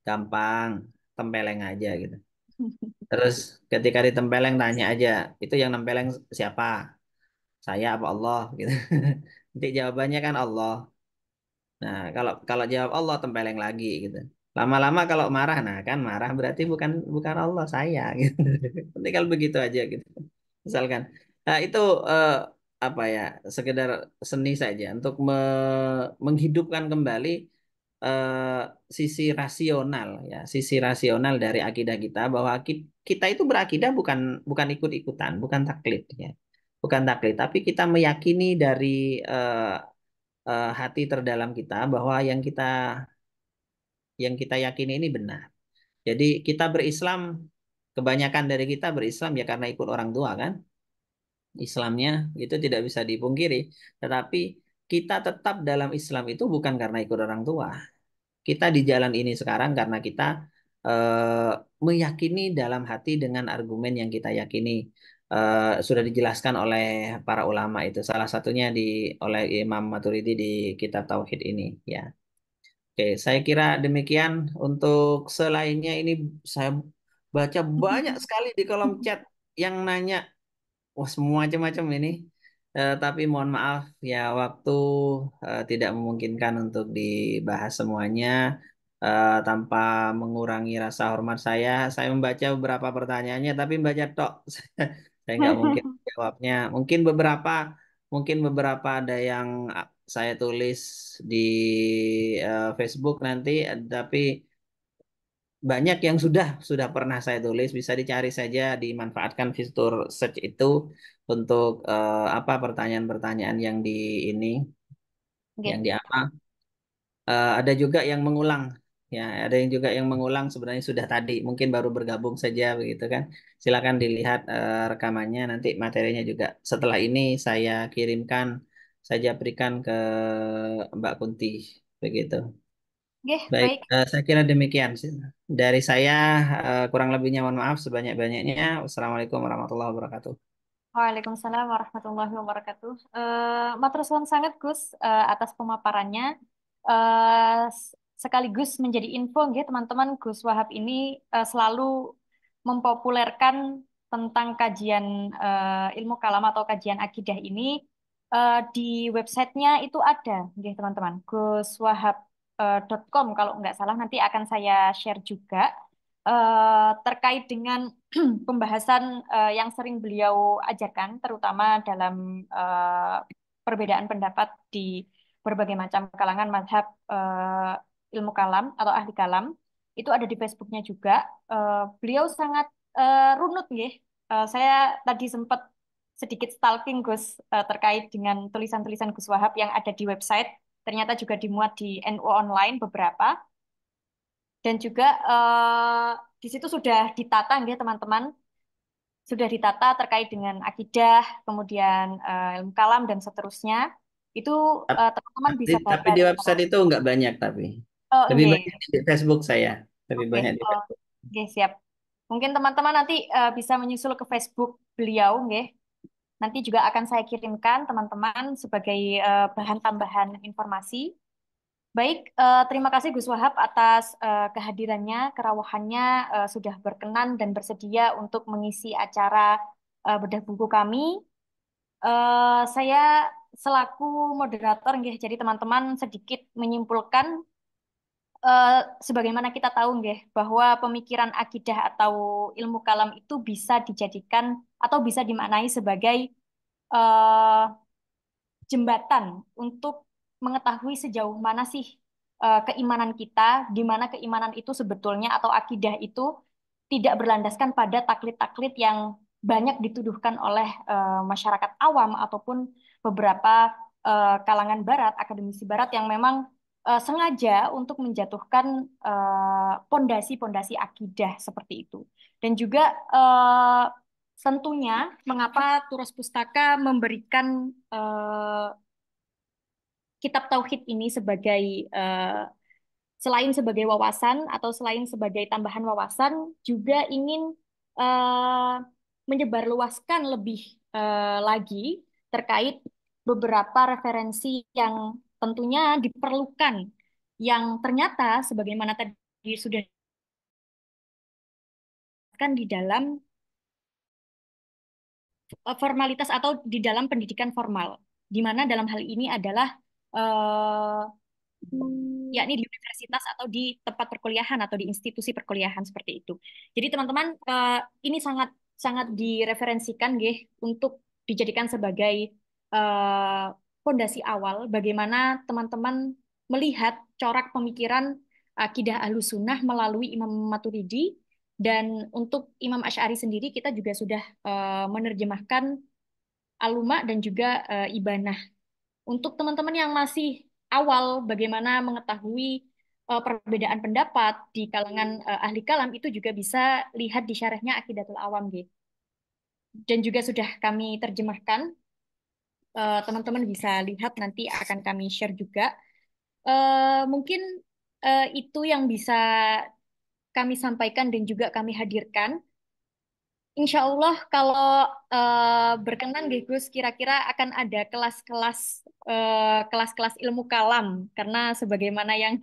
gampang, tempeleng aja gitu. Terus ketika ditempeleng tanya aja, itu yang nempeleng siapa? Saya apa Allah gitu. Nanti jawabannya kan Allah. Nah, kalau kalau jawab Allah tempeleng lagi gitu. Lama-lama kalau marah, nah kan marah berarti bukan bukan Allah saya gitu. Nanti kalau begitu aja gitu. Misalkan, nah itu apa ya? Sekedar seni saja untuk menghidupkan kembali eh, sisi rasional ya, sisi rasional dari akidah kita bahwa kita itu berakidah bukan bukan ikut-ikutan, bukan taklid ya. Bukan taklid, tapi kita meyakini dari eh, hati terdalam kita bahwa yang kita yakini ini benar. Jadi kita berislam, kebanyakan dari kita berislam ya karena ikut orang tua kan. Islamnya itu tidak bisa dipungkiri. Tetapi kita tetap dalam Islam itu bukan karena ikut orang tua. Kita di jalan ini sekarang karena kita eh, meyakini dalam hati dengan argumen yang kita yakini. Sudah dijelaskan oleh para ulama itu. Salah satunya oleh Imam Maturidi di Kitab Tauhid ini ya. Oke, saya kira demikian. Untuk selainnya ini saya baca banyak sekali di kolom chat yang nanya, wah semua macam-macam ini. Tapi mohon maaf ya waktu tidak memungkinkan untuk dibahas semuanya. Tanpa mengurangi rasa hormat saya. Saya membaca beberapa pertanyaannya, tapi membaca tok. Saya nggak mungkin jawabnya. Mungkin beberapa ada yang saya tulis di Facebook nanti, tapi banyak yang sudah pernah saya tulis, bisa dicari saja, dimanfaatkan fitur search itu untuk apa pertanyaan-pertanyaan yang di ini, yang Oke. di apa. Ada juga yang mengulang, ya, ada yang juga yang mengulang sebenarnya sudah tadi, mungkin baru bergabung saja begitu kan. Silakan dilihat rekamannya, nanti materinya juga setelah ini saya kirimkan, saya berikan ke Mbak Kunti begitu. Oke, Baik, baik. saya kira demikian sih. Dari saya kurang lebihnya mohon maaf sebanyak-banyaknya. Wassalamualaikum warahmatullahi wabarakatuh. Waalaikumsalam warahmatullahi wabarakatuh. Matur suwun sangat Gus atas pemaparannya. Sekaligus menjadi info nggih teman-teman, Gus Wahab ini selalu mempopulerkan tentang kajian ilmu kalam atau kajian akidah ini di websitenya itu ada nggih teman-teman. guswahab.com kalau nggak salah, nanti akan saya share juga terkait dengan pembahasan yang sering beliau ajarkan, terutama dalam perbedaan pendapat di berbagai macam kalangan mazhab ilmu kalam atau ahli kalam. Itu ada di Facebooknya juga. Beliau sangat runut, nggih. Saya tadi sempat sedikit stalking Gus terkait dengan tulisan-tulisan Gus Wahab yang ada di website. Ternyata juga dimuat di NU Online beberapa. Dan juga di situ sudah ditata ya teman-teman, sudah ditata terkait dengan akidah, kemudian ilmu kalam dan seterusnya. Itu teman-teman bisa Tapi baca di di sana. website itu nggak banyak tapi. Oh, Lebih banyak enggak. di Facebook saya. Lebih Oke. banyak di Oh, Facebook. oke, siap. Mungkin teman-teman nanti bisa menyusul ke Facebook beliau, nggih. Nanti juga akan saya kirimkan teman-teman sebagai bahan tambahan informasi. Baik, terima kasih Gus Wahab atas kehadirannya, kerawahannya, sudah berkenan dan bersedia untuk mengisi acara bedah buku kami. Saya selaku moderator, nggih, jadi teman-teman sedikit menyimpulkan eh, sebagaimana kita tahu, nggih, bahwa pemikiran akidah atau ilmu kalam itu bisa dijadikan atau bisa dimaknai sebagai eh, jembatan untuk mengetahui sejauh mana sih keimanan kita, di mana keimanan itu sebetulnya atau akidah itu tidak berlandaskan pada taklid-taklid yang banyak dituduhkan oleh masyarakat awam ataupun beberapa kalangan barat, akademisi barat yang memang sengaja untuk menjatuhkan pondasi-pondasi akidah seperti itu. Dan juga tentunya mengapa Turas Pustaka memberikan kitab tauhid ini sebagai selain sebagai wawasan atau selain sebagai tambahan wawasan juga ingin eh, menyebarluaskan lebih lagi terkait beberapa referensi yang tentunya diperlukan yang ternyata sebagaimana tadi sudah disebutkan di dalam formalitas atau di dalam pendidikan formal, di mana dalam hal ini adalah eh, yakni di universitas atau di tempat perkuliahan atau di institusi perkuliahan seperti itu. Jadi teman-teman ini sangat sangat direferensikan nggih untuk dijadikan sebagai fondasi awal bagaimana teman-teman melihat corak pemikiran akidah Ahlus Sunnah melalui Imam Maturidi, dan untuk Imam Asy'ari sendiri kita juga sudah menerjemahkan Aluma dan juga Ibanah. Untuk teman-teman yang masih awal bagaimana mengetahui perbedaan pendapat di kalangan ahli kalam, itu juga bisa lihat di syarahnya Aqidatul Awam gitu. Dan juga sudah kami terjemahkan. Teman-teman bisa lihat, nanti akan kami share juga. Mungkin itu yang bisa kami sampaikan dan juga kami hadirkan. Insya Allah kalau berkenan nggih, Gus, kira-kira akan ada kelas-kelas ilmu kalam, karena sebagaimana yang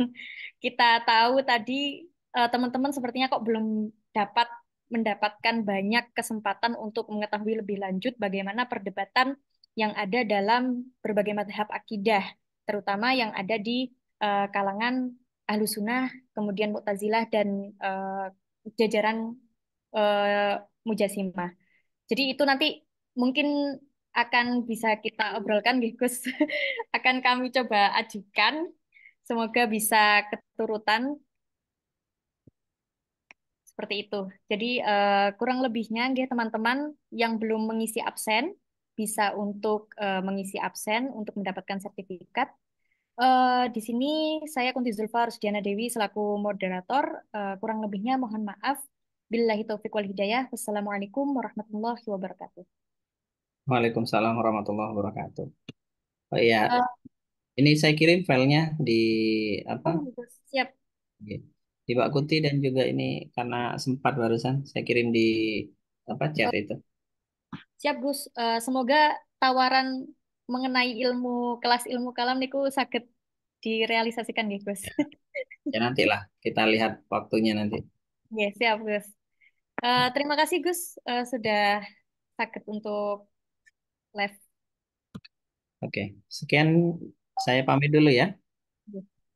kita tahu tadi, teman-teman sepertinya kok belum dapat mendapatkan banyak kesempatan untuk mengetahui lebih lanjut bagaimana perdebatan yang ada dalam berbagai mazhab akidah, terutama yang ada di kalangan Ahlus Sunnah, kemudian Mu'tazilah dan jajaran eh, Mujasimah. Jadi itu nanti mungkin akan bisa kita obrolkan, nggih, Gus. Akan kami coba ajukan. Semoga bisa keturutan seperti itu. Jadi kurang lebihnya, nggih, teman-teman yang belum mengisi absen bisa untuk mengisi absen untuk mendapatkan sertifikat. Di sini saya Kunti Zulfa Rusdiana Dewi selaku moderator. Kurang lebihnya mohon maaf. Billahi taufiq wal hidayah. Wassalamualaikum warahmatullahi wabarakatuh. Waalaikumsalam warahmatullahi wabarakatuh. Oh iya, Eh, ini saya kirim filenya di apa? oh, siap, Di Mbak Kunti, dan juga ini karena sempat barusan saya kirim di apa chat Eh, itu. siap Gus. Semoga tawaran mengenai kelas ilmu kalam niku saged direalisasikan nggih, Gus. Ya nantilah kita lihat waktunya nanti. Ya, siap Gus. Terima kasih Gus, sudah saged untuk live. Oke, sekian, saya pamit dulu ya.